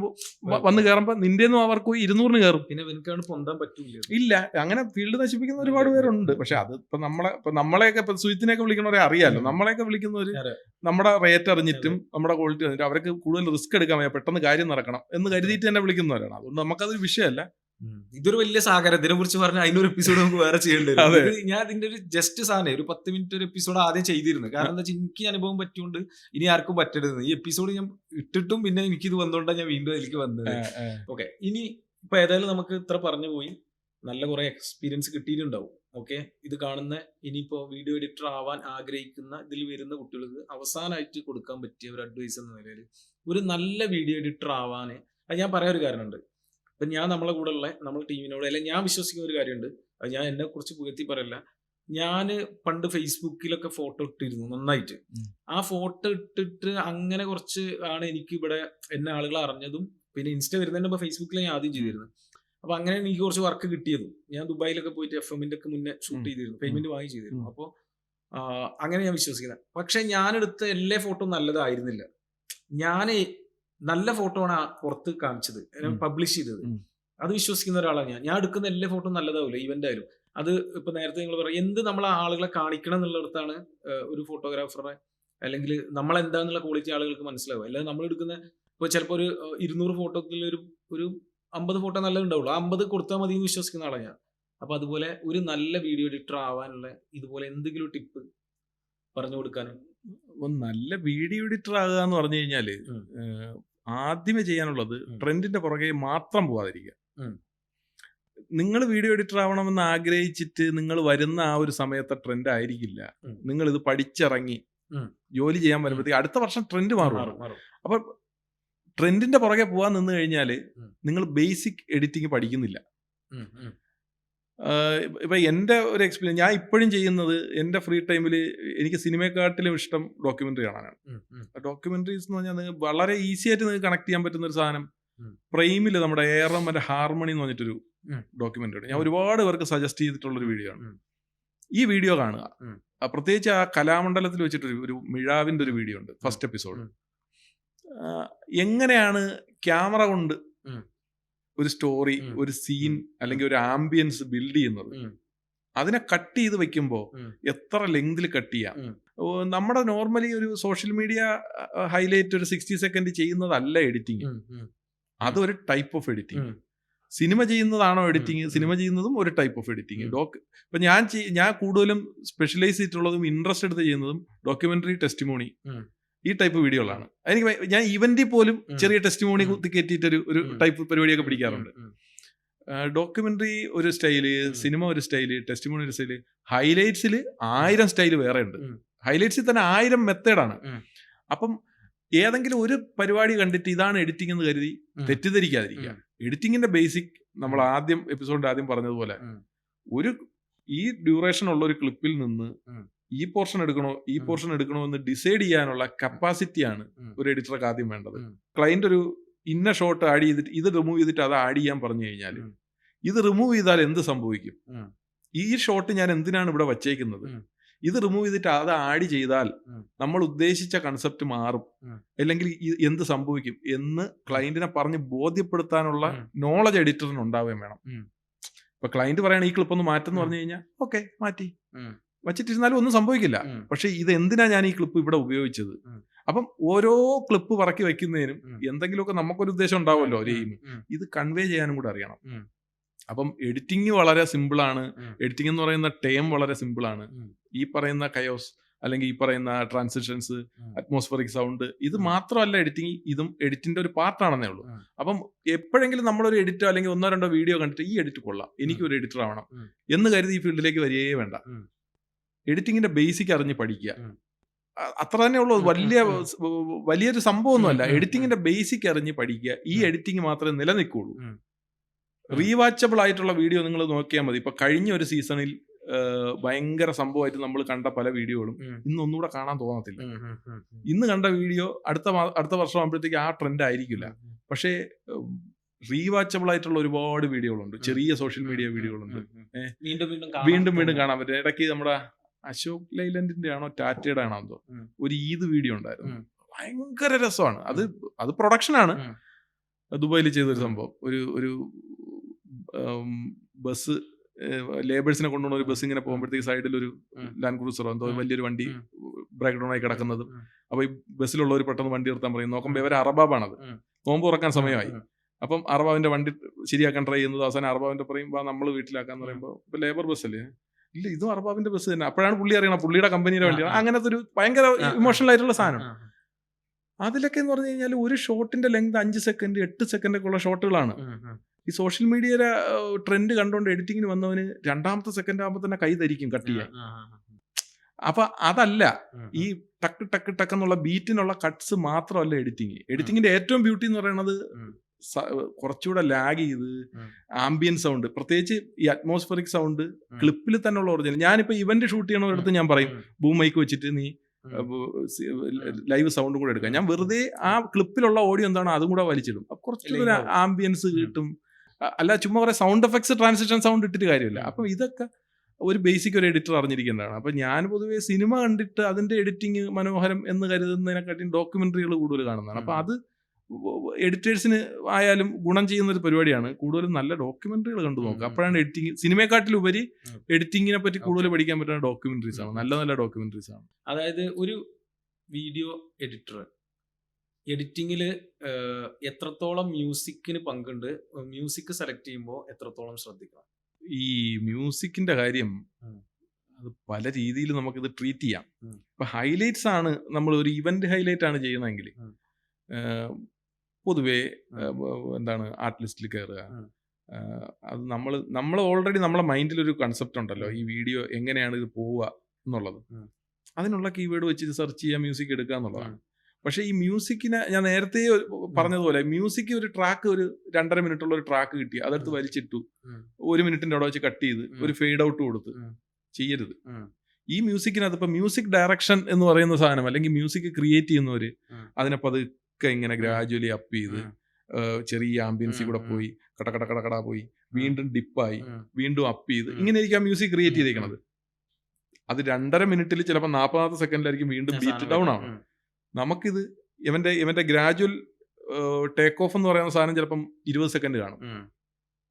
വന്ന് കയറുമ്പോ നിന്റെ ആ വർക്ക് പോയി 200 കയറും. പിന്നെ പൊന്താൻ പറ്റൂല. ഇല്ല, അങ്ങനെ ഫീൽഡ് നശിപ്പിക്കുന്ന ഒരുപാട് പേരുണ്ട്. പക്ഷെ അത് ഇപ്പൊ നമ്മളെയൊക്കെ ഇപ്പൊ സുജിത്തിനെയൊക്കെ വിളിക്കണവരെ അറിയാലോ. നമ്മളെയൊക്കെ വിളിക്കുന്നവര് നമ്മുടെ റേറ്റ് അറിഞ്ഞിട്ടും നമ്മുടെ ക്വാളിറ്റി അറിഞ്ഞിട്ടും അവർക്ക് കൂടുതൽ റിസ്ക് എടുക്കാൻ വയ്യ, പെട്ടെന്ന് കാര്യം നടക്കണം എന്ന് കരുതിയിട്ട് തന്നെ വിളിക്കുന്നവരാണ്. അതുകൊണ്ട് നമുക്കതൊരു വിഷയമല്ല. ഇതൊരു വലിയ സാഗരം. ഇതിനെ കുറിച്ച് പറഞ്ഞാൽ അതിനൊരു എപ്പിസോഡ് നമുക്ക് വേറെ ചെയ്യേണ്ടി വരും. ഞാൻ ഇതിന്റെ ഒരു ജസ്റ്റ് സാധനം ഒരു 10 മിനിറ്റ് ഒരു എപ്പിസോഡ് ആദ്യം ചെയ്തിരുന്നു. കാരണം എന്താ വെച്ചാൽ എനിക്ക് അനുഭവം പറ്റിയോണ്ട് ഇനി ആർക്കും പറ്റരുത്. ഈ എപ്പിസോഡ് ഞാൻ ഇട്ടിട്ടും പിന്നെ എനിക്കിത് വന്നോണ്ടാണ് ഞാൻ വീണ്ടും അതിലേക്ക് വന്നത്. ഓക്കെ, ഇനി ഇപ്പൊ ഏതായാലും നമുക്ക് ഇത്ര പറഞ്ഞു പോയി, നല്ല കുറെ എക്സ്പീരിയൻസ് കിട്ടിയിട്ടുണ്ടാവും. ഓക്കെ, ഇത് കാണുന്ന ഇനിയിപ്പോ വീഡിയോ എഡിറ്റർ ആവാൻ ആഗ്രഹിക്കുന്ന ഇതിൽ വരുന്ന കുട്ടികൾക്ക് അവസാനമായിട്ട് കൊടുക്കാൻ പറ്റിയ ഒരു അഡ്വൈസ് എന്ന നിലയിൽ ഒരു നല്ല വീഡിയോ എഡിറ്റർ ആവാന് അത് ഞാൻ പറയാൻ ഒരു കാരണമുണ്ട്. അപ്പൊ ഞാൻ നമ്മളെ കൂടെ ഉള്ള നമ്മൾ ടീമിനോട് അല്ലെങ്കിൽ ഞാൻ വിശ്വസിക്കുന്ന ഒരു കാര്യമുണ്ട്. അത് ഞാൻ എന്നെ കുറിച്ച് പുകഴ്ത്തി പറയല്ല. ഞാൻ പണ്ട് ഫേസ്ബുക്കിലൊക്കെ ഫോട്ടോ ഇട്ടിരുന്നു നന്നായിട്ട്. ആ ഫോട്ടോ ഇട്ടിട്ട് അങ്ങനെ കുറച്ച് ആണ് എനിക്ക് ഇവിടെ എന്നെ ആളുകൾ അറിഞ്ഞതും. പിന്നെ ഇൻസ്റ്റ വരുന്നതിന് മുമ്പ് ഫേസ്ബുക്കിൽ ഞാൻ ആദ്യം ചെയ്തിരുന്നു. അപ്പൊ അങ്ങനെ എനിക്ക് കുറച്ച് വർക്ക് കിട്ടിയതും. ഞാൻ ദുബായിലൊക്കെ പോയിട്ട് FM-ന്റെ ഒക്കെ മുന്നേ ഷൂട്ട് ചെയ്തിരുന്നു, പേയ്മെന്റ് വാങ്ങി ചെയ്തിരുന്നു. അപ്പോൾ അങ്ങനെ ഞാൻ വിശ്വസിക്കുന്നത്. പക്ഷെ ഞാനെടുത്ത എല്ലാ ഫോട്ടോ നല്ലതായിരുന്നില്ല. ഞാൻ നല്ല ഫോട്ടോ ആണ് പുറത്ത് കാണിച്ചത്, പബ്ലിഷ് ചെയ്തത്. അത് വിശ്വസിക്കുന്ന ഒരാളാണ് ഞാൻ എടുക്കുന്ന എല്ലാ ഫോട്ടോ നല്ലതാവില്ല, ഈവന്റ് ആയാലും. അത് ഇപ്പൊ നേരത്തെ നിങ്ങൾ പറയാം, എന്ത് നമ്മൾ ആളുകളെ കാണിക്കണം എന്നുള്ളിടത്താണ് ഒരു ഫോട്ടോഗ്രാഫറെ അല്ലെങ്കിൽ നമ്മൾ എന്താന്നുള്ള ക്വാളിറ്റി ആളുകൾക്ക് മനസ്സിലാവും. അല്ലാതെ നമ്മൾ എടുക്കുന്ന ഇപ്പൊ ചിലപ്പോൾ ഒരു 200 ഫോട്ടോയിൽ ഒരു 50 ഫോട്ടോ നല്ലത് ഉണ്ടാവുള്ളൂ. 50 കൊടുത്താൽ മതി എന്ന് വിശ്വസിക്കുന്ന ആളാണ് ഞാൻ. അപ്പൊ അതുപോലെ ഒരു നല്ല വീഡിയോ എഡിറ്റർ ആവാനുള്ള ഇതുപോലെ എന്തെങ്കിലും ടിപ്പ് പറഞ്ഞു കൊടുക്കാനും. നല്ല വീഡിയോ എഡിറ്റർ ആകുക എന്ന് പറഞ്ഞു കഴിഞ്ഞാല് ആദ്യമേ ചെയ്യാനുള്ളത് ട്രെൻഡിന്റെ പുറകെ മാത്രം പോവാതിരിക്കുക. നിങ്ങൾ വീഡിയോ എഡിറ്റർ ആവണമെന്ന് ആഗ്രഹിച്ചിട്ട് നിങ്ങൾ വരുന്ന ആ ഒരു സമയത്തെ ട്രെൻഡ് ആയിരിക്കില്ല. നിങ്ങൾ ഇത് പഠിച്ചിറങ്ങി ജോലി ചെയ്യാൻ വരുമ്പോഴത്തേക്ക് അടുത്ത വർഷം ട്രെൻഡ് മാറും. അപ്പൊ ട്രെൻഡിന്റെ പുറകെ പോകാൻ നിന്ന് കഴിഞ്ഞാൽ നിങ്ങൾ ബേസിക് എഡിറ്റിംഗ് പഠിക്കുന്നില്ല. ഇപ്പൊ എൻ്റെ ഒരു എക്സ്പീരിയൻസ്, ഞാൻ ഇപ്പോഴും ചെയ്യുന്നത് എൻ്റെ ഫ്രീ ടൈമിൽ എനിക്ക് സിനിമയെക്കാട്ടിലും ഇഷ്ടം ഡോക്യുമെന്ററി കാണാനാണ്. ഡോക്യുമെന്ററീസ് എന്ന് പറഞ്ഞാൽ വളരെ ഈസി ആയിട്ട് നിങ്ങൾക്ക് കണക്ട് ചെയ്യാൻ പറ്റുന്ന ഒരു സാധനം പ്രൈമിൽ നമ്മുടെ ARM ഹാർമണി എന്ന് പറഞ്ഞിട്ടൊരു ഡോക്യുമെന്ററി ഉണ്ട്. ഞാൻ ഒരുപാട് പേർക്ക് സജസ്റ്റ് ചെയ്തിട്ടുള്ളൊരു വീഡിയോ ആണ്. ഈ വീഡിയോ കാണുക. പ്രത്യേകിച്ച് ആ കലാമണ്ഡലത്തിൽ വെച്ചിട്ടൊരു മിഴാവിൻ്റെ ഒരു വീഡിയോ ഉണ്ട്, ഫസ്റ്റ് എപ്പിസോഡ്. എങ്ങനെയാണ് ക്യാമറ കൊണ്ട് ഒരു സ്റ്റോറി, ഒരു സീൻ അല്ലെങ്കിൽ ഒരു ആംബിയൻസ് ബിൽഡ് ചെയ്യുന്നത്, അതിനെ കട്ട് ചെയ്ത് വെക്കുമ്പോൾ എത്ര ലെങ്തിൽ കട്ട് ചെയ്യാം. നമ്മുടെ നോർമലി ഒരു സോഷ്യൽ മീഡിയ ഹൈലൈറ്റ് ഒരു 60 സെക്കൻഡ് ചെയ്യുന്നതല്ല എഡിറ്റിംഗ്. അതൊരു ടൈപ്പ് ഓഫ് എഡിറ്റിംഗ്. സിനിമ ചെയ്യുന്നതാണോ എഡിറ്റിംഗ്? സിനിമ ചെയ്യുന്നതും ഒരു ടൈപ്പ് ഓഫ് എഡിറ്റിംഗ്. ഇപ്പൊ ഞാൻ കൂടുതലും സ്പെഷ്യലൈസ് ചെയ്തിട്ടുള്ളതും ഇൻട്രസ്റ്റ് എടുത്ത് ചെയ്യുന്നതും ഡോക്യുമെന്ററി, ടെസ്റ്റിമോണി, ഈ ടൈപ്പ് വീഡിയോകളാണ്. ഞാൻ ഇവന്റിൽ പോലും ചെറിയ ടെസ്റ്റിമോണി കുത്തി കയറ്റിയിട്ട് ഒരു ടൈപ്പ് പരിപാടിയൊക്കെ പിടിക്കാറുണ്ട്. ഡോക്യുമെന്ററി ഒരു സ്റ്റൈല്, സിനിമ ഒരു സ്റ്റൈല്, ടെസ്റ്റിമോണി ഒരു സ്റ്റൈല്, ഹൈലൈറ്റ്സിൽ 1000 സ്റ്റൈല് വേറെ ഉണ്ട്. ഹൈലൈറ്റ്സിൽ തന്നെ 1000 മെത്തേഡാണ്. അപ്പം ഏതെങ്കിലും ഒരു പരിപാടി കണ്ടിട്ട് ഇതാണ് എഡിറ്റിംഗ് എന്ന് കരുതി തെറ്റിദ്ധരിക്കാതിരിക്കുക. എഡിറ്റിങ്ങിന്റെ ബേസിക് നമ്മൾ ആദ്യം എപ്പിസോഡിന്റെ ആദ്യം പറഞ്ഞതുപോലെ ഒരു ഈ ഡ്യൂറേഷൻ ഉള്ള ഒരു ക്ലിപ്പിൽ നിന്ന് ഈ പോർഷൻ എടുക്കണോ എന്ന് ഡിസൈഡ് ചെയ്യാനുള്ള കപ്പാസിറ്റിയാണ് ഒരു എഡിറ്റർക്ക് ആദ്യം വേണ്ടത്. ക്ലയന്റ് ഒരു ഇന്ന ഷോട്ട് ആഡ് ചെയ്തിട്ട് ഇത് റിമൂവ് ചെയ്തിട്ട് അത് ആഡ് ചെയ്യാൻ പറഞ്ഞു കഴിഞ്ഞാൽ ഇത് റിമൂവ് ചെയ്താൽ എന്ത് സംഭവിക്കും, ഈ ഷോട്ട് ഞാൻ എന്തിനാണ് ഇവിടെ വച്ചേക്കുന്നത്, ഇത് റിമൂവ് ചെയ്തിട്ട് അത് ആഡ് ചെയ്താൽ നമ്മൾ ഉദ്ദേശിച്ച കൺസെപ്റ്റ് മാറും, അല്ലെങ്കിൽ എന്ത് സംഭവിക്കും എന്ന് ക്ലയന്റിനെ പറഞ്ഞ് ബോധ്യപ്പെടുത്താനുള്ള നോളജ് എഡിറ്ററിന് ഉണ്ടാവുകയും വേണം. ഇപ്പൊ ക്ലയന്റ് പറയണ ഈ ക്ലിപ്പ് ഒന്ന് മാറ്റെന്ന് പറഞ്ഞു കഴിഞ്ഞാൽ ഓക്കെ മാറ്റി വച്ചിട്ടിരുന്നാലും ഒന്നും സംഭവിക്കില്ല. പക്ഷെ ഇത് എന്തിനാ ഞാൻ ഈ ക്ലിപ്പ് ഇവിടെ ഉപയോഗിച്ചത്? അപ്പം ഓരോ ക്ലിപ്പ് പറക്കി വെക്കുന്നതിനും എന്തെങ്കിലുമൊക്കെ നമുക്കൊരു ഉദ്ദേശം ഉണ്ടാവുമല്ലോ, ഒരു എയിം. ഇത് കൺവേ ചെയ്യാനും കൂടെ അറിയണം. അപ്പം എഡിറ്റിംഗ് വളരെ സിമ്പിളാണ്. എഡിറ്റിംഗ് എന്ന് പറയുന്ന ടേം വളരെ സിമ്പിളാണ്. ഈ പറയുന്ന കയോസ് അല്ലെങ്കിൽ ഈ പറയുന്ന ട്രാൻസിഷൻസ്, അറ്റ്മോസ്ഫറിക് സൗണ്ട്, ഇത് മാത്രമല്ല എഡിറ്റിംഗ്, ഇതും എഡിറ്റിന്റെ ഒരു പാർട്ടാണെന്നേ ഉള്ളൂ. അപ്പം എപ്പോഴെങ്കിലും നമ്മളൊരു എഡിറ്റോ അല്ലെങ്കിൽ 1-2 വീഡിയോ കണ്ടിട്ട് ഈ എഡിറ്റ് കൊള്ളാം, എനിക്കൊരു എഡിറ്റർ ആവണം എന്ന് കരുതി ഈ ഫീൽഡിലേക്ക് വരികയേ വേണ്ട. എഡിറ്റിങ്ങിന്റെ ബേസിക് അറിഞ്ഞ് പഠിക്കുക, അത്ര തന്നെ ഉള്ളൂ. വലിയൊരു സംഭവമൊന്നുമല്ല. എഡിറ്റിങ്ങിന്റെ ബേസിക് അറിഞ്ഞ് പഠിക്കുക. ഈ എഡിറ്റിംഗ് മാത്രമേ നിലനിൽക്കുള്ളൂ. റീവാച്ചബിൾ ആയിട്ടുള്ള വീഡിയോ നിങ്ങൾ നോക്കിയാൽ മതി. ഇപ്പൊ കഴിഞ്ഞ ഒരു സീസണിൽ ഭയങ്കര സംഭവമായിട്ട് നമ്മൾ കണ്ട പല വീഡിയോകളും ഇന്ന് ഒന്നുകൂടെ കാണാൻ തോന്നത്തില്ല. ഇന്ന് കണ്ട വീഡിയോ അടുത്ത വർഷം ആകുമ്പോഴത്തേക്ക് ആ ട്രെൻഡ് ആയിരിക്കില്ല. പക്ഷേ റീവാച്ചബിൾ ആയിട്ടുള്ള ഒരുപാട് വീഡിയോകളുണ്ട്, ചെറിയ സോഷ്യൽ മീഡിയ വീഡിയോകളുണ്ട്, വീണ്ടും കാണാൻ പറ്റും. ഇടയ്ക്ക് നമ്മുടെ അശോക് ലൈലൻഡിന്റെ ആണോ ടാറ്റയുടെ ആണോ എന്തോ ഒരു ഈദ് വീഡിയോ ഉണ്ടായിരുന്നു, ഭയങ്കര രസമാണ്. അത് പ്രൊഡക്ഷനാണ്, ദുബായിൽ ചെയ്തൊരു സംഭവം. ഒരു ബസ് ലേബേഴ്സിനെ കൊണ്ടുപോകുന്ന ഒരു ബസ് ഇങ്ങനെ പോകുമ്പോഴത്തേക്ക് സൈഡിൽ ഒരു ലാൻഡ് ക്രൂസറോ എന്തോ വലിയൊരു വണ്ടി ബ്രേക്ക് ഡൗൺ ആയി കിടക്കുന്നത്. അപ്പൊ ഈ ബസ്സിലുള്ളവർ പെട്ടെന്ന് വണ്ടി നിർത്താൻ പറയും. നോക്കുമ്പോൾ ഇവർ അറബാബാണത്, നോമ്പ് തുറക്കാൻ സമയമായി. അപ്പം അറബാവിന്റെ വണ്ടി ശരിയാക്കാൻ ട്രൈ ചെയ്യുന്നത്. അവസാനം അറബാവിന്റെ പറയും നമ്മൾ വീട്ടിലാക്കാന്ന് പറയുമ്പോൾ ഇപ്പൊ ലേബർ ബസ് അല്ലേ, ഇല്ല ഇതും അറബാബിന്റെ ബസ് തന്നെ. അപ്പോഴാണ് പുള്ളി അറിയണം പുള്ളിയുടെ കമ്പനിയുടെ വണ്ടിയാണ്. അങ്ങനത്തെ ഒരു ഭയങ്കര ഇമോഷണൽ ആയിട്ടുള്ള സാധനം. അതിലൊക്കെ എന്ന് പറഞ്ഞു കഴിഞ്ഞാൽ ഒരു ഷോട്ടിന്റെ ലെങ്ത് 5 സെക്കൻഡ് 8 സെക്കൻഡ് ഒക്കെ ഉള്ള ഷോട്ടുകളാണ്. ഈ സോഷ്യൽ മീഡിയയിലെ ട്രെൻഡ് കണ്ടുകൊണ്ട് എഡിറ്റിങ്ങിന് വന്നവന് 2ാമത്തെ സെക്കൻഡ് ആകുമ്പോൾ തന്നെ കൈ ധരിക്കും കട്ട് ചെയ്യാൻ. അപ്പൊ അതല്ല, ഈ ടക്ക് ടക്ക് ടക്ക് എന്നുള്ള ബീറ്റിനുള്ള കട്ട്സ് മാത്രമല്ല എഡിറ്റിങ്. എഡിറ്റിങ്ങിന്റെ ഏറ്റവും ബ്യൂട്ടി എന്ന് പറയുന്നത് കുറച്ചുകൂടെ ലാഗ് ചെയ്ത് ആംബിയൻ സൗണ്ട്, പ്രത്യേകിച്ച് ഈ അറ്റ്മോസ്ഫറിക് സൗണ്ട് ക്ലിപ്പിൽ തന്നെ ഉള്ള ഒറിജിനൽ. ഞാനിപ്പോ ഇവന്റ് ഷൂട്ട് ചെയ്യണവരടുത്ത് ഞാൻ പറയും ബൂം മൈക്ക് വെച്ചിട്ട് നീ ലൈവ് സൗണ്ടും കൂടെ എടുക്കാം. ഞാൻ വെറുതെ ആ ക്ലിപ്പിലുള്ള ഓഡിയോ എന്താണോ അതും കൂടെ വലിച്ചിടും. അപ്പൊ കുറച്ചുകൂടെ ആംബിയൻസ് കിട്ടും. അല്ല ചുമ്മാ കുറെ സൗണ്ട് എഫക്ട്സ്, ട്രാൻസിഷൻ സൗണ്ട് ഇട്ടിട്ട് കാര്യമില്ല. അപ്പം ഇതൊക്കെ ഒരു ബേസിക് ഒരു എഡിറ്റർ അറിഞ്ഞിരിക്കേണ്ടതാണ്. അപ്പം ഞാൻ പൊതുവെ സിനിമ കണ്ടിട്ട് അതിന്റെ എഡിറ്റിംഗ് മനോഹരം എന്ന് കരുതുന്നതിനെക്കാട്ടിയും ഡോക്യുമെന്ററികൾ കൂടുതൽ കാണുന്നതാണ്. അപ്പം അത് എഡിറ്റേഴ്സിന് ആയാലും ഗുണം ചെയ്യുന്ന ഒരു പരിപാടിയാണ്. കൂടുതലും നല്ല ഡോക്യുമെന്ററികൾ കണ്ടു നോക്കുക. അപ്പോഴാണ് എഡിറ്റിംഗ്, സിനിമയെക്കാട്ടിലുപരി എഡിറ്റിങ്ങിനെ പറ്റി കൂടുതൽ പഠിക്കാൻ പറ്റുന്ന ഡോക്യുമെന്ററീസ് ആണ്, നല്ല നല്ല ഡോക്യുമെന്ററീസ് ആണ്. അതായത് ഒരു വീഡിയോ എഡിറ്റർ എഡിറ്റിങ്ങിൽ എത്രത്തോളം മ്യൂസിക്കിന് പങ്കുണ്ട്, മ്യൂസിക് സെലക്ട് ചെയ്യുമ്പോൾ എത്രത്തോളം ശ്രദ്ധിക്കണം? ഈ മ്യൂസിക്കിന്റെ കാര്യം അത് പല രീതിയിൽ നമുക്കിത് ട്രീറ്റ് ചെയ്യാം. ഇപ്പൊ ഹൈലൈറ്റ്സ് ആണ്, നമ്മൾ ഒരു ഇവന്റ് ഹൈലൈറ്റ് ആണ് ചെയ്യുന്നതെങ്കിൽ പൊതുവേ എന്താണ് ആർട്ട് ലിസ്റ്റിൽ കയറുക. അത് നമ്മൾ ഓൾറെഡി നമ്മളെ മൈൻഡിലൊരു കൺസെപ്റ്റ് ഉണ്ടല്ലോ, ഈ വീഡിയോ എങ്ങനെയാണ് ഇത് പോവുക എന്നുള്ളത്. അതിനുള്ള കീവേഡ് വെച്ചിട്ട് സെർച്ച് ചെയ്യുക, മ്യൂസിക് എടുക്കുക എന്നുള്ളതാണ്. പക്ഷേ ഈ മ്യൂസിക്കിനെ ഞാൻ നേരത്തെ പറഞ്ഞതുപോലെ മ്യൂസിക് ഒരു ട്രാക്ക്, ഒരു 2.5 മിനിറ്റുള്ള ഒരു ട്രാക്ക് കിട്ടി, അതെടുത്ത് വലിച്ചിട്ടു 1 മിനിറ്റിന്റെ അവിടെ വെച്ച് കട്ട് ചെയ്ത് ഒരു ഫെയ്ഡ് ഔട്ട് കൊടുത്ത് ചെയ്യരുത്. ഈ മ്യൂസിക്കിനകത്ത് ഇപ്പൊ മ്യൂസിക് ഡയറക്ഷൻ എന്ന് പറയുന്ന സാധനം, അല്ലെങ്കിൽ മ്യൂസിക് ക്രിയേറ്റ് ചെയ്യുന്നവര് അതിനെ പതുക്കെ ഇങ്ങനെ ഗ്രാജുവലി അപ്പ് ചെയ്ത് ചെറിയ ആംബിയൻസിൽ കൂടെ പോയി കട പോയി വീണ്ടും ഡിപ്പായി വീണ്ടും അപ്പ് ചെയ്ത് ഇങ്ങനെയായിരിക്കും ആ മ്യൂസിക് ക്രിയേറ്റ് ചെയ്തേക്കണത്. അത് 2.5 മിനിറ്റിൽ ചിലപ്പോൾ 40ാമത്തെ സെക്കൻഡിലായിരിക്കും വീണ്ടും ബീറ്റ് ഡൗൺ ആവും. നമുക്കിത് ഇവന്റെ ഗ്രാജുവൽ ടേക്ക് ഓഫ് എന്ന് പറയുന്ന സാധനം ചിലപ്പം 20 സെക്കൻഡ് കാണും.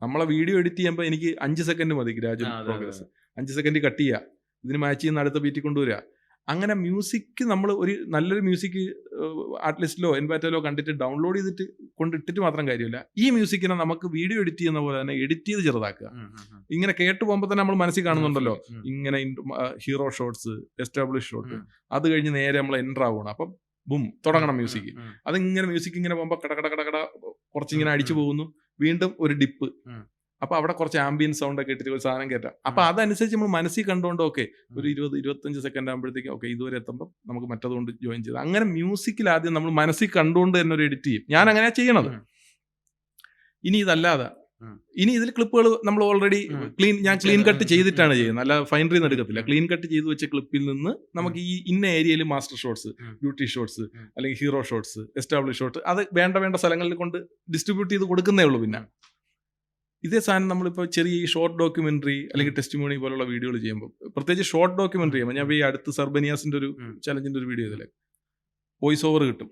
നമ്മളെ വീഡിയോ എഡിറ്റ് ചെയ്യുമ്പോൾ എനിക്ക് 5 സെക്കൻഡ് മതി ഗ്രാജുവൽ പ്രോഗ്രസ്. 5 സെക്കൻഡ് കട്ട് ചെയ്യുക, ഇതിന് മാച്ച് ചെയ്യുന്ന അടുത്ത ബീറ്റിൽ കൊണ്ടുവരിക. അങ്ങനെ മ്യൂസിക് നമ്മൾ ഒരു നല്ലൊരു മ്യൂസിക് ആർട്ട് ലിസ്റ്റിലോ എൻബാറ്റയിലോ കണ്ടിട്ട് ഡൗൺലോഡ് ചെയ്തിട്ട് കൊണ്ടിട്ടിട്ട് മാത്രം കാര്യമില്ല. ഈ മ്യൂസിക്കിനെ നമുക്ക് വീഡിയോ എഡിറ്റ് ചെയ്യുന്ന പോലെ തന്നെ എഡിറ്റ് ചെയ്ത് ചെറുതാക്കുക. ഇങ്ങനെ കേട്ട് പോകുമ്പോൾ തന്നെ നമ്മൾ മനസ്സിൽ കാണുന്നുണ്ടല്ലോ, ഇങ്ങനെ ഹീറോ ഷോട്ട്സ്, എസ്റ്റാബ്ലിഷ് ഷോട്ട്, അത് കഴിഞ്ഞ് നേരെ നമ്മൾ എൻ്റർ ആവുകയാണ്. അപ്പം ബും തുടങ്ങണം മ്യൂസിക്. അതിങ്ങനെ മ്യൂസിക് ഇങ്ങനെ പോകുമ്പോൾ കട കുറച്ചിങ്ങനെ അടിച്ചു പോകുന്നു, വീണ്ടും ഒരു ഡിപ്പ്, അപ്പൊ അവിടെ കുറച്ച് ആംബിയൻസ് സൗണ്ട് ഒക്കെ ഇട്ടിട്ട് ഒരു സാധനം കയറ്റാം. അപ്പൊ അതനുസരിച്ച് നമ്മൾ മനസ്സിൽ കണ്ടുകൊണ്ട് ഓക്കെ ഒരു 20-25 സെക്കൻഡ് ആകുമ്പോഴത്തേക്ക് ഓക്കെ ഇതുവരെ എത്തുമ്പോൾ നമുക്ക് മറ്റതുകൊണ്ട് ജോയിൻ ചെയ്ത് അങ്ങനെ മ്യൂസിക്കിൽ ആദ്യം നമ്മൾ മനസ്സിൽ കണ്ടുകൊണ്ട് തന്നെ ഒരു എഡിറ്റ് ചെയ്യും. ഞാൻ അങ്ങനെയാ ചെയ്യണത്. ഇനി ഇതല്ലാതെ ഇനി ഇതിൽ ക്ലിപ്പുകൾ നമ്മൾ ഓൾറെഡി ഞാൻ ക്ലീൻ കട്ട് ചെയ്തിട്ടാണ് ചെയ്യുന്നത്, അല്ല ഫൈനറിൽ നിന്ന് എടുക്കത്തില്ല. ക്ലീൻ കട്ട് ചെയ്ത് വെച്ച ക്ലിപ്പിൽ നിന്ന് നമുക്ക് ഈ ഇന്ന ഏരിയയിൽ മാസ്റ്റർ ഷോട്ട്സ്, ബ്യൂട്ടി ഷോട്ട്സ്, അല്ലെങ്കിൽ ഹീറോ ഷോട്ട്സ്, എസ്റ്റാബ്ലിഷ് ഷോട്ട്, അത് വേണ്ട സ്ഥലങ്ങളിൽ കൊണ്ട് ഡിസ്ട്രിബ്യൂട്ട് ചെയ്ത് കൊടുക്കുന്നേ ഉള്ളൂ. പിന്നെ ഇതേ സാധനം നമ്മളിപ്പോൾ ചെറിയ ഈ ഷോർട്ട് ഡോക്യുമെന്ററി അല്ലെങ്കിൽ ടെസ്റ്റിമോണി പോലുള്ള വീഡിയോകൾ ചെയ്യുമ്പോൾ, പ്രത്യേകിച്ച് ഷോർട്ട് ഡോക്യുമെന്ററി ചെയ്യുമ്പോൾ, ഞാൻ ഈ അടുത്ത് സർബനിയാസിന്റെ ഒരു ചലഞ്ചിന്റെ ഒരു വീഡിയോ ഇതിൽ വോയിസ് ഓവർ കിട്ടും.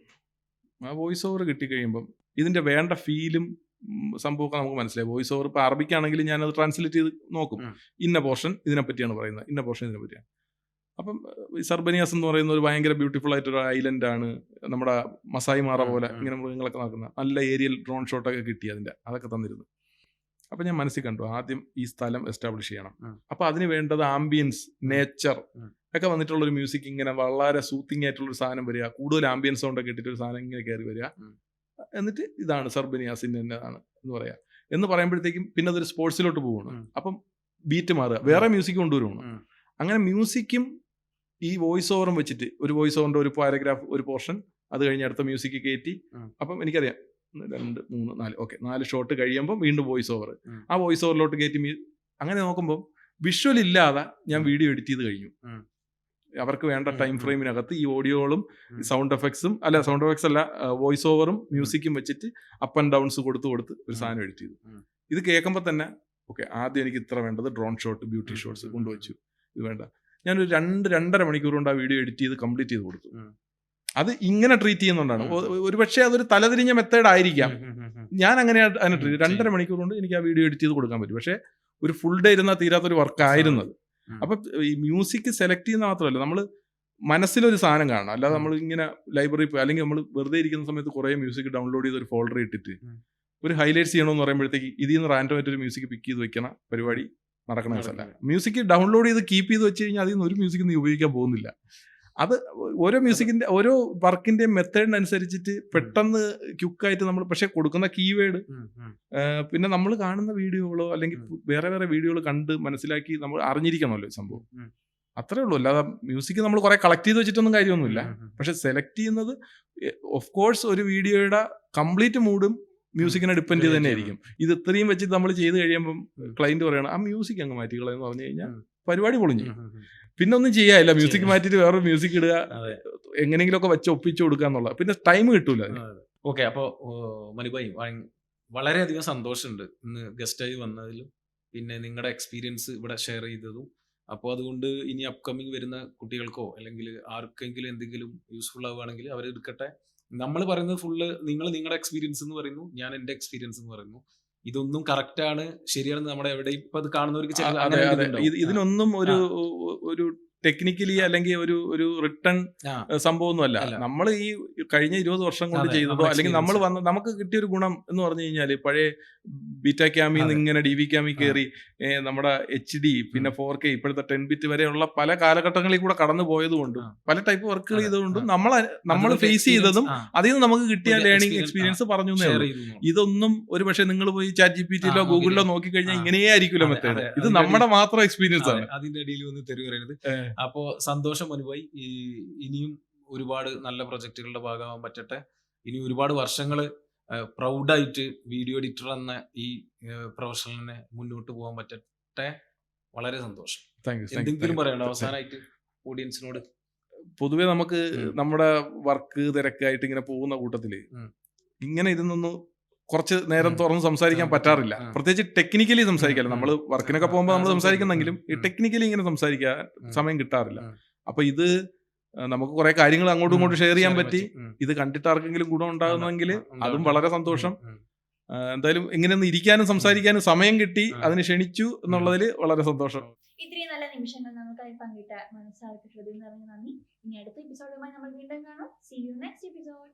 ആ വോയിസ് ഓവർ കിട്ടിക്കഴിയുമ്പം ഇതിന്റെ വേണ്ട ഫീലും സംഭവമൊക്കെ നമുക്ക് മനസ്സിലായി. വോയിസ് ഓവർ ഇപ്പോൾ അറബിക്കാണെങ്കിൽ ഞാനത് ട്രാൻസ്ലേറ്റ് ചെയ്ത് നോക്കും. ഇന്ന പോർഷൻ ഇതിനെപ്പറ്റിയാണ് പറയുന്നത്, ഇന്ന പോർഷൻ ഇതിനെ പറ്റിയാണ്. അപ്പം ഈ സർബനിയാസ് എന്ന് പറയുന്ന ഒരു ഭയങ്കര ബ്യൂട്ടിഫുൾ ആയിട്ടൊരു ഐലൻഡ് ആണ്. നമ്മുടെ മസായി മാറ പോലെ ഇങ്ങനെ മൃഗങ്ങളൊക്കെ നടക്കുന്ന നല്ല ഏരിയൽ ഡ്രോൺ ഷോട്ടൊക്കെ കിട്ടി, അതൊക്കെ തന്നിരുന്നു. അപ്പം ഞാൻ മനസ്സിൽ കണ്ടു ആദ്യം ഈ സ്ഥലം എസ്റ്റാബ്ലിഷ് ചെയ്യണം. അപ്പം അതിന് വേണ്ടത് ആംബിയൻസ്, നേച്ചർ ഒക്കെ വന്നിട്ടുള്ളൊരു മ്യൂസിക്, ഇങ്ങനെ വളരെ സൂത്തിങ് ആയിട്ടുള്ളൊരു സാധനം വരിക, കൂടുതൽ ആംബിയൻസ് സൗണ്ടൊക്കെ ഇട്ടിട്ടൊരു സാധനം ഇങ്ങനെ കയറി വരിക. എന്നിട്ട് ഇതാണ് സർബനിയാസിൻ്റെ എന്നതാണ് എന്ന് പറയാം. എന്ന് പറയുമ്പോഴത്തേക്കും പിന്നെ അതൊരു സ്പോർട്സിലോട്ട് പോവുകയാണ്. അപ്പം ബീറ്റ് മാറുക, വേറെ മ്യൂസിക് കൊണ്ടുവരുവാണ്. അങ്ങനെ മ്യൂസിക്കും ഈ വോയിസ് ഓവറും വെച്ചിട്ട് ഒരു വോയിസ് ഓവറിന്റെ ഒരു പാരഗ്രാഫ്, ഒരു പോർഷൻ, അത് കഴിഞ്ഞ് അടുത്ത മ്യൂസിക് കയറ്റി. അപ്പം എനിക്കറിയാം 2, 3, 4 ഓക്കെ 4 ഷോട്ട് കഴിയുമ്പോൾ വീണ്ടും വോയിസ് ഓവർ, ആ വോയിസ് ഓവറിലോട്ട് കയറ്റി. അങ്ങനെ നോക്കുമ്പോൾ വിഷ്വൽ ഇല്ലാതെ ഞാൻ വീഡിയോ എഡിറ്റ് ചെയ്ത് കഴിഞ്ഞു. അവർക്ക് വേണ്ട ടൈം ഫ്രെയിമിനകത്ത് ഈ ഓഡിയോകളും സൗണ്ട് എഫക്ട്സും അല്ല വോയിസ് ഓവറും മ്യൂസിക്കും വെച്ചിട്ട് അപ്പ് ആൻഡ് ഡൗൺസ് കൊടുത്ത് ഒരു സാധനം എഡിറ്റ് ചെയ്തു. ഇത് കേൾക്കുമ്പോൾ തന്നെ ഓക്കെ ആദ്യം എനിക്ക് ഇത്ര വേണ്ടത് ഡ്രോൺ ഷോട്ട്, ബ്യൂട്ടി ഷോട്ട്സ് കൊണ്ടുവച്ചു. ഇത് വേണ്ട, ഞാനൊരു 2-2.5 മണിക്കൂർ കൊണ്ട് ആ വീഡിയോ എഡിറ്റ് ചെയ്ത് കംപ്ലീറ്റ് ചെയ്ത് കൊടുത്തു. അത് ഇങ്ങനെ ട്രീറ്റ് ചെയ്യുന്നതുകൊണ്ടാണ്. ഒരുപക്ഷെ അതൊരു തലതിരിഞ്ഞ മെത്തേഡ് ആയിരിക്കാം. ഞാൻ അങ്ങനെ അതിനെ ട്രീറ്റ് 2.5 മണിക്കൂർ കൊണ്ട് എനിക്ക് ആ വീഡിയോ എഡിറ്റ് ചെയ്ത് കൊടുക്കാൻ പറ്റും. പക്ഷേ ഒരു ഫുൾ ഡേ ഇരുന്നാൽ തീരാത്തൊരു വർക്കായിരുന്നത്. അപ്പം ഈ മ്യൂസിക് സെലക്ട് ചെയ്യുന്ന മാത്രമല്ല, നമ്മൾ മനസ്സിലൊരു സാധനം കാണണം. അല്ലാതെ നമ്മൾ ഇങ്ങനെ ലൈബ്രറി പോയി അല്ലെങ്കിൽ നമ്മൾ വെറുതെ ഇരിക്കുന്ന സമയത്ത് കുറേ മ്യൂസിക് ഡൗൺലോഡ് ചെയ്ത് ഒരു ഫോൾഡർ ഇട്ടിട്ട് ഒരു ഹൈലൈറ്റ്സ് ചെയ്യണമെന്ന് പറയുമ്പോഴത്തേക്ക് ഇതിൽ നിന്ന് റാൻഡം ആയിട്ട് ഒരു മ്യൂസിക് പിക്ക് ചെയ്ത് വെക്കണ പരിപാടി നടക്കണ ദിവസമല്ല. മ്യൂസിക് ഡൗൺലോഡ് ചെയ്ത് കീപ്പ് ചെയ്ത് വെച്ച് കഴിഞ്ഞാൽ അതിൽ നിന്ന് ഒരു മ്യൂസിക് നീ ഉപയോഗിക്കാൻ പോകുന്നില്ല. അത് ഓരോ മ്യൂസിക്കിന്റെ ഓരോ വർക്കിന്റെ മെത്തേഡിനനുസരിച്ചിട്ട് പെട്ടെന്ന് ക്യുക്കായിട്ട് നമ്മൾ പക്ഷെ കൊടുക്കുന്ന കീവേഡ്, പിന്നെ നമ്മൾ കാണുന്ന വീഡിയോകളോ അല്ലെങ്കിൽ വേറെ വീഡിയോകൾ കണ്ട് മനസ്സിലാക്കി നമ്മൾ അറിഞ്ഞിരിക്കണമല്ലോ സംഭവം. അത്രേ ഉള്ളൂ. അല്ലാതെ മ്യൂസിക് നമ്മൾ കുറെ കളക്ട് ചെയ്ത് വെച്ചിട്ടൊന്നും കാര്യമൊന്നുമില്ല. പക്ഷെ സെലക്ട് ചെയ്യുന്നത് ഓഫ് കോഴ്സ് ഒരു വീഡിയോയുടെ കംപ്ലീറ്റ് മൂഡും മ്യൂസിക്കിനെ ഡിപ്പെൻഡ് ചെയ്ത് തന്നെ ആയിരിക്കും. ഇത് ഇത്രയും വെച്ചിട്ട് നമ്മൾ ചെയ്ത് കഴിയുമ്പം ക്ലയന്റ് പറയണം ആ മ്യൂസിക് അങ്ങ് മാറ്റിക്കളയെന്ന് പറഞ്ഞു കഴിഞ്ഞാൽ പരിപാടി പൊളിഞ്ഞു. പിന്നെ ഒന്നും ചെയ്യാനില്ല, മ്യൂസിക് മാറ്റിയിട്ട് വേറെ മ്യൂസിക് ഇടുക, എങ്ങനെയെങ്കിലും ഒക്കെ വെച്ച് ഒപ്പിച്ചു കൊടുക്കുക എന്നുള്ള, പിന്നെ ടൈം കിട്ടൂല. ഓക്കെ, അപ്പോൾ മനുഭായി വളരെയധികം സന്തോഷമുണ്ട് ഇന്ന് ഗസ്റ്റായി വന്നതിലും പിന്നെ നിങ്ങളുടെ എക്സ്പീരിയൻസ് ഇവിടെ ഷെയർ ചെയ്തതും. അപ്പോൾ അതുകൊണ്ട് ഇനി അപ്കമിങ് വരുന്ന കുട്ടികൾക്കോ അല്ലെങ്കിൽ ആർക്കെങ്കിലും എന്തെങ്കിലും യൂസ്ഫുൾ ആവുകയാണെങ്കിൽ അവരെടുക്കട്ടെ. നമ്മൾ പറയുന്നത് ഫുള്ള് നിങ്ങളുടെ എക്സ്പീരിയൻസ് എന്ന് പറയുന്നു, ഞാൻ എൻ്റെ എക്സ്പീരിയൻസ് എന്ന് പറയുന്നു. ഇതൊന്നും കറക്റ്റ് ആണ് ശരിയാണെന്ന് നമ്മുടെ എവിടെ ഇപ്പൊ അത് കാണുന്നവർക്ക് ഇതിനൊന്നും ഒരു ടെക്നിക്കലി അല്ലെങ്കിൽ ഒരു റിട്ടേൺ സംഭവമൊന്നുമല്ല. നമ്മൾ ഈ കഴിഞ്ഞ 20 വർഷം കൊണ്ട് ചെയ്തതോ അല്ലെങ്കിൽ നമ്മൾ നമുക്ക് കിട്ടിയൊരു ഗുണം എന്ന് പറഞ്ഞു കഴിഞ്ഞാൽ പഴയ ബീറ്റാ ക്യാമിൽ നിന്ന് ഇങ്ങനെ DV ക്യാമി കയറി നമ്മുടെ HD പിന്നെ 4K ഇപ്പോഴത്തെ 10 ബിറ്റ് വരെയുള്ള പല കാലഘട്ടങ്ങളിൽ കൂടെ കടന്നു പോയതുകൊണ്ടും പല ടൈപ്പ് വർക്കുകൾ ചെയ്തുകൊണ്ടും നമ്മൾ ഫേസ് ചെയ്തതും അതിൽ നിന്ന് നമുക്ക് കിട്ടിയ ലേണിംഗ് എക്സ്പീരിയൻസ് പറഞ്ഞു. ഇതൊന്നും ഒരു പക്ഷേ നിങ്ങൾ പോയി ChatGPT യിലോ ഗൂഗിളിലോ നോക്കിക്കഴിഞ്ഞാൽ ഇങ്ങനെയേ ആയിരിക്കുമല്ലോ മെത്തേഡ്. ഇത് നമ്മുടെ മാത്രം എക്സ്പീരിയൻസ് ആണ്. അതിന്റെ ഇടയിൽ ഒന്ന് തെറി പറയുന്നത്. അപ്പോ സന്തോഷം അനുഭവി. ഇനിയും ഒരുപാട് നല്ല പ്രൊജക്ടുകളുടെ ഭാഗമാകാൻ പറ്റട്ടെ. ഇനി ഒരുപാട് വർഷങ്ങൾ പ്രൗഡായിട്ട് വീഡിയോ എഡിറ്റർ എന്ന ഈ പ്രൊഫഷണലിനെ മുന്നോട്ട് പോകാൻ പറ്റട്ടെ. വളരെ സന്തോഷം. എന്തെങ്കിലും പറയണോ അവസാനമായിട്ട് ഓഡിയൻസിനോട്? പൊതുവെ നമുക്ക് നമ്മുടെ വർക്ക് തിരക്കായിട്ട് ഇങ്ങനെ പോകുന്ന കൂട്ടത്തില് ഇങ്ങനെ ഇരുന്നൊന്ന് കുറച്ച് നേരം തുറന്ന് സംസാരിക്കാൻ പറ്റാറില്ല. പ്രത്യേകിച്ച് ടെക്നിക്കലി സംസാരിക്കാറില്ല. നമ്മൾ വർക്കിനൊക്കെ പോകുമ്പോൾ നമ്മൾ സംസാരിക്കുന്നെങ്കിലും ഈ ടെക്നിക്കലി ഇങ്ങനെ സംസാരിക്കാൻ സമയം കിട്ടാറില്ല. അപ്പൊ ഇത് നമുക്ക് കുറെ കാര്യങ്ങൾ അങ്ങോട്ടും ഇങ്ങോട്ടും ഷെയർ ചെയ്യാൻ പറ്റി. ഇത് കണ്ടിട്ട് ആർക്കെങ്കിലും ഗുണം ഉണ്ടാകുന്നെങ്കിൽ അതും വളരെ സന്തോഷം. എന്തായാലും ഇങ്ങനെയൊന്ന് ഇരിക്കാനും സംസാരിക്കാനും സമയം കിട്ടി, അതിന് ക്ഷണിച്ചു എന്നുള്ളതിൽ വളരെ സന്തോഷം. ഇത്രയും നല്ല നിമിഷങ്ങൾ നമുക്കായി പങ്കിട്ട മനസ്സാർക്ക് ഹൃദയം നിറഞ്ഞ നന്ദി. ഇനി അടുത്ത എപ്പിസോഡുമായി നമ്മൾ വീണ്ടും കാണാം. See you next episode.